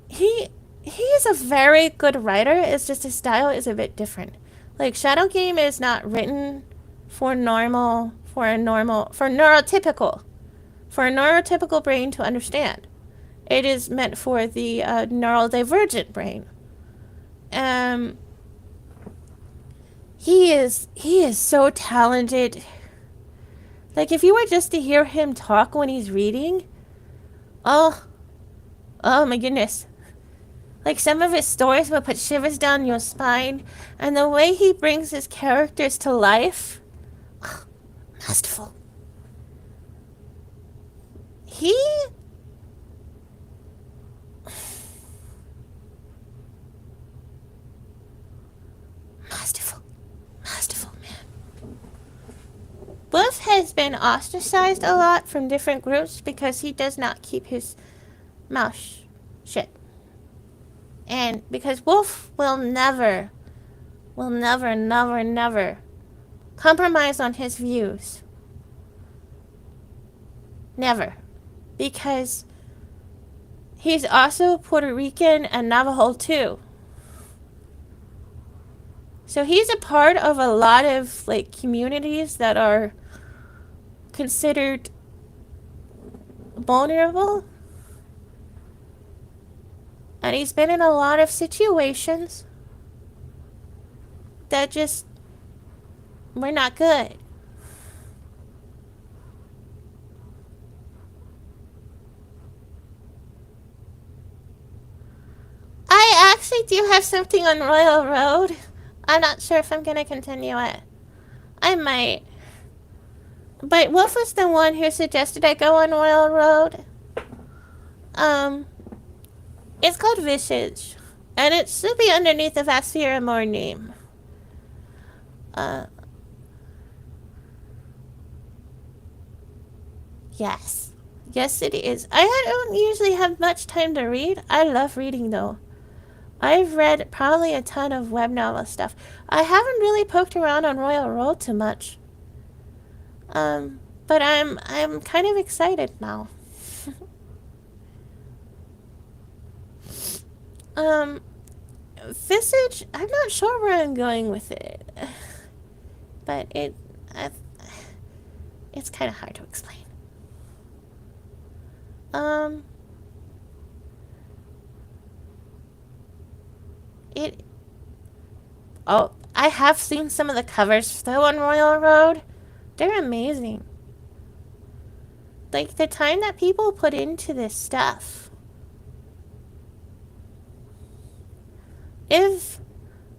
Speaker 1: he's a very good writer. It's just his style is a bit different. Like, Shadow Game is not written for a neurotypical brain to understand. It is meant for the neurodivergent brain. He is so talented. Like, if you were just to hear him talk when he's reading, oh my goodness. Like, some of his stories will put shivers down your spine, and the way he brings his characters to life, masterful. Masterful man. Wolf has been ostracized a lot from different groups because he does not keep his mouth shut. And because Wolf will never compromise on his views. Never. Because he's also Puerto Rican and Navajo too. So he's a part of a lot of, like, communities that are considered vulnerable. And he's been in a lot of situations that just were not good. I actually do have something on Royal Road. I'm not sure if I'm going to continue it. I might. But Wolf was the one who suggested I go on Royal Road. It's called Visage. And it should be underneath the Vasira Moore name. Yes. Yes, it is. I don't usually have much time to read. I love reading, though. I've read probably a ton of web novel stuff. I haven't really poked around on Royal Road too much. But I'm kind of excited now. Visage, I'm not sure where I'm going with it. But it's kind of hard to explain. I have seen some of the covers though on Royal Road. They're amazing. Like, the time that people put into this stuff. If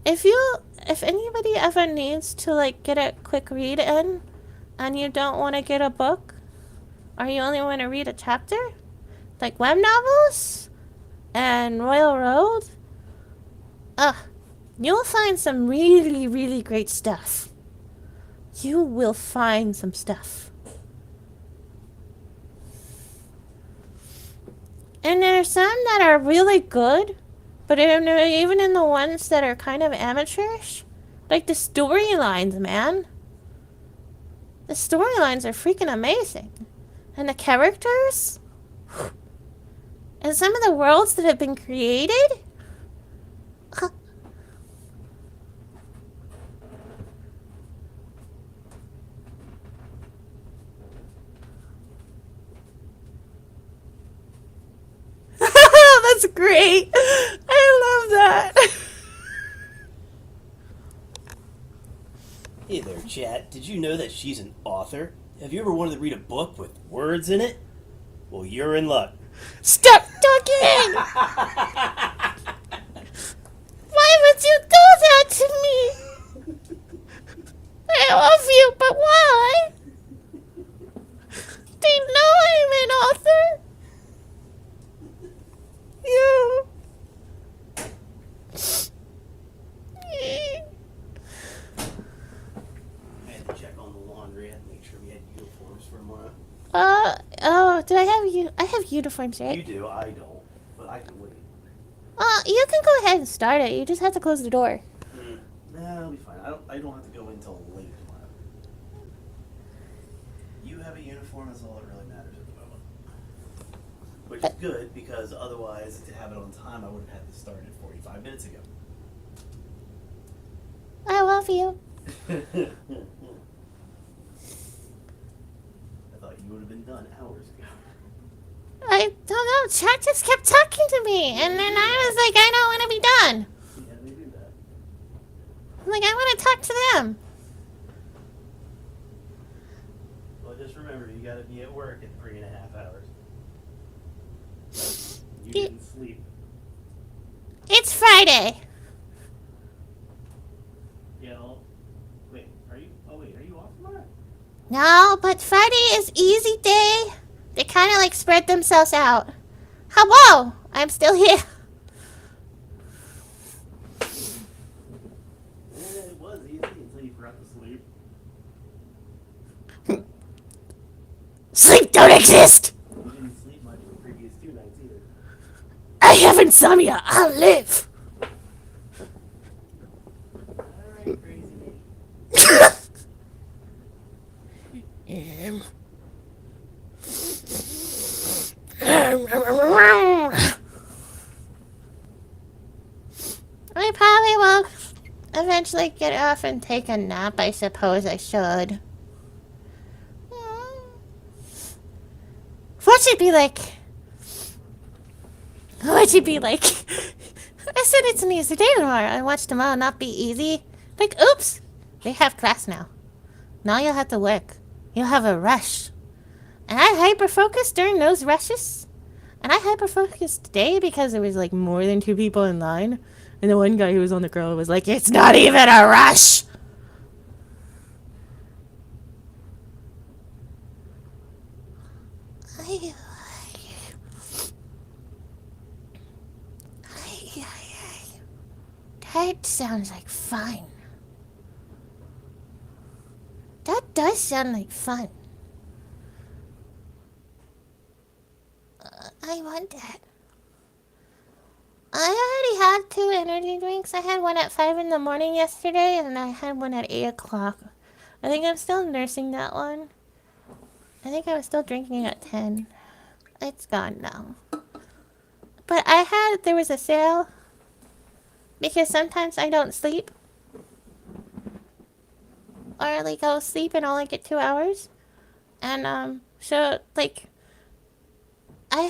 Speaker 1: anybody ever needs to, like, get a quick read in and you don't want to get a book, or you only want to read a chapter, like web novels and Royal Road, you'll find some really, really great stuff. You will find some stuff. And there are some that are really good, but even in the ones that are kind of amateurish, like the storylines, man. The storylines are freaking amazing. And the characters, and some of the worlds that have been created. That's great. I love that.
Speaker 4: Hey there, chat. Did you know that she's an author? Have you ever wanted to read a book with words in it? Well, you're in luck.
Speaker 1: Stop talking! Why would you do that to me? I love you, but why? They know I'm an author. You.
Speaker 4: I had to check on the laundry. I had to make sure we had uniforms for tomorrow.
Speaker 1: Do I have you? I have uniforms, right?
Speaker 4: You do, I don't. But I can wait.
Speaker 1: Well, you can go ahead and start it. You just have to close the door.
Speaker 4: Nah, I'll be fine. I don't have to go in until late tomorrow. You have a uniform, that's all that really matters at the moment. Which is good, because otherwise, to have it on time, I would have had to start it 45 minutes ago.
Speaker 1: I love you.
Speaker 4: I thought you would have been done hours ago.
Speaker 1: I don't know. Chat just kept talking to me, and then I was like, I don't want to be done.
Speaker 4: Yeah, they do that.
Speaker 1: I'm like, I want to talk to them.
Speaker 4: Well, just remember, you gotta be at work in 3.5 hours. You
Speaker 1: Yeah.
Speaker 4: didn't sleep.
Speaker 1: It's Friday.
Speaker 4: Yeah, wait, are you off tomorrow?
Speaker 1: No, but Friday is easy day. They kind of like spread themselves out. Hello, I'm still here.
Speaker 4: Yeah, it was easy until you forgot to sleep.
Speaker 1: Sleep don't exist.
Speaker 4: You didn't sleep much the previous 2 nights either.
Speaker 1: I have insomnia. I'll live.
Speaker 4: Alright, crazy me.
Speaker 1: I probably will eventually get off and take a nap. I suppose I should. What'd it be like? What'd it be like? I said it's an easy day tomorrow. I watched tomorrow not be easy. Like, oops, they have class now. Now you'll have to work. You'll have a rush. And I hyper-focused during those rushes. And I hyper-focused today because there was like more than 2 people in line. And the one guy who was on the girl was like, it's not even a rush. That sounds like fun. That does sound like fun. I want that. I already had 2 energy drinks. I had one at 5 in the morning yesterday, and I had one at 8 o'clock. I think I'm still nursing that one. I think I was still drinking at 10. It's gone now. But there was a sale. Because sometimes I don't sleep. Or like I'll sleep and only get 2 hours. And so like I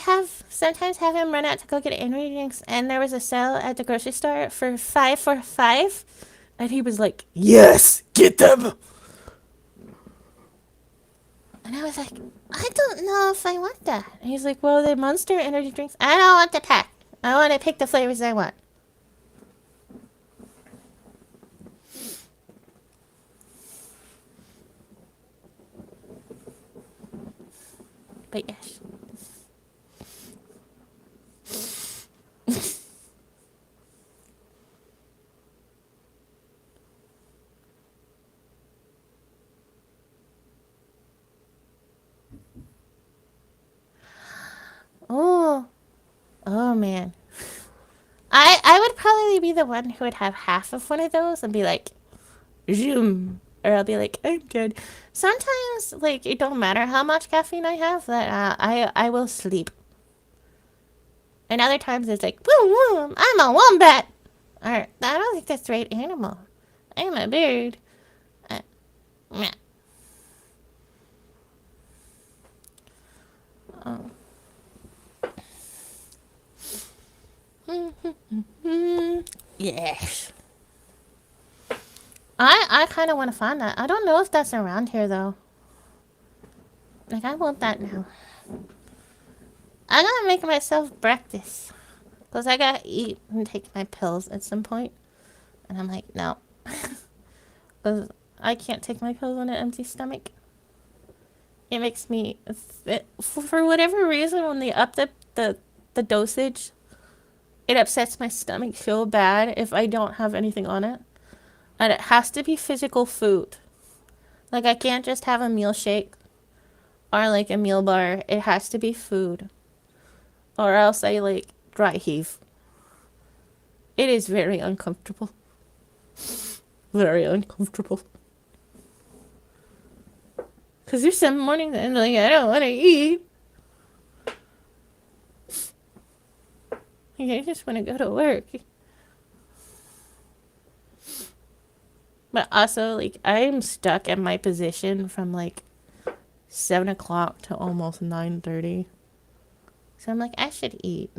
Speaker 1: sometimes have him run out to go get energy drinks, and there was a sale at the grocery store for 5 for 5. And he was like, yes, get them. And I was like, I don't know if I want that. And he's like, well, the Monster energy drinks. I don't want the pack. I want to pick the flavors I want. But yes. Oh man. I would probably be the one who would have half of one of those and be like, zoom. Or I'll be like, I'm good. Sometimes, like, it don't matter how much caffeine I have, that I will sleep. And other times it's like, boom, boom, I'm a wombat. Or, I don't think that's the right animal. I'm a bird. Meh. Oh. Yes. I kind of want to find that. I don't know if that's around here, though. Like, I want that now. I gotta make myself breakfast. Because I gotta eat and take my pills at some point. And I'm like, no. Because I can't take my pills on an empty stomach. It makes me... For whatever reason, when they up the dosage, it upsets my stomach so bad if I don't have anything on it. And it has to be physical food. Like, I can't just have a meal shake or, like, a meal bar. It has to be food. Or else I, like, dry heave. It is very uncomfortable. Very uncomfortable. Because there's some mornings that I'm like, I don't want to eat. Like, I just want to go to work. But also, like, I'm stuck in my position from, like, 7 o'clock to almost 9:30. So I'm like, I should eat.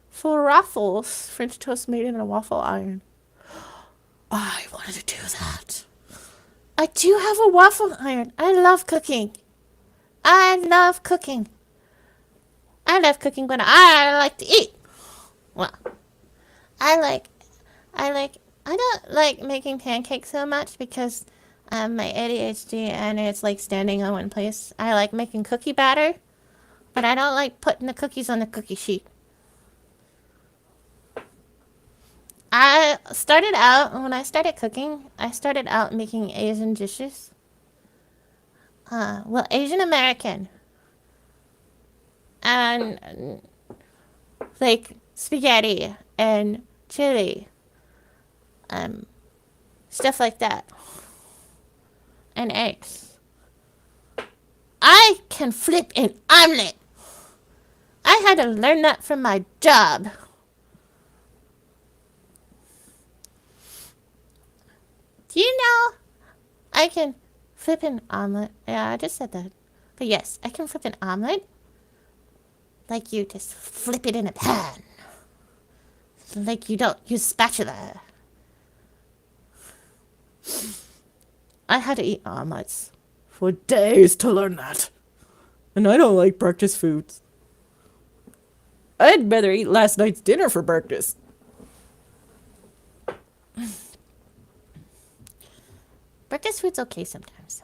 Speaker 1: For waffles, French toast made in a waffle iron. I wanted to do that. I do have a waffle iron. I love cooking. I love cooking. I love cooking when I like to eat. Well, I don't like making pancakes so much because my ADHD and it's like standing on one place. I like making cookie batter, but I don't like putting the cookies on the cookie sheet. When I started cooking, I started out making Asian dishes. Well, Asian American. And like spaghetti and chili. Stuff like that. And eggs. I can flip an omelet. I had to learn that from my job. Do you know I can flip an omelet? Yeah, I just said that. But yes, I can flip an omelet. Like you just flip it in a pan. Like you don't use spatula. I had to eat omelets for days to learn that.
Speaker 3: And I don't like breakfast foods. I'd rather eat last night's dinner for breakfast.
Speaker 1: Breakfast food's okay sometimes.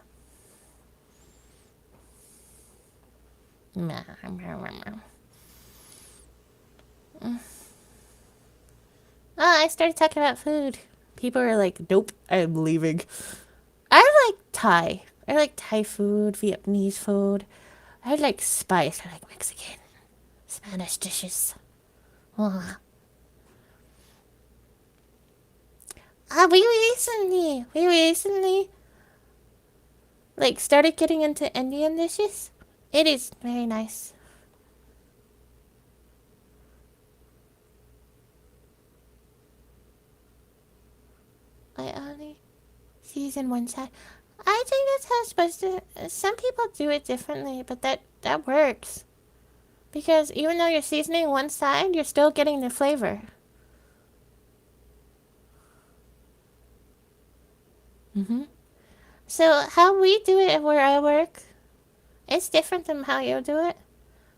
Speaker 1: I started talking about food. People are like, nope, I'm leaving. I like Thai. I like Thai food, Vietnamese food. I like spice. I like Mexican, Spanish dishes. We recently, like, started getting into Indian dishes. It is very nice. I only season one side. I think that's how it's supposed to. Some people do it differently, but that works. Because even though you're seasoning one side, you're still getting the flavor. So how we do it where I work, it's different than how you do it.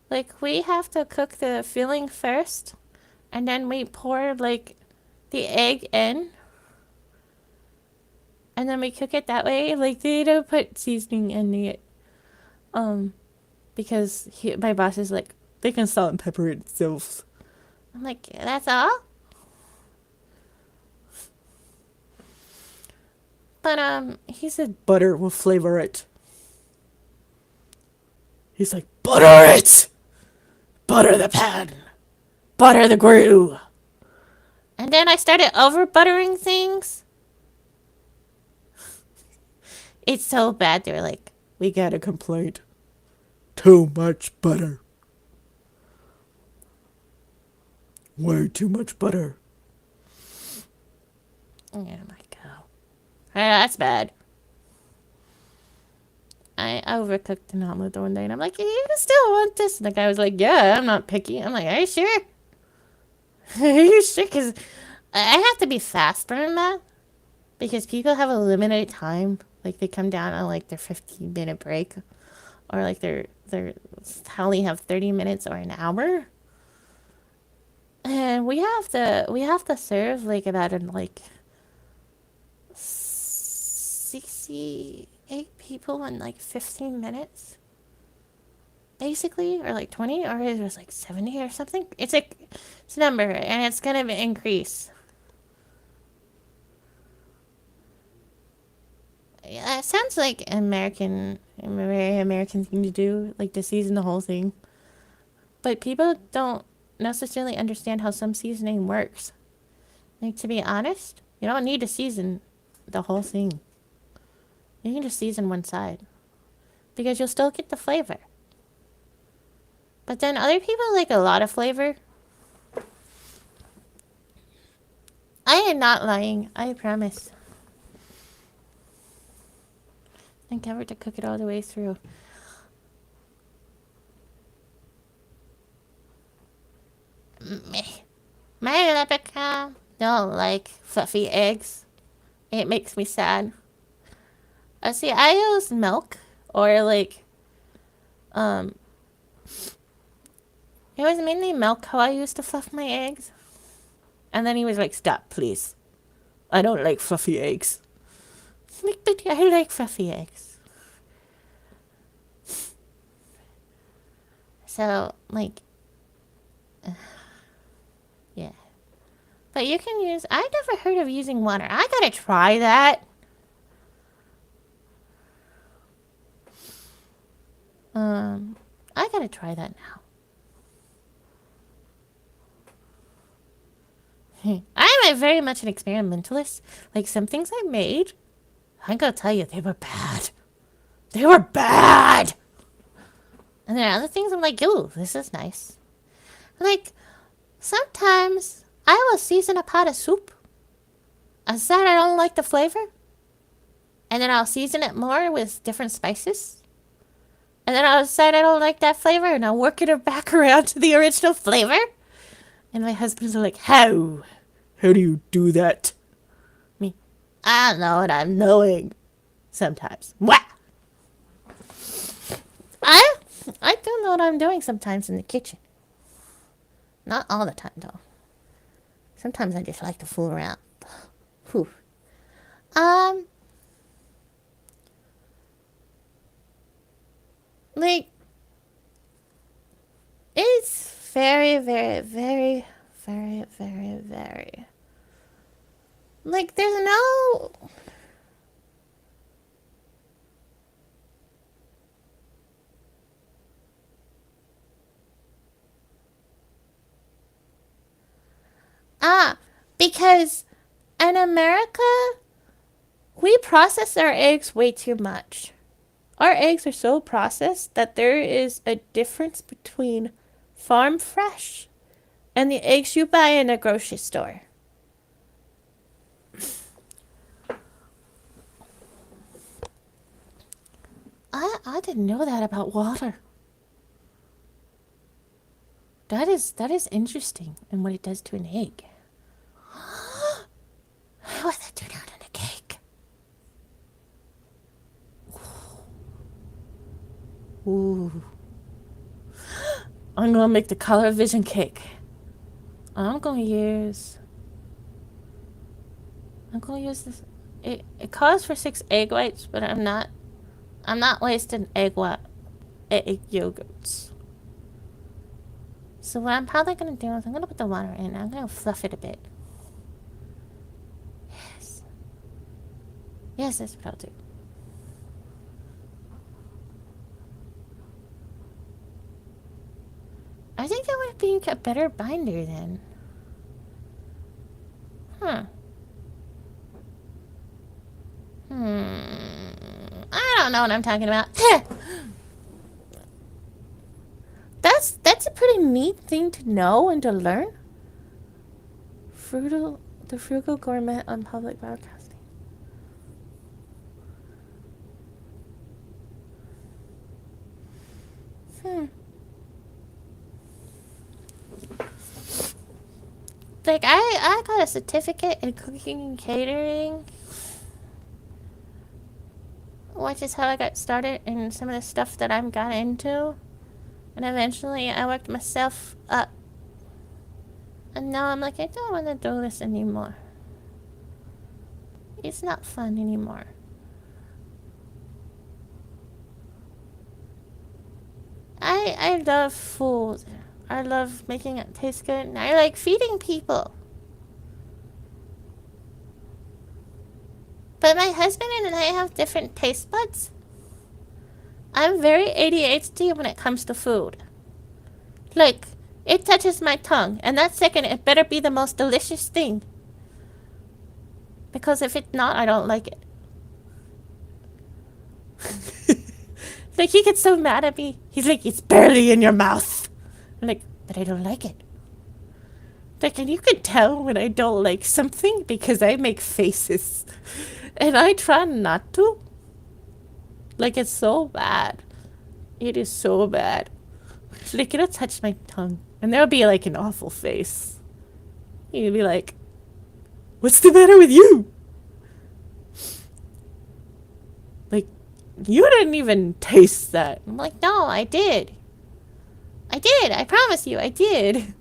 Speaker 1: Like, we have to cook the filling first, and then we pour, like, the egg in. And then we cook it that way. Like, they don't put seasoning in it. Because my boss is like,
Speaker 3: They can salt and pepper it themselves.
Speaker 1: I'm like, that's all? But, he said,
Speaker 3: Butter will flavor it. He's like, butter it! Butter the pan! Butter the grill!
Speaker 1: and then I started over buttering things. It's so bad. They're like,
Speaker 3: We got a complaint. Too much butter. Way too much butter.
Speaker 1: oh my god. That's bad. I overcooked an omelet one day, and I'm like, you still want this? And the guy was like, yeah, I'm not picky. I'm like, are you sure? Are you sure? Because I have to be faster than that. Because people have a limited time. Like, they come down on, like, their 15-minute break. Or, like, they only have 30 minutes or an hour. And we have to serve, like, about, 68 people in, like, 15 minutes. Basically. Or, like, 20. Or it was, like, 70 or something. It's a number. And it's going to increase. Yeah, it sounds like a very American thing to do, like to season the whole thing. But people don't necessarily understand how some seasoning works. Like, to be honest, you don't need to season the whole thing. You can just season one side. Because you'll still get the flavor. But then other people like a lot of flavor. I am not lying. I promise. Endeavor to cook it all the way through. Meh. My Rebecca don't like fluffy eggs. It makes me sad. See, I use milk or like, it was mainly milk how I used to fluff my eggs. And then he was like, stop, please. I don't like fluffy eggs. Like, but I like fluffy eggs. So, like, yeah. But you can use, I've never heard of using water. I gotta try that. I gotta try that now. I'm very much an experimentalist. Like, some things I made, I'm gonna tell you, they were bad. They were bad! And then other things I'm like, ooh, this is nice. Like, sometimes I will season a pot of soup. I said I don't like the flavor. And then I'll season it more with different spices. And then I'll decide I don't like that flavor, and I'll work it back around to the original flavor. And my husband's like, how? How do you do that? Me, I don't know what I'm doing. Sometimes. What? I do know what I'm doing sometimes in the kitchen. Not all the time, though. Sometimes I just like to fool around. Whew. Like, it's very, very, very, very, very, very... Like, there's no... Because in America, we process our eggs way too much. Our eggs are so processed that there is a difference between farm fresh and the eggs you buy in a grocery store. I didn't know that about water. That is interesting and what it does to an egg. What does that do down in a cake? Ooh. I'm gonna make the color vision cake. I'm gonna use this. It calls for 6 egg whites, but I'm not wasting egg yogurts. So what I'm probably gonna do is I'm gonna put the water in. I'm gonna fluff it a bit. Yes, that's what I'll do. I think that would be a better binder then. I don't know what I'm talking about. That's a pretty neat thing to know and to learn. The Frugal Gourmet on public broadcasting. Like, I got a certificate in cooking and catering, which is how I got started in some of the stuff that I'm got into. And eventually I worked myself up. And now I'm like, I don't want to do this anymore. It's not fun anymore. I love food. I love making it taste good. And I like feeding people. But my husband and I have different taste buds. I'm very ADHD when it comes to food. Like, it touches my tongue, and that second, it better be the most delicious thing. Because if it's not, I don't like it. Like, he gets so mad at me. He's like, it's barely in your mouth. I'm like, but I don't like it. Like, and you can tell when I don't like something because I make faces. And I try not to. Like, it's so bad. It is so bad. Like, it'll touch my tongue. And there'll be, like, an awful face. You'll be like, what's the matter with you? Like, you didn't even taste that. I'm like, no, I did. I did. I promise you, I did.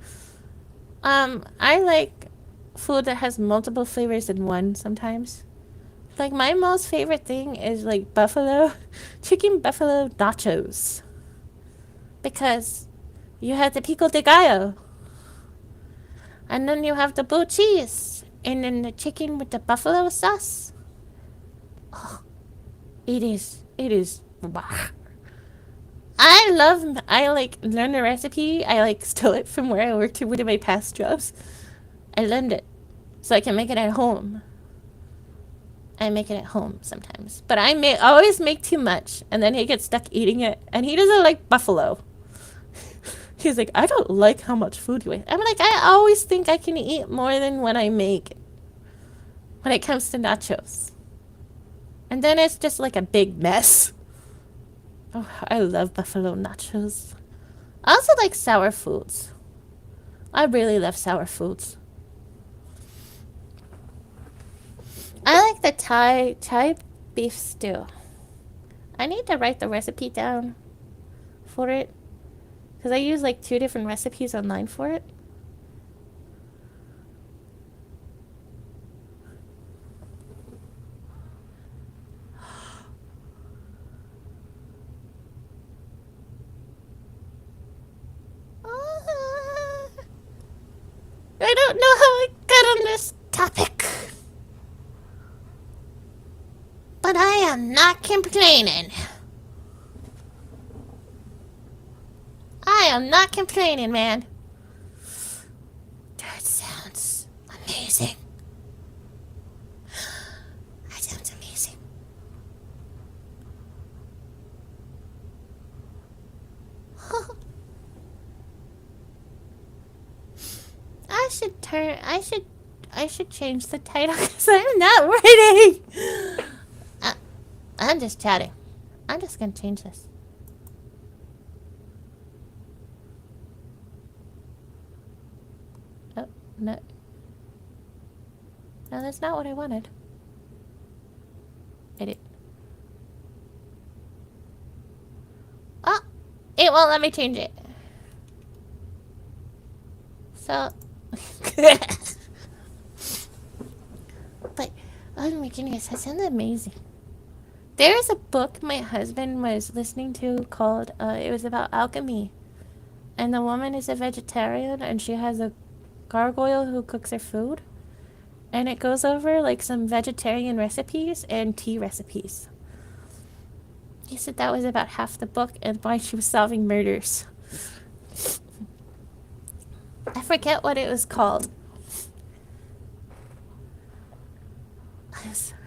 Speaker 1: I like food that has multiple flavors in one sometimes. Like, my most favorite thing is, like, chicken buffalo nachos. Because you have the pico de gallo. And then you have the blue cheese. And then the chicken with the buffalo sauce. Oh, it is. I like learned the recipe. I like stole it from where I worked at one of my past jobs. I learned it so I can make it at home. I make it at home sometimes, but I always make too much, and then he gets stuck eating it, and he doesn't like buffalo. He's like, I don't like how much food you eat. I'm like, I always think I can eat more than what I make when it comes to nachos. And then it's just like a big mess. Oh, I love buffalo nachos. I also like sour foods. I really love sour foods. I like the Thai beef stew. I need to write the recipe down for it. Because I use like 2 different recipes online for it. I don't know how I got on this topic. But I am not complaining. I am not complaining, man. That sounds amazing. That sounds amazing. I should change the title because I'm not writing. I'm just chatting. I'm just gonna change this. Oh, no. No, that's not what I wanted. Edit. Oh! It won't let me change it. So... But, oh my goodness, that sounds amazing. There is a book my husband was listening to called, it was about alchemy. And the woman is a vegetarian and she has a gargoyle who cooks her food. And it goes over like some vegetarian recipes and tea recipes. He said that was about half the book and why she was solving murders. I forget what it was called. I'm sorry.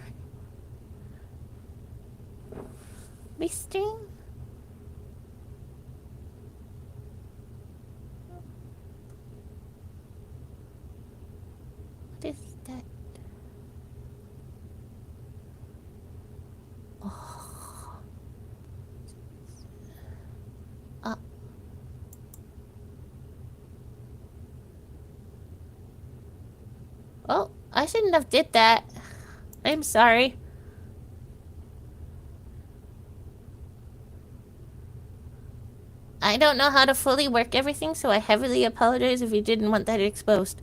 Speaker 1: Restream? What is that? Oh. Oh, I shouldn't have did that. I'm sorry. I don't know how to fully work everything, so I heavily apologize if you didn't want that exposed.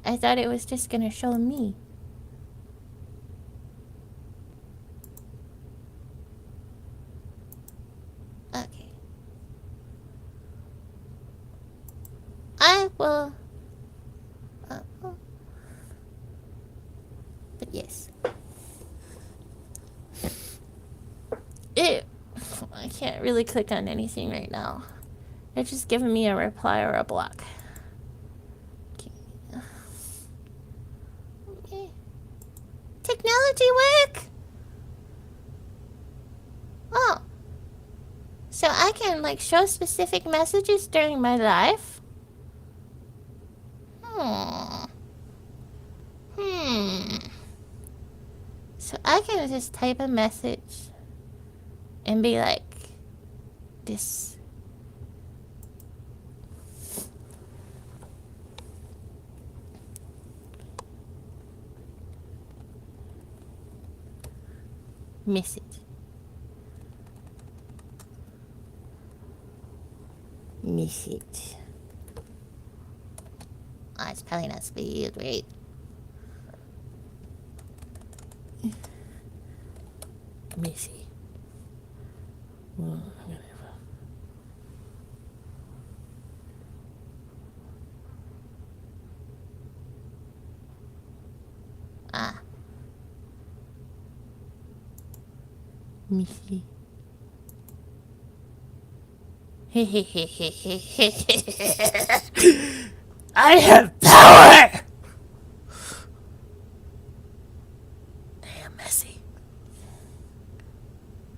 Speaker 1: I thought it was just gonna show me. Okay. I will... But yes. really click on anything right now. It's just giving me a reply or a block. Okay. Technology work! Oh. So I can, like, show specific messages during my live? So I can just type a message and be like, this. Message. Message. Oh, it's probably not spelled right. Missy. Well, ah. Missy.
Speaker 3: I have power! I am messy.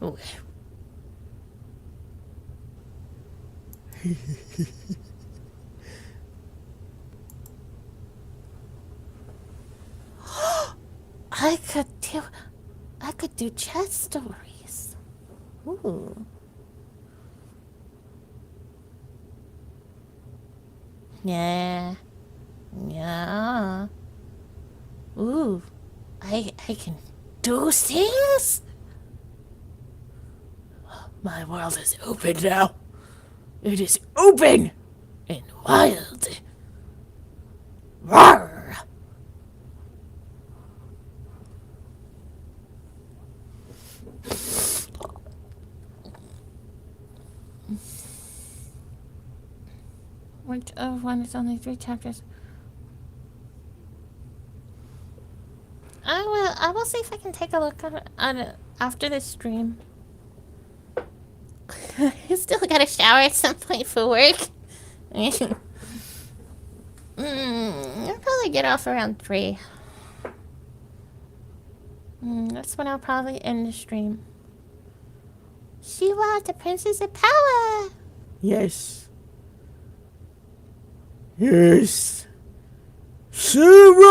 Speaker 1: Ooh. I could do chat stories. Ooh. Yeah. Yeah. Ooh. I can do things?
Speaker 3: My world is open now. It is open and wild. Roar!
Speaker 1: Which of one is only 3 chapters? I will see if I can take a look on it after this stream. I still gotta shower at some point for work. I'll probably get off around 3. That's when I'll probably end the stream. Shiva, the Princess of Power!
Speaker 3: Yes. Yes. Sunrises.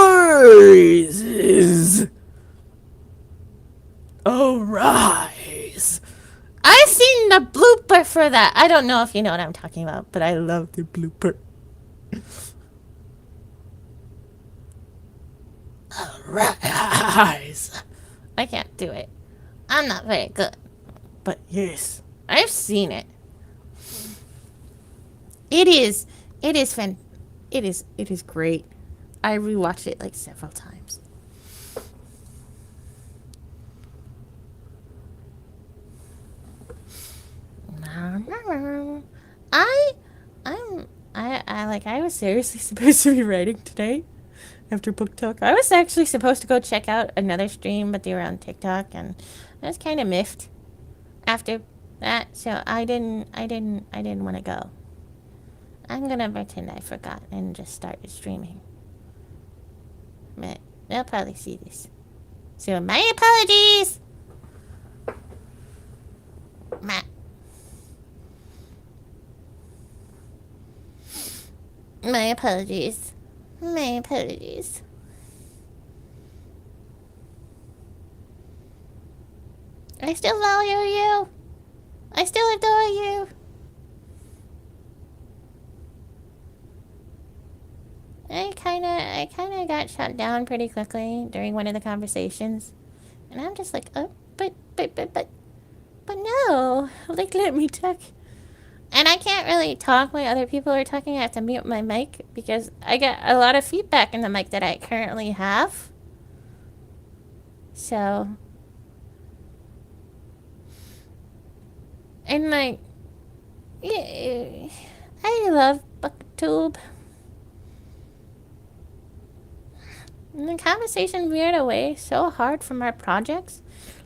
Speaker 3: Arise.
Speaker 1: I've seen the blooper for that. I don't know if you know what I'm talking about, but I love the blooper.
Speaker 3: Arise.
Speaker 1: I can't do it. I'm not very good.
Speaker 3: But yes.
Speaker 1: I've seen it. It is great. I rewatched it like several times. I was seriously supposed to be writing today after book talk. I was actually supposed to go check out another stream, but they were on TikTok, and I was kind of miffed after that, so I didn't want to go. I'm gonna pretend I forgot and just start streaming. But they'll probably see this. So my apologies! My apologies. My apologies. I still value you. I still adore you. I kinda got shut down pretty quickly during one of the conversations. And I'm just like, oh, but no. Like, let me talk. And I can't really talk when other people are talking. I have to mute my mic because I get a lot of feedback in the mic that I currently have. So. And like, yeah, I love BookTube. And the conversation veered away so hard from our projects.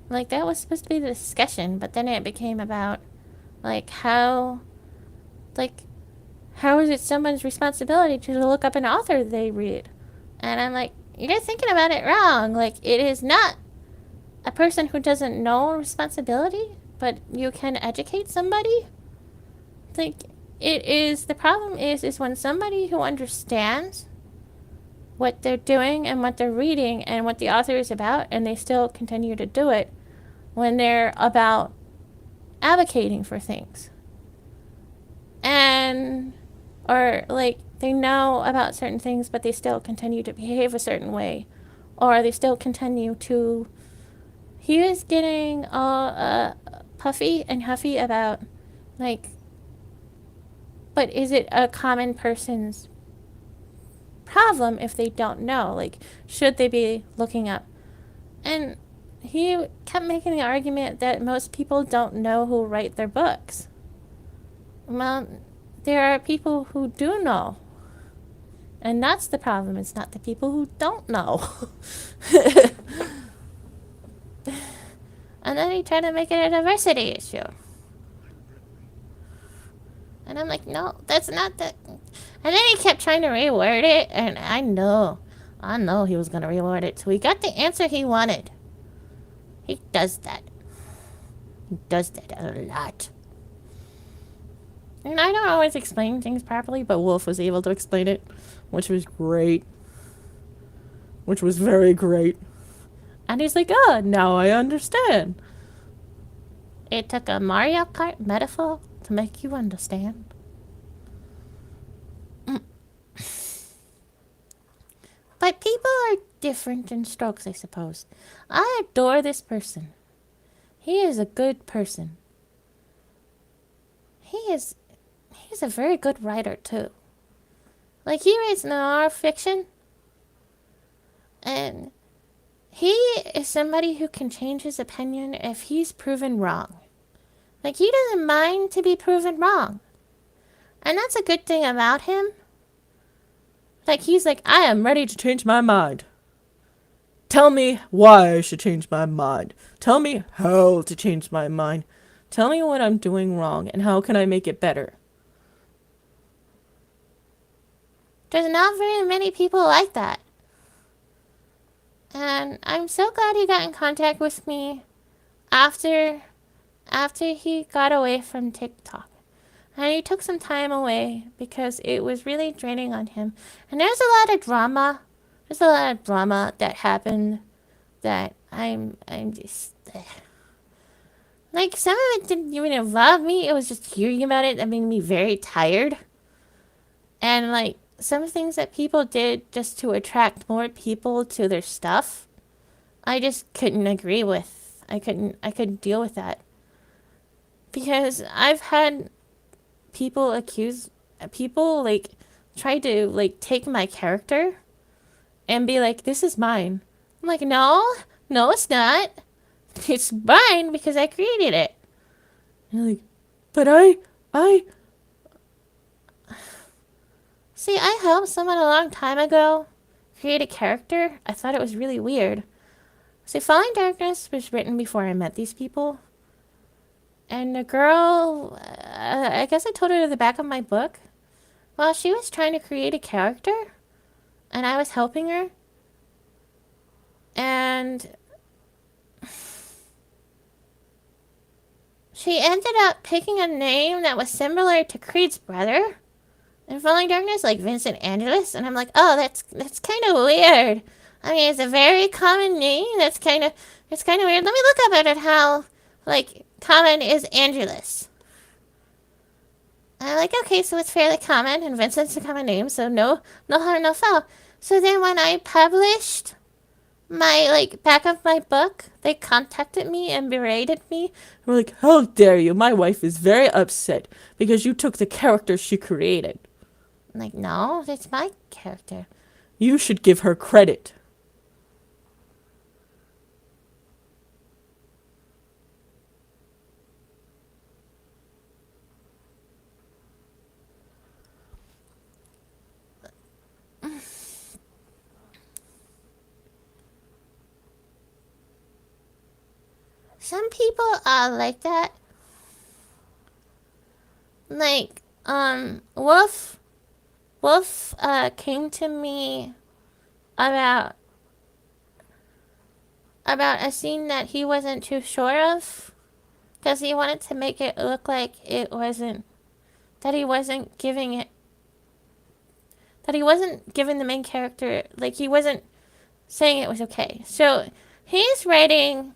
Speaker 1: Like, that was supposed to be the discussion, but then it became about Like, how is it someone's responsibility to look up an author they read? And I'm like, you're thinking about it wrong. Like, it is not a person who doesn't know responsibility, but you can educate somebody. Like, it is, the problem is when somebody who understands what they're doing and what they're reading and what the author is about, and they still continue to do it when they're about advocating for things. And, or like, they know about certain things, but they still continue to behave a certain way. Or they still continue to. He was getting all puffy and huffy about, like, but is it a common person's problem if they don't know? Like, should they be looking up? And he kept making the argument that most people don't know who write their books. Well, there are people who do know. And that's the problem. It's not the people who don't know. And then he tried to make it a diversity issue. And I'm like, no, that's not the... And then he kept trying to reword it, and I know he was going to reword it. So he got the answer he wanted. He does that. He does that a lot. And I don't always explain things properly, but Wolf was able to explain it, which was great. Which was very great. And he's like, oh, now I understand. It took a Mario Kart metaphor to make you understand. But people are different in strokes, I suppose. I adore this person. He is a good person. He's a very good writer, too. Like, he writes noir fiction. And he is somebody who can change his opinion if he's proven wrong. Like, he doesn't mind to be proven wrong. And that's a good thing about him. Like, he's like, I am ready to change my mind. Tell me why I should change my mind. Tell me how to change my mind. Tell me what I'm doing wrong and how can I make it better. There's not very many people like that. And I'm so glad he got in contact with me after he got away from TikTok. And he took some time away because it was really draining on him. And there's a lot of drama. There's a lot of drama that happened that I'm just... Like, some of it didn't even involve me. It was just hearing about it that made me very tired. And, like, some things that people did just to attract more people to their stuff, I just couldn't agree with. I couldn't deal with that. Because I've had people like, try to, like, take my character and be like, this is mine. I'm like, no, it's not. It's mine because I created it. And you're like, but I... See, I helped someone a long time ago create a character. I thought it was really weird. See, Falling Darkness was written before I met these people. And the girl, I guess I told her to the back of my book. Well, she was trying to create a character. And I was helping her. And she ended up picking a name that was similar to Creed's brother in Falling Darkness, like Vincent Angelus. And I'm like, oh, that's kind of weird. I mean, it's a very common name. It's kind of weird. Let me look up at it how, like, common is Angelus. And I'm like, okay, so it's fairly common, and Vincent's a common name, so no harm, no foul. So then when I published my, like, back of my book, they contacted me and berated me. We're like, how dare you? My wife is very upset because you took the character she created. I'm like, no, it's my character. You should give her credit. Some people are like that. like, Wolf, came to me about a scene that he wasn't too sure of, because he wanted to make it look like it wasn't, that he wasn't giving it, that he wasn't giving the main character, like, he wasn't saying it was okay. So, he's writing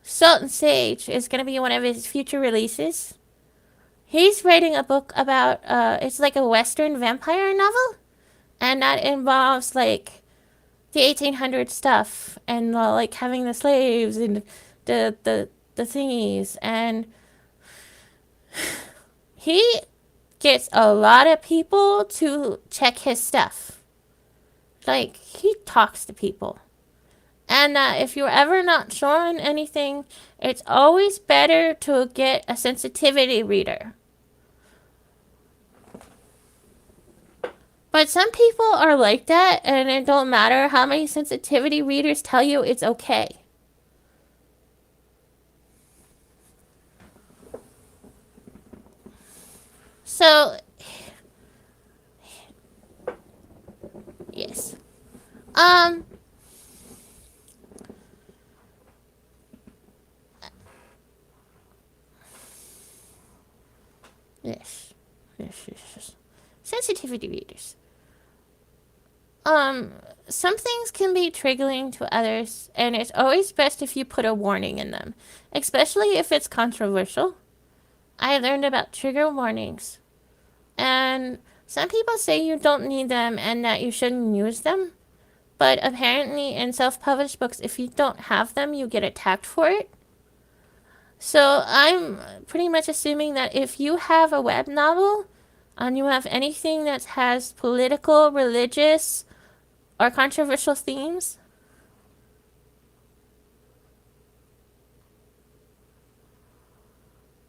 Speaker 1: Salt and Sage is going to be one of his future releases. He's writing a book about, it's like a Western vampire novel, and that involves, like, the 1800 stuff, and, like, having the slaves, and the thingies, and he gets a lot of people to check his stuff. Like, he talks to people. And if you're ever not sure on anything, it's always better to get a sensitivity reader. But some people are like that, and it don't matter how many sensitivity readers tell you it's okay. So, yes. Yes. Yes. Sensitivity readers. Some things can be triggering to others, and it's always best if you put a warning in them, especially if it's controversial. I learned about trigger warnings, and some people say you don't need them and that you shouldn't use them, but apparently in self-published books, if you don't have them, you get attacked for it. So I'm pretty much assuming that if you have a web novel and you have anything that has political, religious, or controversial themes,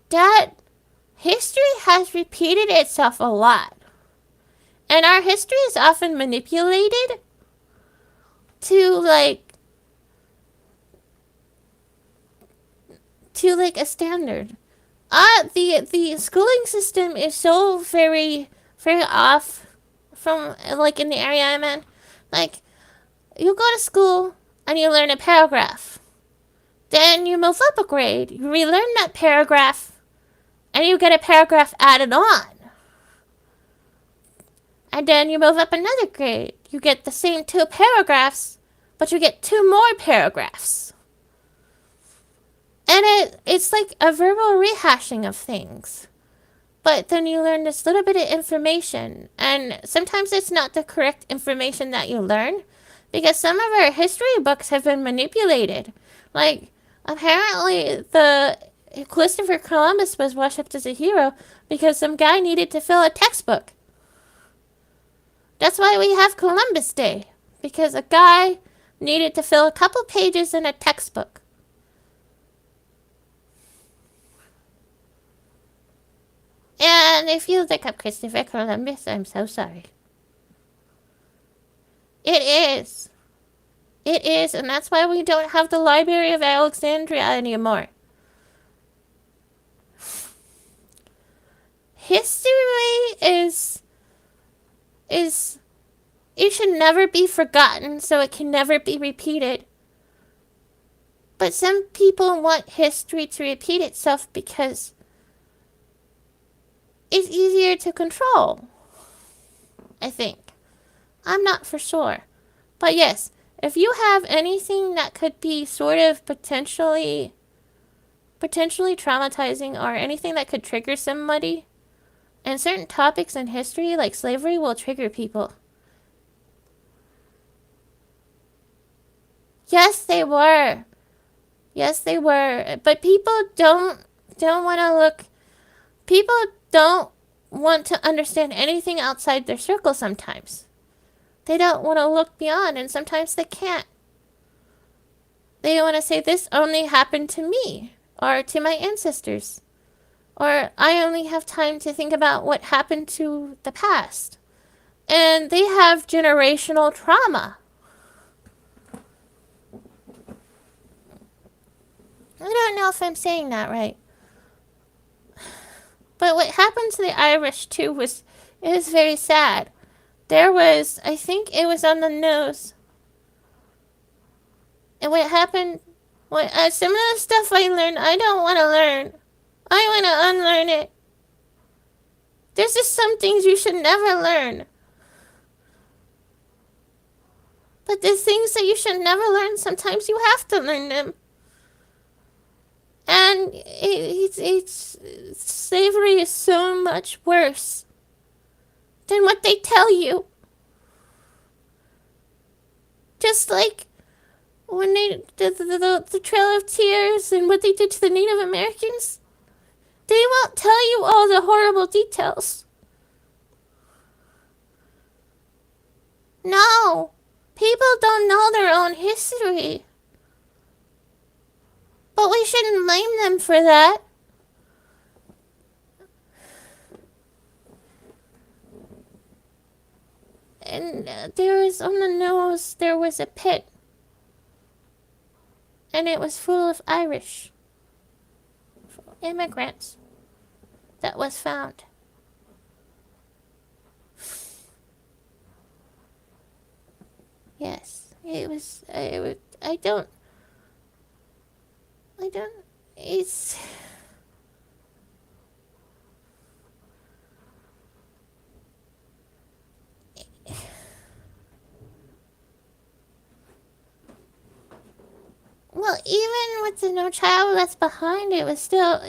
Speaker 1: that history has repeated itself a lot. And our history is often manipulated to like a standard. The schooling system is so very off from, like, in the area I'm in. Like, you go to school and you learn a paragraph. Then you move up a grade, you relearn that paragraph, and you get a paragraph added on. And then you move up another grade. You get the same 2 paragraphs, but you get 2 more paragraphs. And it's like a verbal rehashing of things. But then you learn this little bit of information. And sometimes it's not the correct information that you learn, because some of our history books have been manipulated. Like, apparently Christopher Columbus was worshipped as a hero because some guy needed to fill a textbook. That's why we have Columbus Day, because a guy needed to fill a couple pages in a textbook. And if you look up Christopher Columbus, I'm so sorry. It is. It is, and that's why we don't have the Library of Alexandria anymore. History is it should never be forgotten, so it can never be repeated. But some people want history to repeat itself because it's easier to control, I think. I'm not for sure. But yes, if you have anything that could be sort of potentially traumatizing, or anything that could trigger somebody, and certain topics in history like slavery will trigger people. Yes, they were. Yes, they were. But people don't want to look. People don't want to understand anything outside their circle sometimes. They don't want to look beyond, and sometimes they can't. They want to say, this only happened to me, or to my ancestors. Or I only have time to think about what happened to the past. And they have generational trauma. I don't know if I'm saying that right. But what happened to the Irish too was, it was very sad. There was, I think it was on the news. And what happened, some of the stuff I learned, I don't want to learn. I want to unlearn it. There's just some things you should never learn. But there's things that you should never learn. Sometimes you have to learn them. And slavery is so much worse than what they tell you. Just like when the Trail of Tears and what they did to the Native Americans, they won't tell you all the horrible details. No, people don't know their own history. But we shouldn't blame them for that. And there was on the news, there was a pit. And it was full of Irish immigrants that was found. Yes, it was, I don't, it's... Well, even with the No Child Left Behind, it's still,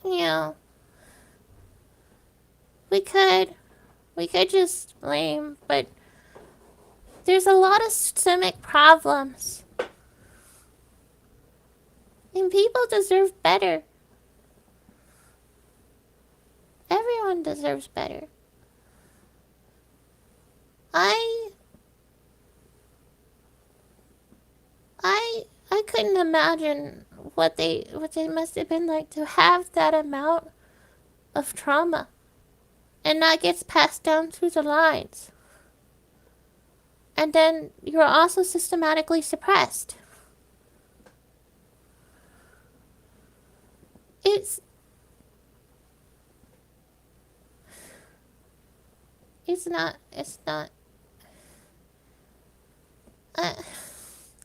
Speaker 1: you know, we could just blame, but there's a lot of systemic problems. And people deserve better. Everyone deserves better. I couldn't imagine what they must have been like to have that amount of trauma and that gets passed down through the lines. And then you're also systematically suppressed. It's not. I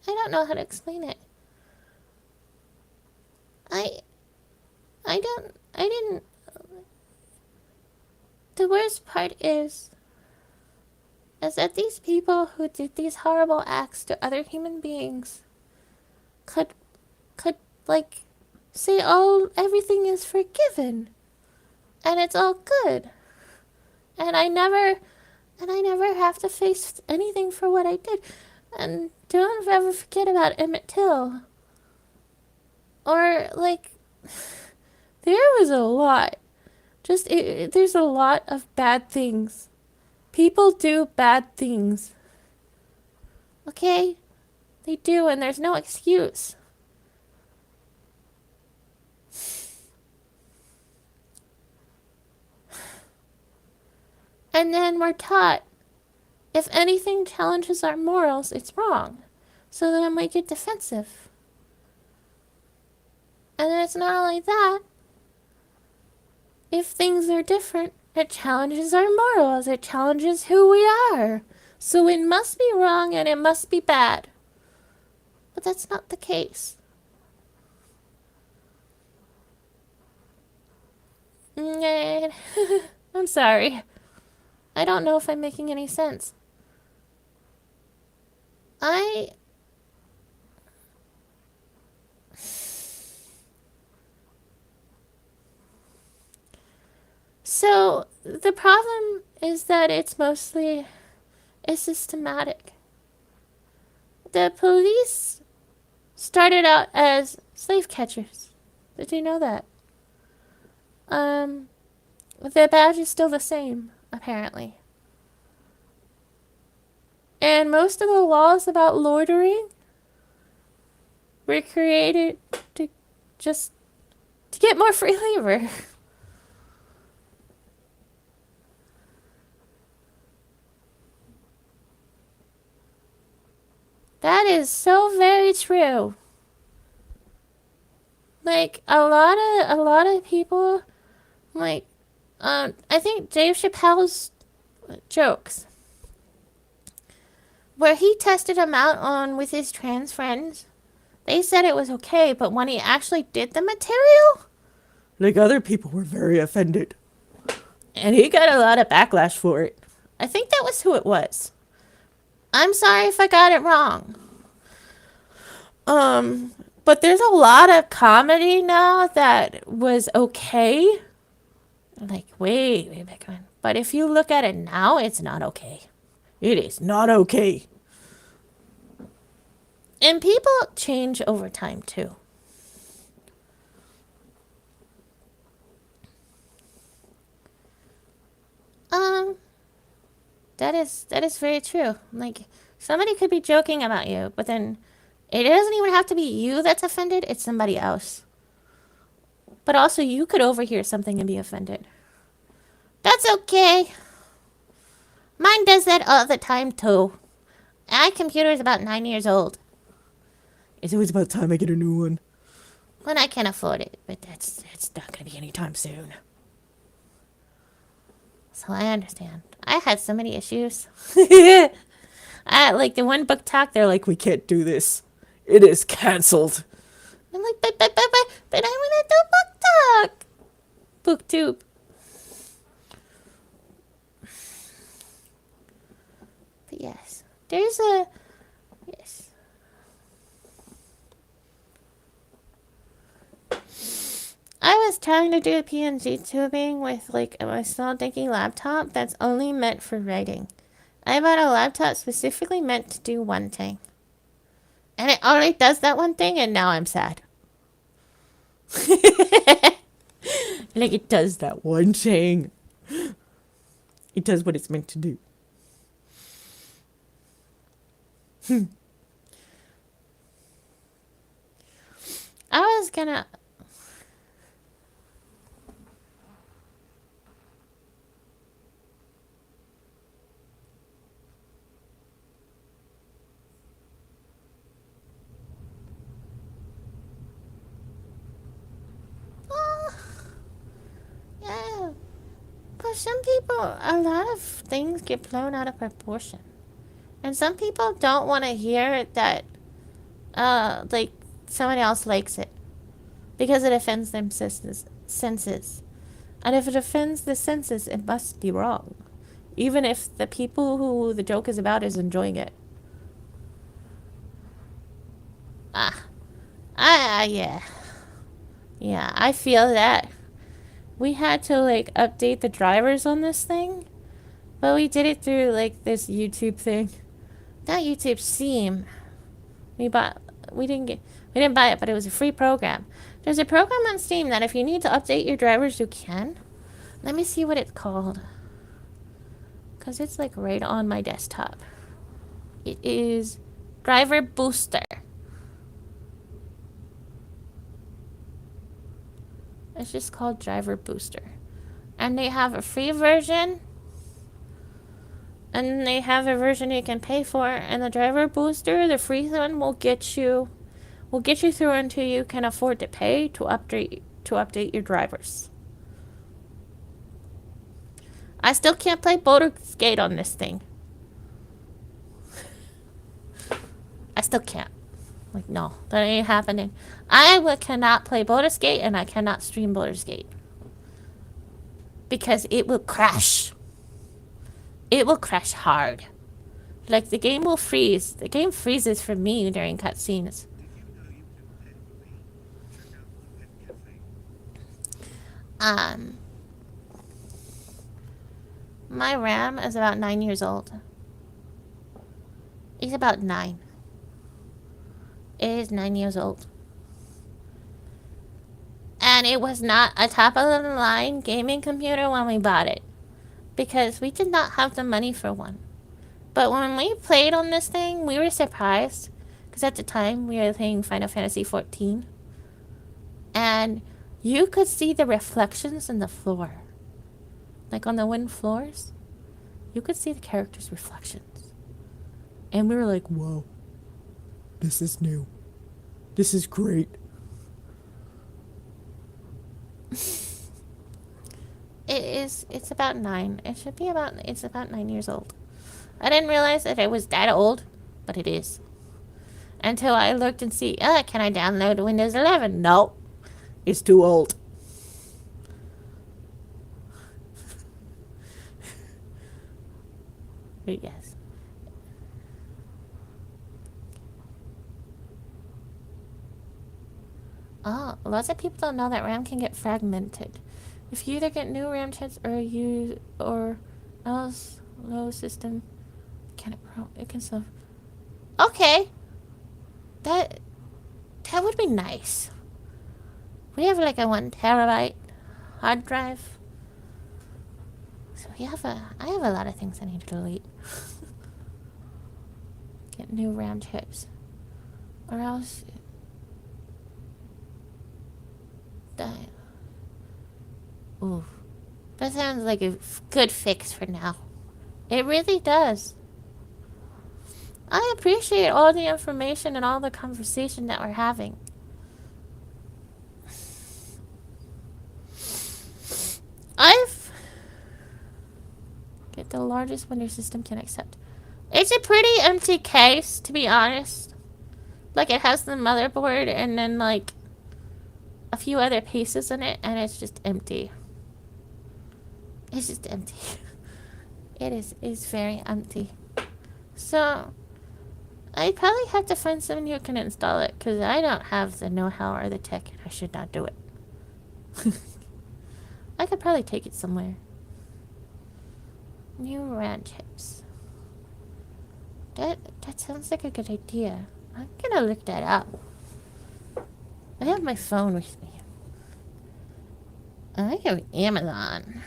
Speaker 1: don't know how to explain it. I didn't. The worst part is that these people who did these horrible acts to other human beings could like say, oh, everything is forgiven and it's all good. And I never have to face anything for what I did. And don't ever forget about Emmett Till. Or, like, there was a lot. There's a lot of bad things. People do bad things. Okay? They do, and there's no excuse. And then we're taught, if anything challenges our morals, it's wrong. So then we get defensive. And then it's not only that. If things are different, it challenges our morals. It challenges who we are. So it must be wrong and it must be bad. But that's not the case. I'm sorry. I don't know if I'm making any sense. So, the problem is that it's systematic. The police started out as slave catchers. Did you know that? The badge is still the same, apparently. And most of the laws about loitering were created to get more free labor. That is so very true. Like a lot of people, like, I think Dave Chappelle's jokes, where he tested him out on with his trans friends, they said it was okay, but when he actually did the material,
Speaker 3: Like, other people were very offended. And he got a lot of backlash for it.
Speaker 1: I think that was who it was. I'm sorry if I got it wrong. But there's a lot of comedy now that was okay. Like way back when. But if you look at it now, it's not okay.
Speaker 3: It is not okay.
Speaker 1: And people change over time too. That is very true. Like, somebody could be joking about you, but then it doesn't even have to be you that's offended, it's somebody else. But also you could overhear something and be offended. That's okay. Mine does that all the time too. My computer is about 9 years old.
Speaker 3: It's always about time I get a new one.
Speaker 1: When I can afford it, but
Speaker 3: It's not gonna be anytime soon.
Speaker 1: so I understand. I had so many issues. Like the one book talk, they're like,
Speaker 3: We can't do this. It is cancelled.
Speaker 1: I'm like, but I want to do book talk. Booktube. But yes, there's a, yes. I was trying to do PNG tubing with like a small dinky laptop that's only meant for writing. I bought a laptop specifically meant to do one thing. And it only does that one thing, and now I'm sad.
Speaker 3: Like, it does that one thing. It does what it's meant to do.
Speaker 1: I was gonna. Yeah. For some people, a lot of things get blown out of proportion. And some people don't want to hear that, like, someone else likes it. Because it offends them senses. And if it offends the senses, it must be wrong. Even if the people who the joke is about is enjoying it. Yeah. Yeah, I feel that. We had to, like, update the drivers on this thing. But we did it through, like, this YouTube thing. Not YouTube, Steam. We didn't buy it, but it was a free program. There's a program on Steam that if you need to update your drivers, you can. Let me see what it's called. Because it's, like, right on my desktop. It is Driver Booster. It's just called Driver Booster. And they have a free version. And they have a version you can pay for. And the Driver Booster, the free one, will get you through until you can afford to pay to update your drivers. I still can't play Boulder Skate on this thing. I still can't. Like, no, that ain't happening. I cannot play Boulder Skate, and I cannot stream Boulder Skate. Because it will crash. It will crash hard. Like, the game will freeze. The game freezes for me during cutscenes.
Speaker 2: Did you know you can pet me? Check out the pet cafe.
Speaker 1: My RAM is about 9 years old. It's about 9. It is 9 years old. And it was not a top-of-the-line gaming computer when we bought it. Because we did not have the money for one. But when we played on this thing, we were surprised. Because at the time, we were playing Final Fantasy XIV. And you could see the reflections in the floor. Like on the wooden floors. You could see the characters' reflections. And we were like, whoa.
Speaker 3: This is new. This is great.
Speaker 1: It's about 9. It's about 9 years old. I didn't realize that it was that old, but it is. Until I looked and see, can I download Windows 11? No.
Speaker 3: It's too old.
Speaker 1: But yes. Oh, lots of people don't know that RAM can get fragmented. If you either get new RAM chips or else low system, it can still. Okay. That would be nice. We have like a 1 terabyte hard drive. So I have a lot of things I need to delete. Get new RAM chips. Or else die. Ooh. That sounds like a good fix for now. It really does. I appreciate all the information and all the conversation that we're having. Get the largest Windows system can accept. It's a pretty empty case, to be honest. Like, it has the motherboard and then, like, a few other pieces in it, and it's just empty. It's just empty. It's very empty. So, I probably have to find someone who can install it, because I don't have the know-how or the tech, and I should not do it. I could probably take it somewhere. New RAM chips. That sounds like a good idea. I'm gonna look that up. I have my phone with me. I have Amazon.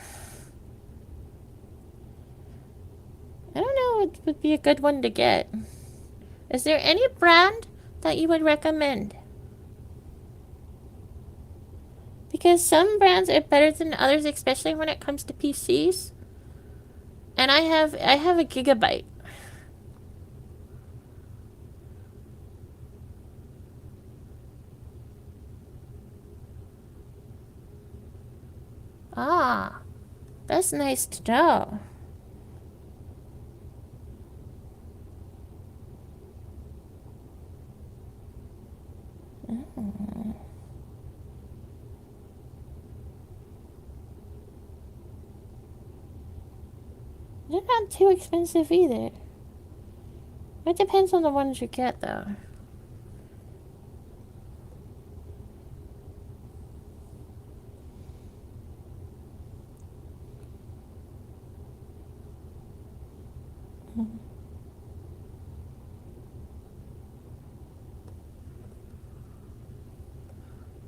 Speaker 1: I don't know what would be a good one to get. Is there any brand that you would recommend? Because some brands are better than others, especially when it comes to PCs. And I have a Gigabyte. Ah, that's nice to know. Mm. They're not too expensive either. It depends on the ones you get, though.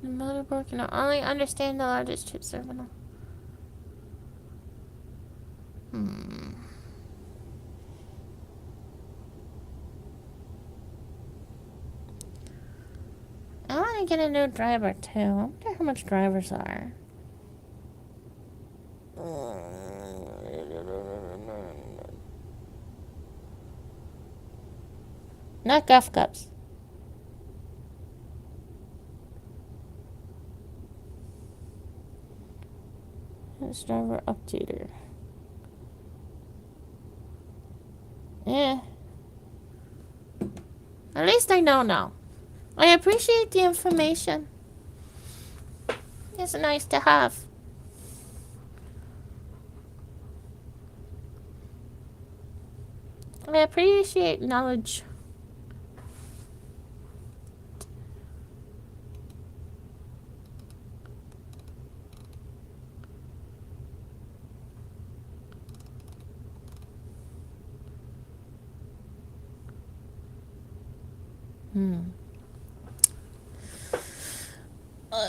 Speaker 1: The motherboard can only understand the largest chip terminal. I want to get a new driver too. I wonder how much drivers are. Not Guff Cups. This driver updater. Eh. At least I know now. I appreciate the information. It's nice to have. I appreciate knowledge.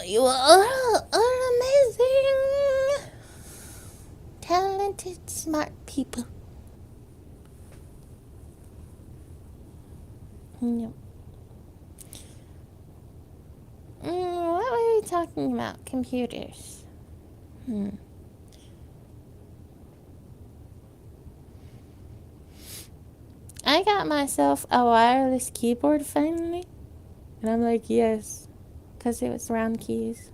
Speaker 1: You are amazing, talented, smart people. Yep. What were we talking about? Computers. I got myself a wireless keyboard finally. And I'm like, yes. Because it was round keys.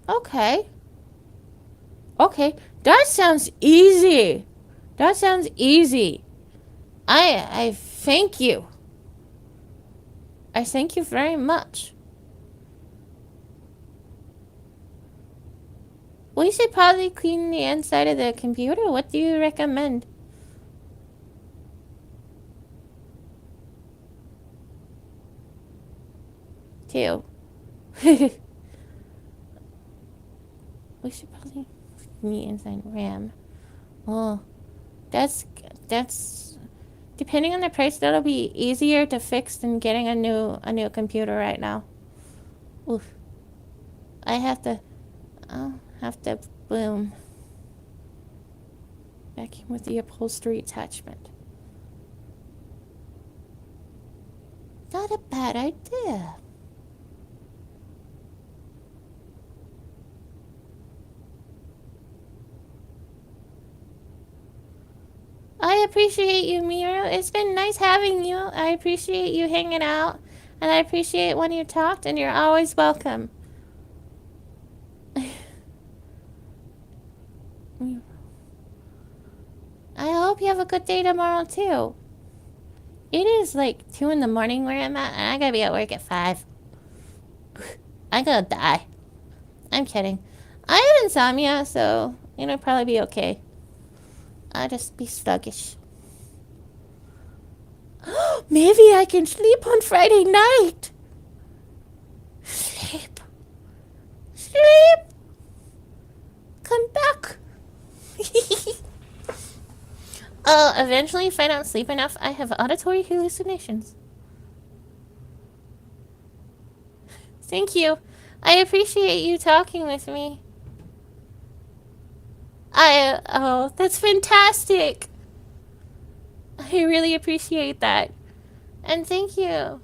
Speaker 1: Okay. Okay. That sounds easy. That sounds easy. I thank you. I thank you very much. We should probably clean the inside of the computer. What do you recommend? Two. We should probably clean the inside RAM. Oh, that's depending on the price, that'll be easier to fix than getting a new computer right now. Oof. I'll have to boom. Vacuum with the upholstery attachment. Not a bad idea. I appreciate you, Miro. It's been nice having you. I appreciate you hanging out. And I appreciate when you talked, and you're always welcome. I hope you have a good day tomorrow, too. It is like 2 in the morning where I'm at, and I gotta be at work at 5. I'm gonna die. I'm kidding. I have insomnia, so it'll probably be okay. I'll just be sluggish. Maybe I can sleep on Friday night. Sleep. Sleep. Come back. Eventually, if I don't sleep enough, I have auditory hallucinations. Thank you. I appreciate you talking with me. Oh, that's fantastic. I really appreciate that. And thank you.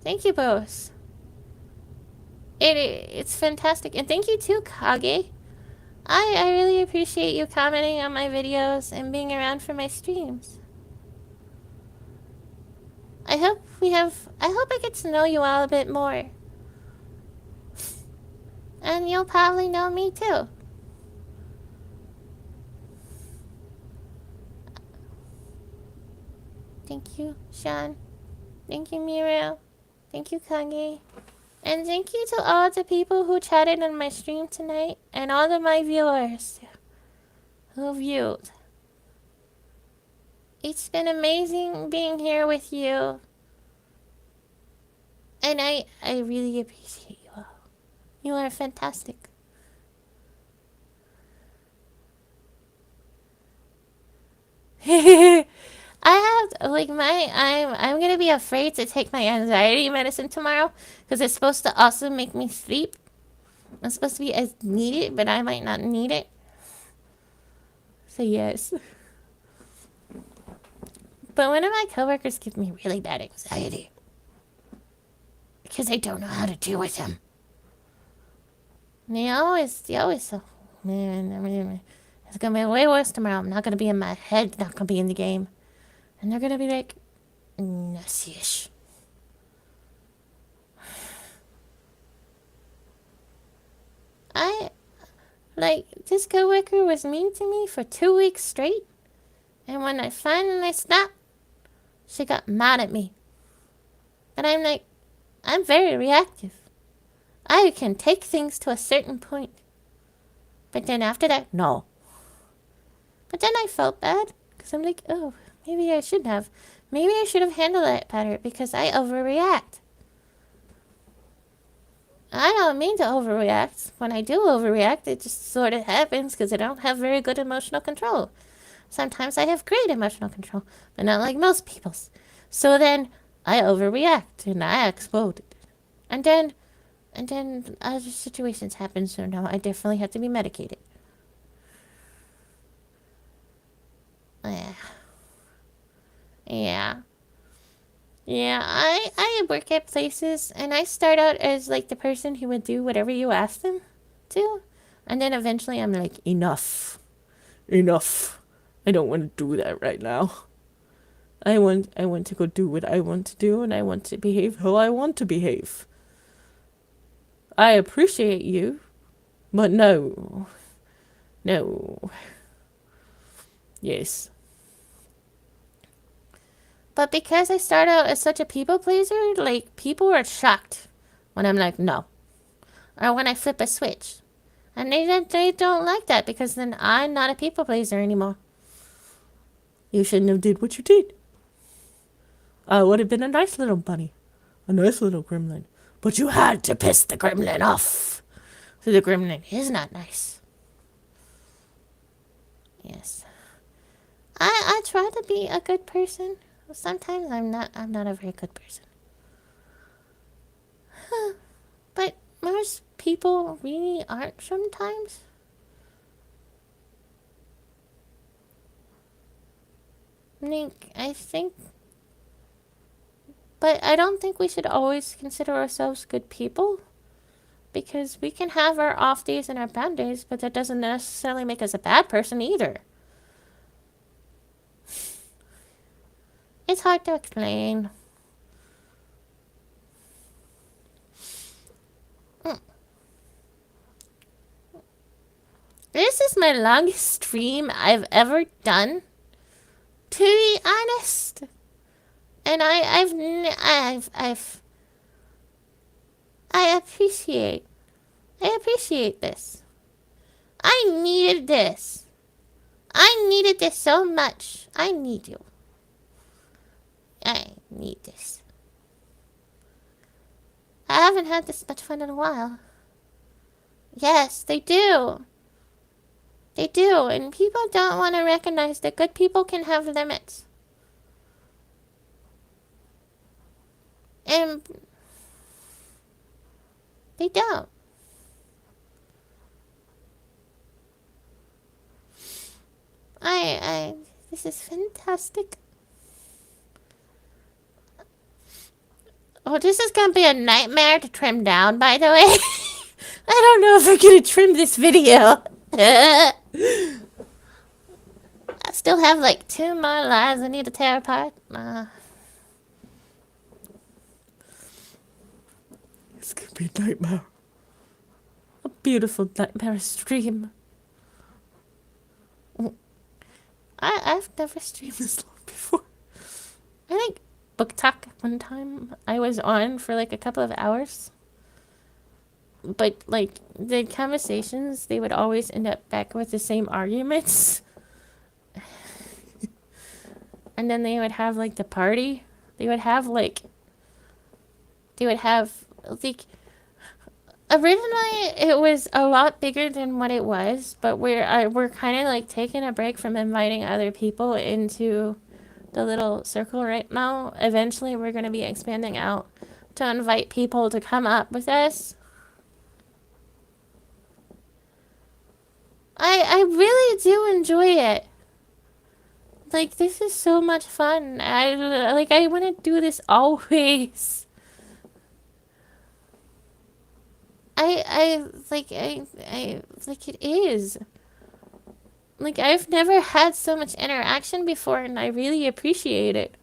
Speaker 1: Thank you both. It's fantastic. And thank you too, Kage. I really appreciate you commenting on my videos and being around for my streams. I hope I get to know you all a bit more. And you'll probably know me too. Thank you, Sean. Thank you, Miro. Thank you, Kage. And thank you to all the people who chatted on my stream tonight, and all of my viewers who viewed. It's been amazing being here with you. And I really appreciate you all. You are fantastic. I have like I'm gonna be afraid to take my anxiety medicine tomorrow because it's supposed to also make me sleep. It's supposed to be as needed, but I might not need it. So yes. But one of my coworkers give me really bad anxiety because I don't know how to deal with them. And they always so, man, it's gonna be way worse tomorrow. I'm not gonna be in my head, not gonna be in the game. And they're gonna be like, Nasish. This coworker was mean to me for 2 weeks straight. And when I finally snapped, she got mad at me. But I'm like, I'm very reactive. I can take things to a certain point. But then after that, no. But then I felt bad. Because I'm like, oh, maybe I should have. Maybe I should have handled it better because I overreact. I don't mean to overreact. When I do overreact, it just sort of happens because I don't have very good emotional control. Sometimes I have great emotional control, but not like most people's. So then I overreact and I explode. And then other situations happen, so now I definitely have to be medicated. Yeah, I work at places, and I start out as, like, the person who would do whatever you ask them to. And then eventually I'm like, enough. Enough. I don't want to do that right now. I want to go do what I want to do, and I want to behave how I want to behave. I appreciate you,
Speaker 3: But no. No. Yes.
Speaker 1: But because I start out as such a people pleaser, like, people are shocked when I'm like, no. Or when I flip a switch. And they don't like that because then I'm not a people pleaser anymore.
Speaker 3: You shouldn't have did what you did. I would have been a nice little bunny. A nice little gremlin. But you had to piss the gremlin off.
Speaker 1: So the gremlin is not nice. Yes. I try to be a good person. Sometimes I'm not a very good person. But most people really aren't sometimes. I think. But I don't think we should always consider ourselves good people. Because we can have our off days and our bad days, but that doesn't necessarily make us a bad person either. It's hard to explain. This is my longest stream I've ever done, to be honest. And I appreciate this. I needed this. I needed this so much. I need you. I need this. I haven't had this much fun in a while. Yes, they do. They do, and people don't want to recognize that good people can have limits. And they don't. This is fantastic. Oh, this is gonna be a nightmare to trim down, by the way. I don't know if I'm gonna trim this video. I still have like 2 more lives I need to tear apart.
Speaker 3: It's gonna be a nightmare. A beautiful nightmare stream.
Speaker 1: I've never streamed this long before. I think Book Talk one time I was on for like a couple of hours. But like the conversations, they would always end up back with the same arguments. And then they would have like the party. They would have like originally it was a lot bigger than what it was, but we're kind of like taking a break from inviting other people into the little circle right now. Eventually we're going to be expanding out to invite people to come up with us. I really do enjoy it. Like, this is so much fun. I want to do this always. It is. Like, I've never had so much interaction before, and I really appreciate it.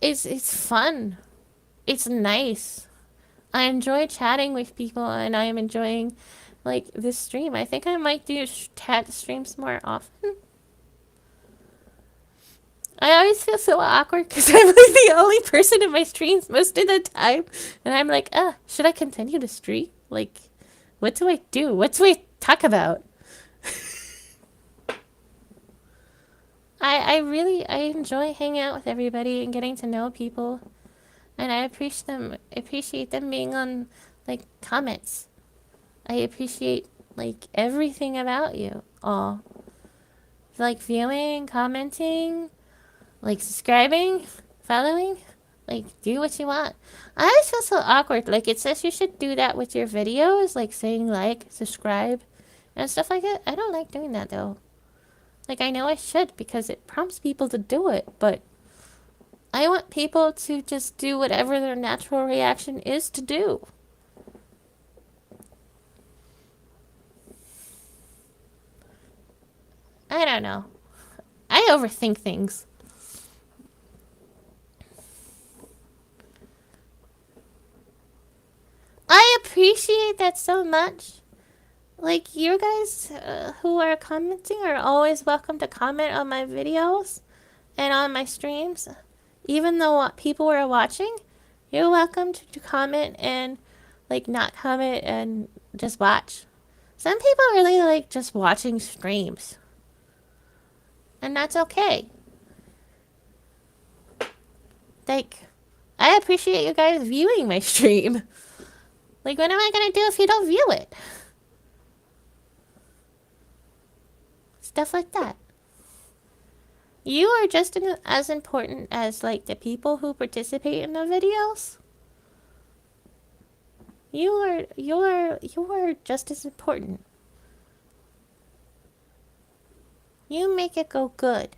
Speaker 1: It's fun. It's nice. I enjoy chatting with people, and I am enjoying, like, this stream. I think I might do chat streams more often. I always feel so awkward because I'm like the only person in my streams most of the time. And I'm like, should I continue to stream? Like, what do I do? What do I talk about? I enjoy hanging out with everybody and getting to know people. And I appreciate them being on, like, comments. I appreciate, like, everything about you all. Like, viewing, commenting, like, subscribing, following, like, do what you want. I always feel so awkward. Like, it says you should do that with your videos, like saying like, subscribe, and stuff like that. I don't like doing that, though. Like, I know I should because it prompts people to do it, but I want people to just do whatever their natural reaction is to do. I don't know. I overthink things. I appreciate that so much. like, you guys who are commenting are always welcome to comment on my videos and on my streams. Even though people are watching, you're welcome to comment and, like, not comment and just watch. Some people really like just watching streams. And that's okay. Like, I appreciate you guys viewing my stream. Like, what am I gonna do if you don't view it? Stuff like that. You are just as important as, like, the people who participate in the videos. You are just as important. You make it go good.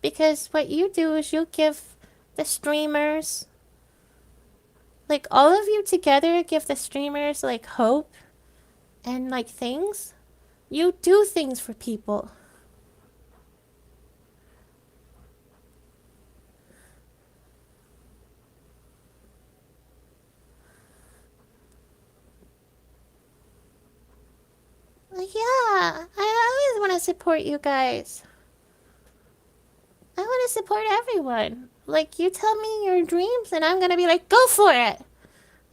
Speaker 1: Because what you do is you give the streamers, like, all of you together give the streamers, like, hope and, like, things. You do things for people. Like, yeah, I always want to support you guys. I want to support everyone. Like, you tell me your dreams and I'm gonna be like, go for it.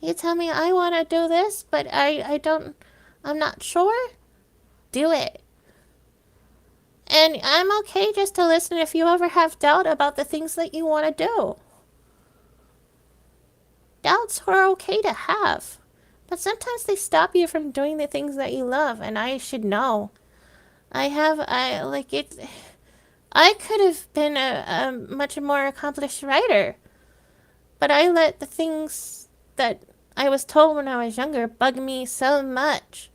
Speaker 1: You tell me I want to do this, but I'm not sure. Do it. And I'm okay just to listen if you ever have doubt about the things that you want to do. Doubts are okay to have. But sometimes they stop you from doing the things that you love, and I should know. I could have been a much more accomplished writer. But I let the things that I was told when I was younger bug me so much.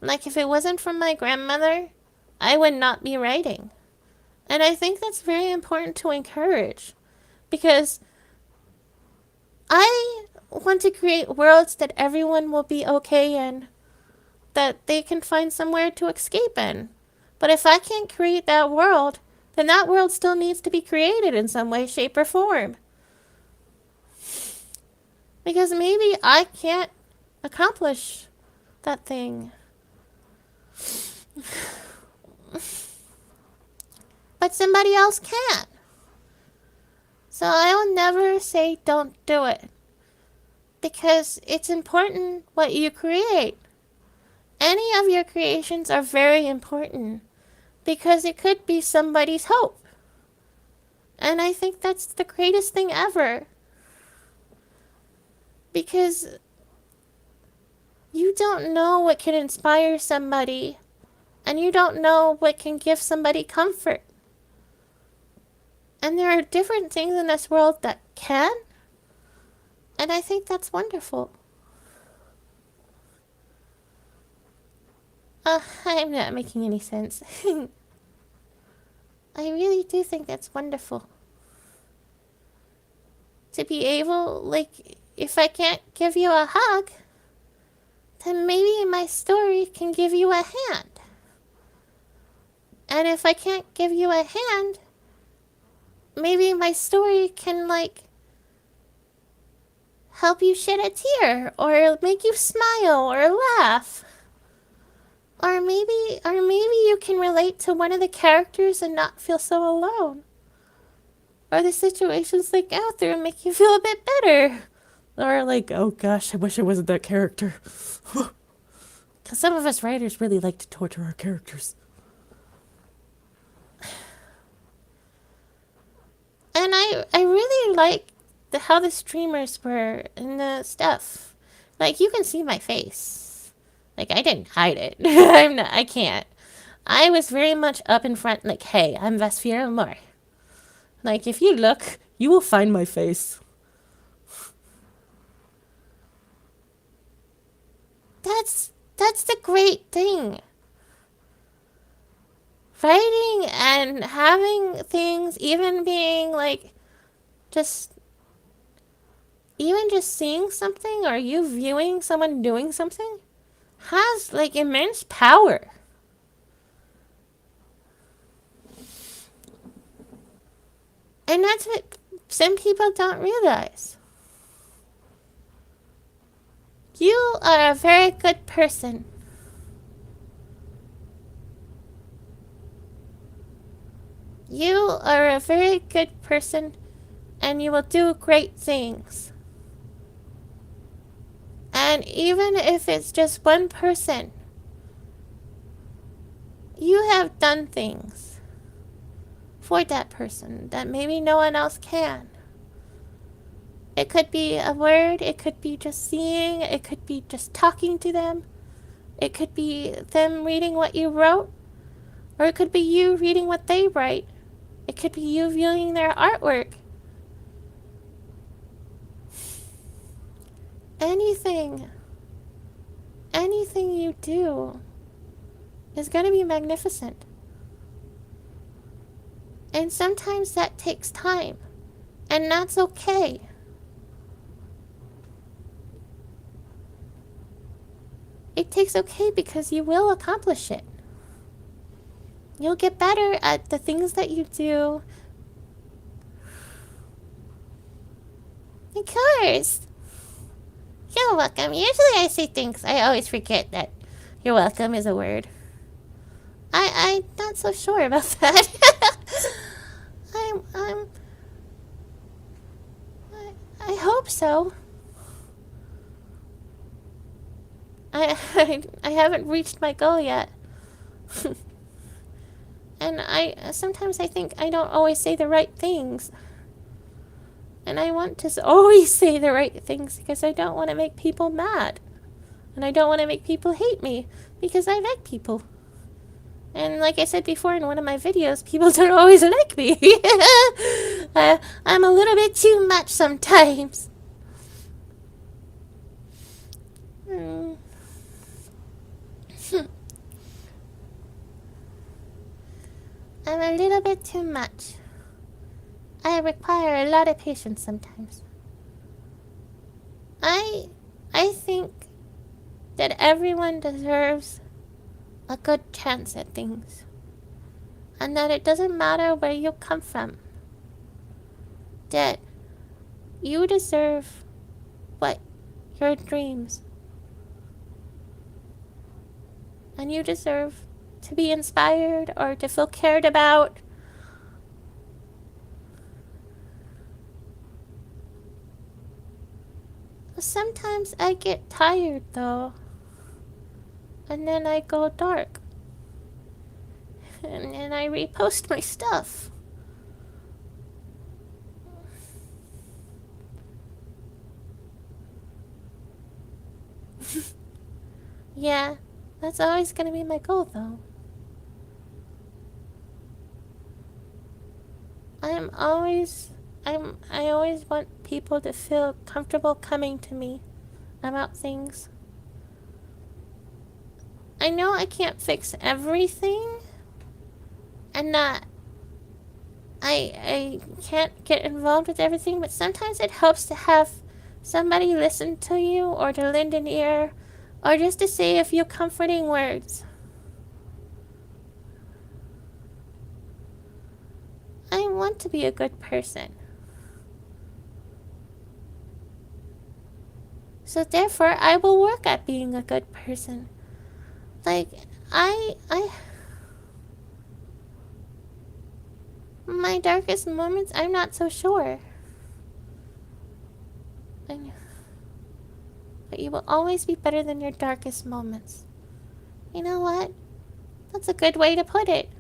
Speaker 1: Like, if it wasn't for my grandmother, I would not be writing. And I think that's very important to encourage. Because I want to create worlds that everyone will be okay in. That they can find somewhere to escape in. But if I can't create that world, then that world still needs to be created in some way, shape, or form. Because maybe I can't accomplish that thing. But somebody else can. So I will never say don't do it. Because it's important what you create. Any of your creations are very important. Because it could be somebody's hope. And I think that's the greatest thing ever. Because you don't know what can inspire somebody. And you don't know what can give somebody comfort. And there are different things in this world that can. And I think that's wonderful. I'm not making any sense. I really do think that's wonderful. To be able, like, if I can't give you a hug, then maybe my story can give you a hand. And if I can't give you a hand, maybe my story can, like, help you shed a tear, or make you smile, or laugh. Or maybe you can relate to one of the characters and not feel so alone. Or the situations they go through and make you feel a bit better.
Speaker 3: Or like, oh gosh, I wish I wasn't that character. Because some of us writers really like to torture our characters.
Speaker 1: And I really like how the streamers were and the stuff. Like, you can see my face. Like, I didn't hide it. I can't. I was very much up in front, like, hey, I'm Vesphyra Moore. Like, if you look,
Speaker 3: You will find my face.
Speaker 1: that's the great thing. Writing and having things, even being, like, even just seeing something or you viewing someone doing something has, like, immense power. And that's what some people don't realize. You are a very good person. You are a very good person, and you will do great things. And even if it's just one person, you have done things for that person that maybe no one else can. It could be a word, it could be just seeing, it could be just talking to them, it could be them reading what you wrote, or it could be you reading what they write. It could be you viewing their artwork. Anything you do is going to be magnificent. And sometimes that takes time, and that's okay. It takes okay because you will accomplish it. You'll get better at the things that you do. Of course. You're welcome. Usually I say things. I always forget that you're welcome is a word. I'm not so sure about that. I hope so. I haven't reached my goal yet. And sometimes I think I don't always say the right things. And I want to always say the right things because I don't want to make people mad. And I don't want to make people hate me because I like people. And like I said before in one of my videos, people don't always like me. I'm a little bit too much sometimes. I'm a little bit too much. I require a lot of patience sometimes. I think that everyone deserves a good chance at things. And that it doesn't matter where you come from. That you deserve what your dreams. And you deserve to be inspired or to feel cared about. Sometimes I get tired though. And then I go dark. And then I repost my stuff. Yeah, that's always gonna be my goal though. I always want people to feel comfortable coming to me about things. I know I can't fix everything, and that I can't get involved with everything, but sometimes it helps to have somebody listen to you, or to lend an ear, or just to say a few comforting words. I want to be a good person. So therefore, I will work at being a good person. Like, my darkest moments, I'm not so sure. But you will always be better than your darkest moments. You know what? That's a good way to put it.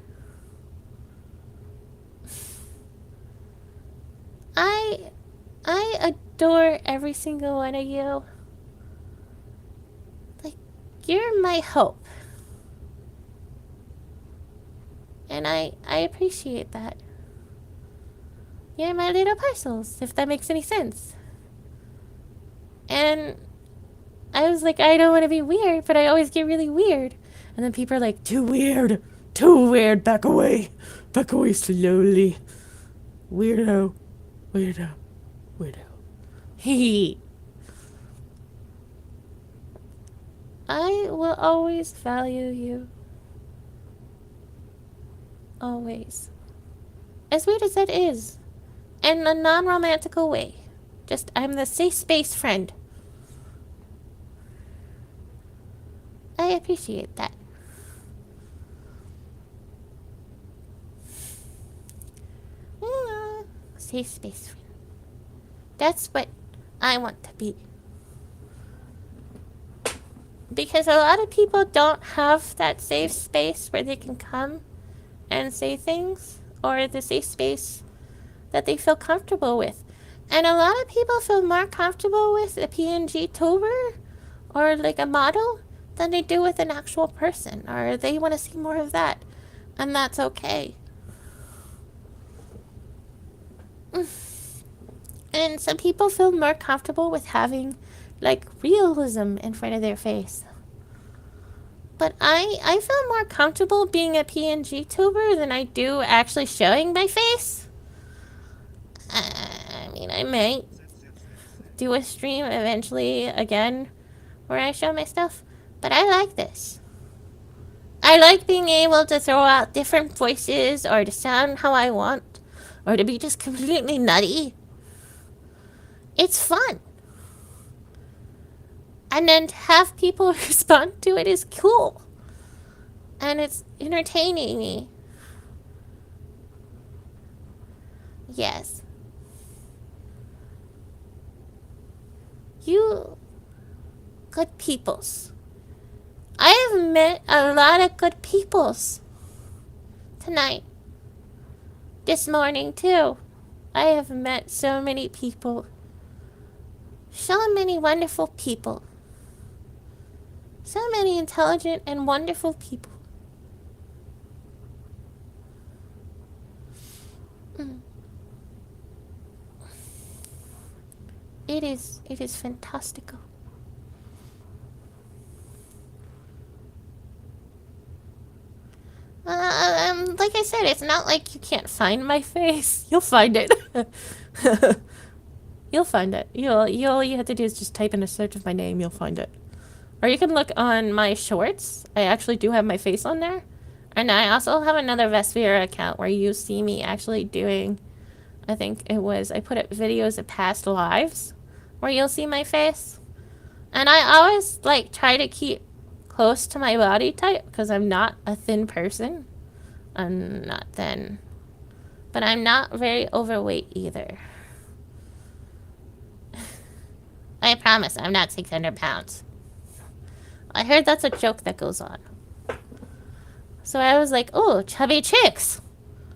Speaker 1: I adore every single one of you. Like, you're my hope. And I appreciate that. You're my little parcels, if that makes any sense. And I was like, I don't want to be weird, but I always get really weird. And then people are like,
Speaker 3: Too weird. Too weird. Back away. Back away slowly. Weirdo. Weirdo. Weirdo. Hee.
Speaker 1: I will always value you. Always. As weird as that is. In a non-romantical way. Just, I'm the safe space friend. appreciate that. Safe space. That's what I want to be. Because a lot of people don't have that safe space where they can come and say things, or the safe space that they feel comfortable with. And a lot of people feel more comfortable with a PNG tuber or like a model than they do with an actual person, or they want to see more of that. And that's okay. And some people feel more comfortable with having like realism in front of their face. But I feel more comfortable being a PNG tuber than I do actually showing my face. I mean, I might do a stream eventually again where I show my stuff, but I like this. I like being able to throw out different voices, or to sound how I want, or to be just completely nutty. It's fun. And then to have people respond to it is cool. And it's entertaining me. Yes. You good peoples. I have met a lot of good peoples tonight. This morning too. I have met so many people. So many wonderful people. So many intelligent and wonderful people. It is fantastical. Like I said, it's not like you can't find my face. You'll find it. You'll find it. All you have to do is just type in a search of my name. You'll find it. Or you can look on my shorts. I actually do have my face on there. And I also have another Vesphere account where you see me actually doing, I think it was, I put up videos of past lives where you'll see my face. And I always like try to keep close to my body type because I'm not a thin person. I'm not thin. But I'm not very overweight either. I promise I'm not 600 pounds. I heard that's a joke that goes on. So I was like, oh, chubby chicks.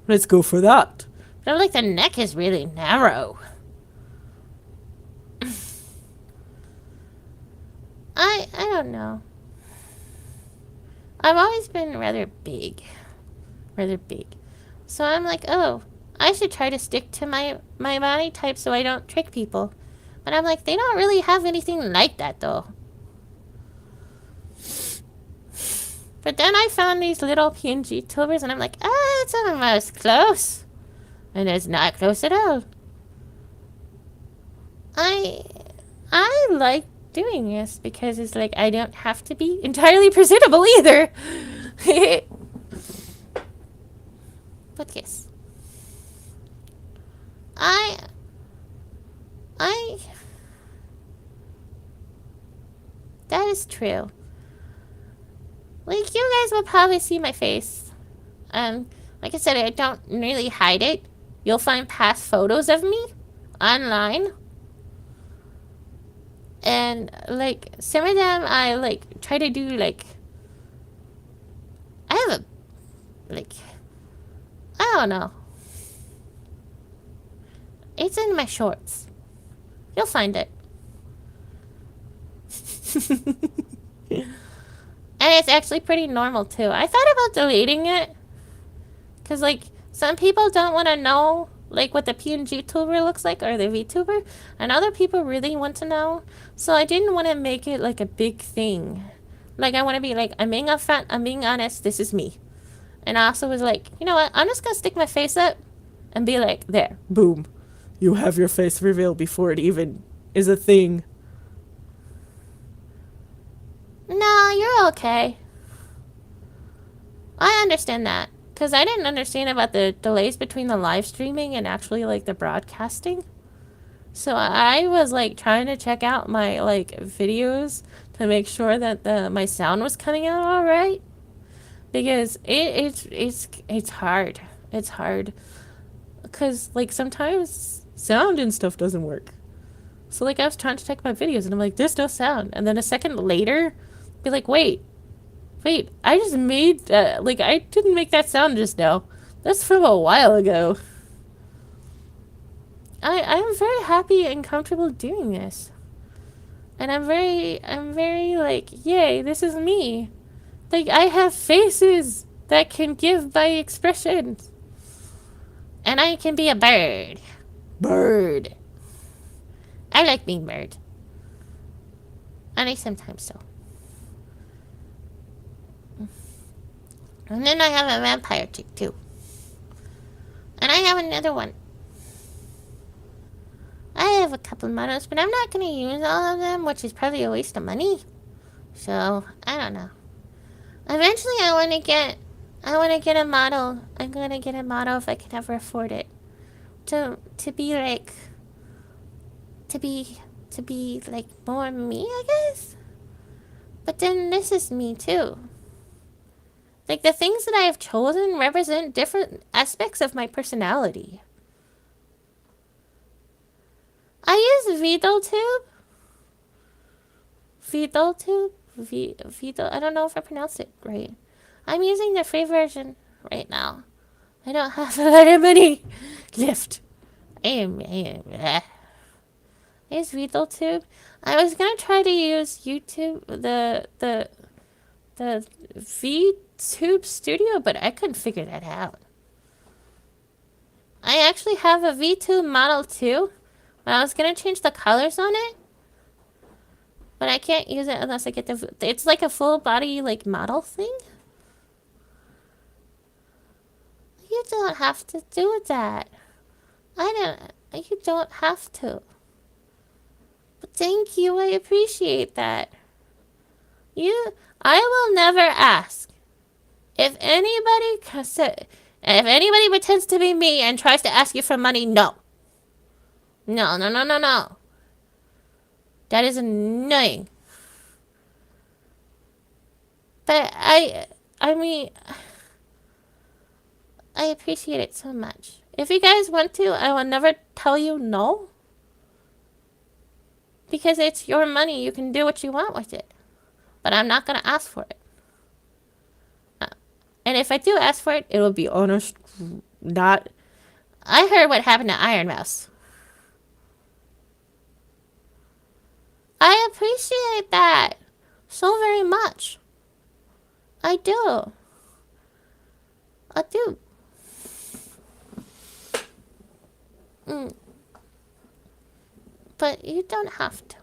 Speaker 3: Let's go for that.
Speaker 1: But I'm like, the neck is really narrow. I don't know. I've always been rather big. So I'm like, oh, I should try to stick to my body type so I don't trick people. But I'm like, they don't really have anything like that though. But then I found these little PNG tubers and I'm like, it's almost close. And it's not close at all. I like doing this because it's like I don't have to be entirely presentable either. But yes. That is true. Like, you guys will probably see my face. Like I said, I don't really hide it. You'll find past photos of me online. And, like, some of them I, like, try to do, like... I have a... Like... I don't know. It's in my shorts. You'll find it. And it's actually pretty normal, too. I thought about deleting it. Because, like, some people don't want to know, like, what the PNG tuber looks like, or the VTuber. And other people really want to know. So I didn't want to make it, like, a big thing. Like, I want to be like, I'm being upfront, I'm being honest, this is me. And I also was like, you know what, I'm just going to stick my face up and be like, there.
Speaker 3: Boom. You have your face revealed before it even is a thing.
Speaker 1: No, you're okay. I understand that. Because I didn't understand about the delays between the live streaming and actually, like, the broadcasting. So I was like trying to check out my like videos to make sure that my sound was coming out all right, because it's hard. It's hard because like sometimes sound and stuff doesn't work. So like I was trying to check my videos and I'm like, there's no sound, and then a second later, be like, wait, I just made like I didn't make that sound just now. That's from a while ago. I'm very happy and comfortable doing this. And I'm very like, yay, this is me. Like I have faces that can give my expressions. And I can be a bird. Bird. I like being bird. And I sometimes so. And then I have a vampire chick too. And I have another one. I have a couple of models, but I'm not going to use all of them, which is probably a waste of money. So, I don't know. Eventually I want to get a model. I'm going to get a model if I can ever afford it. To be like, to be like more me, I guess. But then this is me too. Like the things that I have chosen represent different aspects of my personality. I use VidalTube. I don't know if I pronounced it right. I'm using the free version right now. I don't have very many left. I use VidalTube. I was gonna try to use YouTube, the VTube Studio, but I couldn't figure that out. I actually have a VTube model too, but I was gonna change the colors on it. But I can't use it unless I get it's like a full body like model thing. You don't have to do that. You don't have to. But thank you, I appreciate that. I will never ask. If anybody pretends to be me and tries to ask you for money, no. No. That is annoying. But I mean, I appreciate it so much. If you guys want to, I will never tell you no. Because it's your money, you can do what you want with it. But I'm not going to ask for it. And if I do ask for it, it will be honest. Not. I heard what happened to Iron Mouse. I appreciate that so very much. I do. But you don't have to.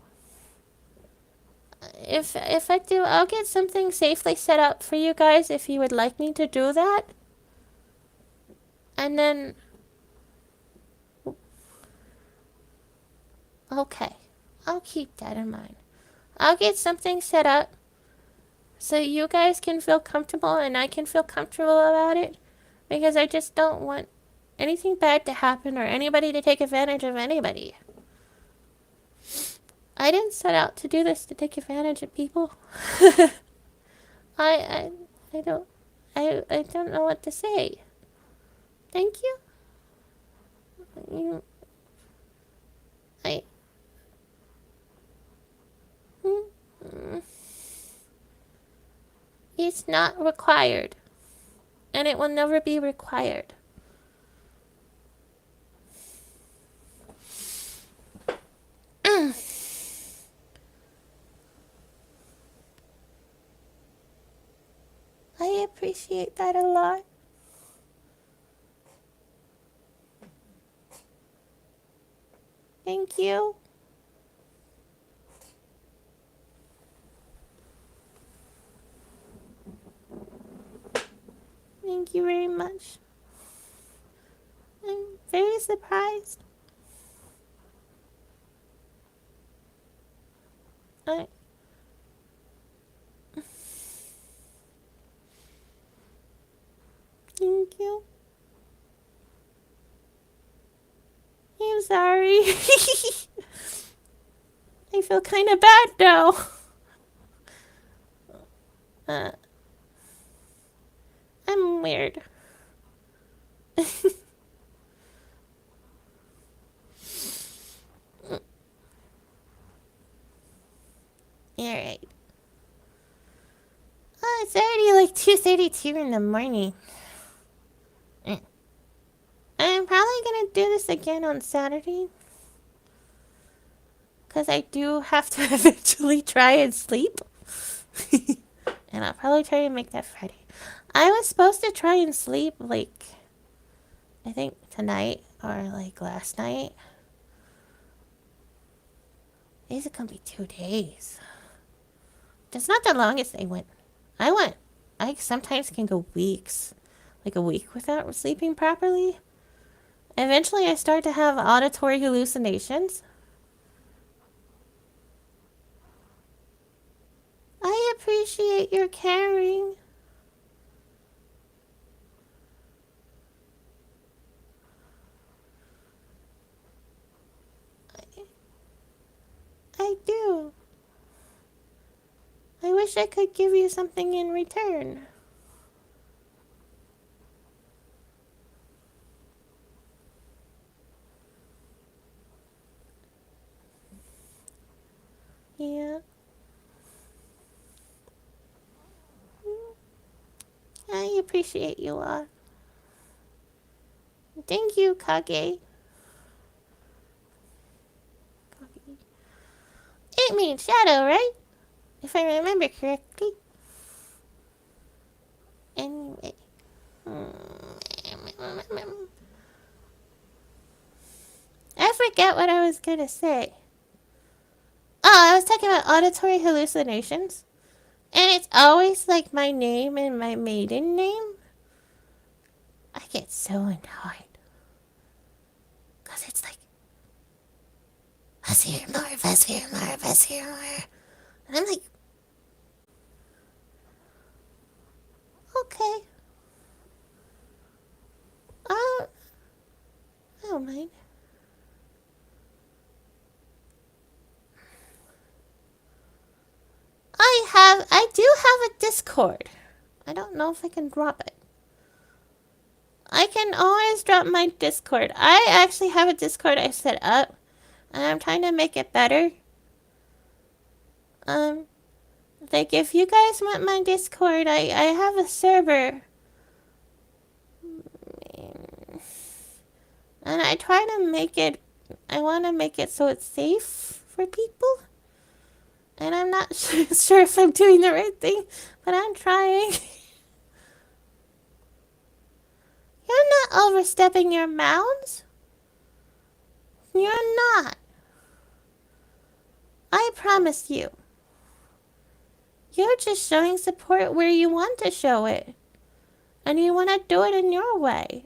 Speaker 1: If I do, I'll get something safely set up for you guys if you would like me to do that. And then... Okay. I'll keep that in mind. I'll get something set up so you guys can feel comfortable and I can feel comfortable about it. Because I just don't want anything bad to happen or anybody to take advantage of anybody. I didn't set out to do this to take advantage of people. I don't know what to say. Thank you. It's not required. And it will never be required. I appreciate that a lot. Thank you. Thank you very much. I'm very surprised. Thank you. I'm sorry. I feel kind of bad now. I'm weird. Alright. Oh, it's already like 2:32 in the morning. I'm probably gonna do this again on Saturday. Because I do have to eventually try and sleep. And I'll probably try to make that Friday. I was supposed to try and sleep, like, I think tonight or, like, last night. These are gonna be 2 days. That's not the longest I went. I sometimes can go weeks. Like a week without sleeping properly. Eventually I start to have auditory hallucinations. I appreciate your caring. I do. I wish I could give you something in return. Yeah. I appreciate you all. Thank you, Kage. It means shadow, right? If I remember correctly. Anyway. I forget what I was gonna say. Oh, I was talking about auditory hallucinations. And it's always like my name and my maiden name. I get so annoyed. Because it's like, Vasir. And I'm like, okay. I don't mind. I do have a Discord. I don't know if I can drop it. I can always drop my Discord. I actually have a Discord I set up. And I'm trying to make it better. Like if you guys want my Discord, I have a server. And I try to make it, I want to make it so it's safe for people. And I'm not sure if I'm doing the right thing, but I'm trying. You're not overstepping your bounds. You're not. I promise you. You're just showing support where you want to show it. And you want to do it in your way.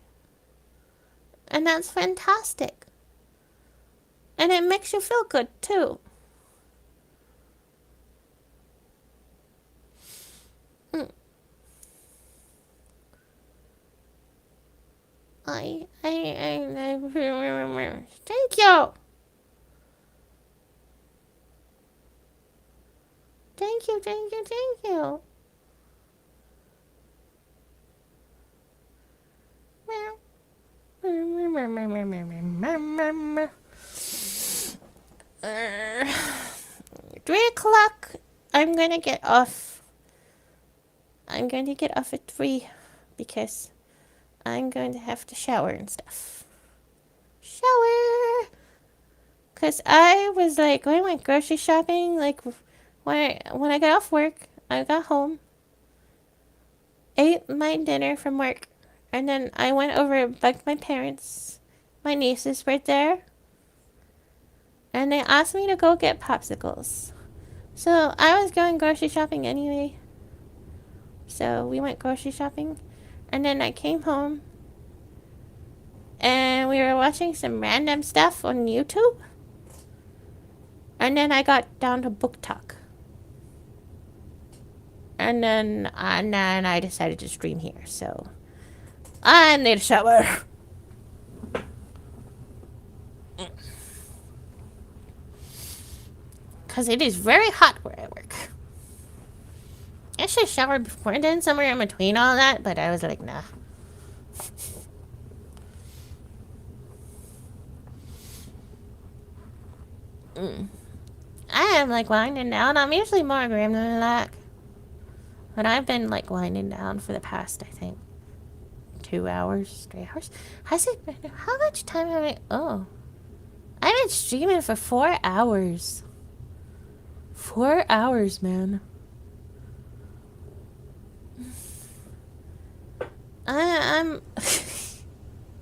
Speaker 1: And that's fantastic. And it makes you feel good, too. Thank you. Thank you. Uh, 3 o'clock. I'm gonna get off. I'm going to get off at 3 because I'm going to have to shower and stuff. Shower! Because I was like, when I went grocery shopping, like when I got off work, I got home, ate my dinner from work, and then I went over and bugged my parents. My nieces were there. And they asked me to go get popsicles. So I was going grocery shopping anyway. So we went grocery shopping. And then I came home. And we were watching some random stuff on YouTube. And then I got down to Book Talk. And then I decided to stream here. So I need a shower. because it is very hot where I work. I should shower before and then somewhere in between all that, but I was like, nah. I am like winding down. I'm usually more grim than that. But I've been like winding down for the past, I think, 2 hours, 3 hours. Has it been? How much time have I? Oh. I've been streaming for 4 hours. 4 hours, man. I'm.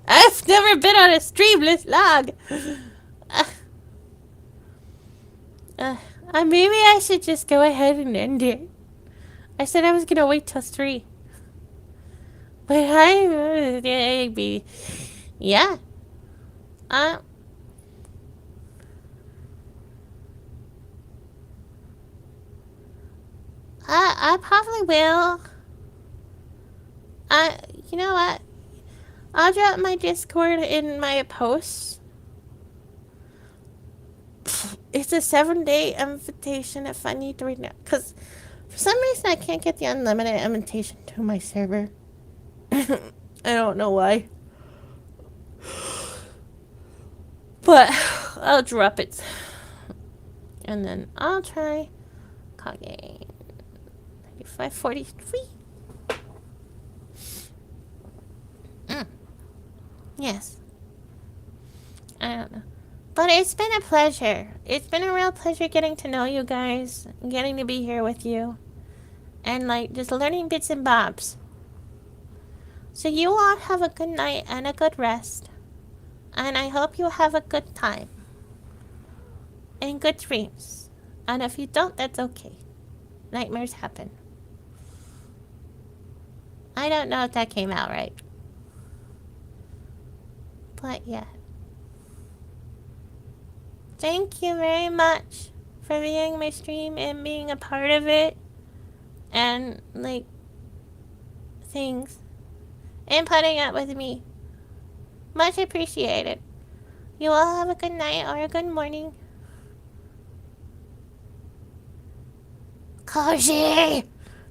Speaker 1: I've never been on a stream this long. Maybe I should just go ahead and end it. I said I was gonna wait till 3. But yeah. I probably will. You know what? I'll drop my Discord in my posts. It's a 7-day invitation if I need to read it. Because for some reason I can't get the unlimited invitation to my server. I don't know why. But I'll drop it. And then I'll try Kage 9543. Yes. I don't know. But it's been a pleasure. It's been a real pleasure getting to know you guys. Getting to be here with you. And like just learning bits and bobs. So you all have a good night and a good rest. And I hope you have a good time. And good dreams. And if you don't, that's okay. Nightmares happen. I don't know if that came out right. But yeah. Thank you very much for viewing my stream and being a part of it. And, like, things. And putting up with me. Much appreciated. You all have a good night or a good morning. Cozy!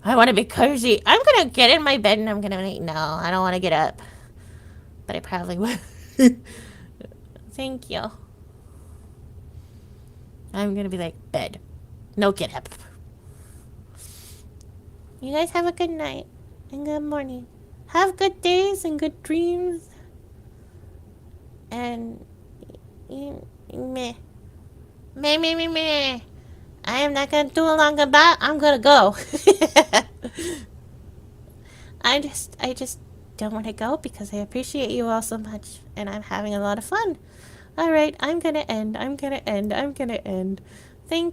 Speaker 1: I want to be cozy. I'm gonna get in my bed and I'm gonna be like, no, I don't want to get up. But I probably will. Thank you. I'm gonna be like, bed. No get up. You guys have a good night and good morning. Have good days and good dreams. And meh. Meh. I am not gonna do a long goodbye. I'm gonna go. I just don't want to go because I appreciate you all so much and I'm having a lot of fun. Alright, I'm gonna end. Thank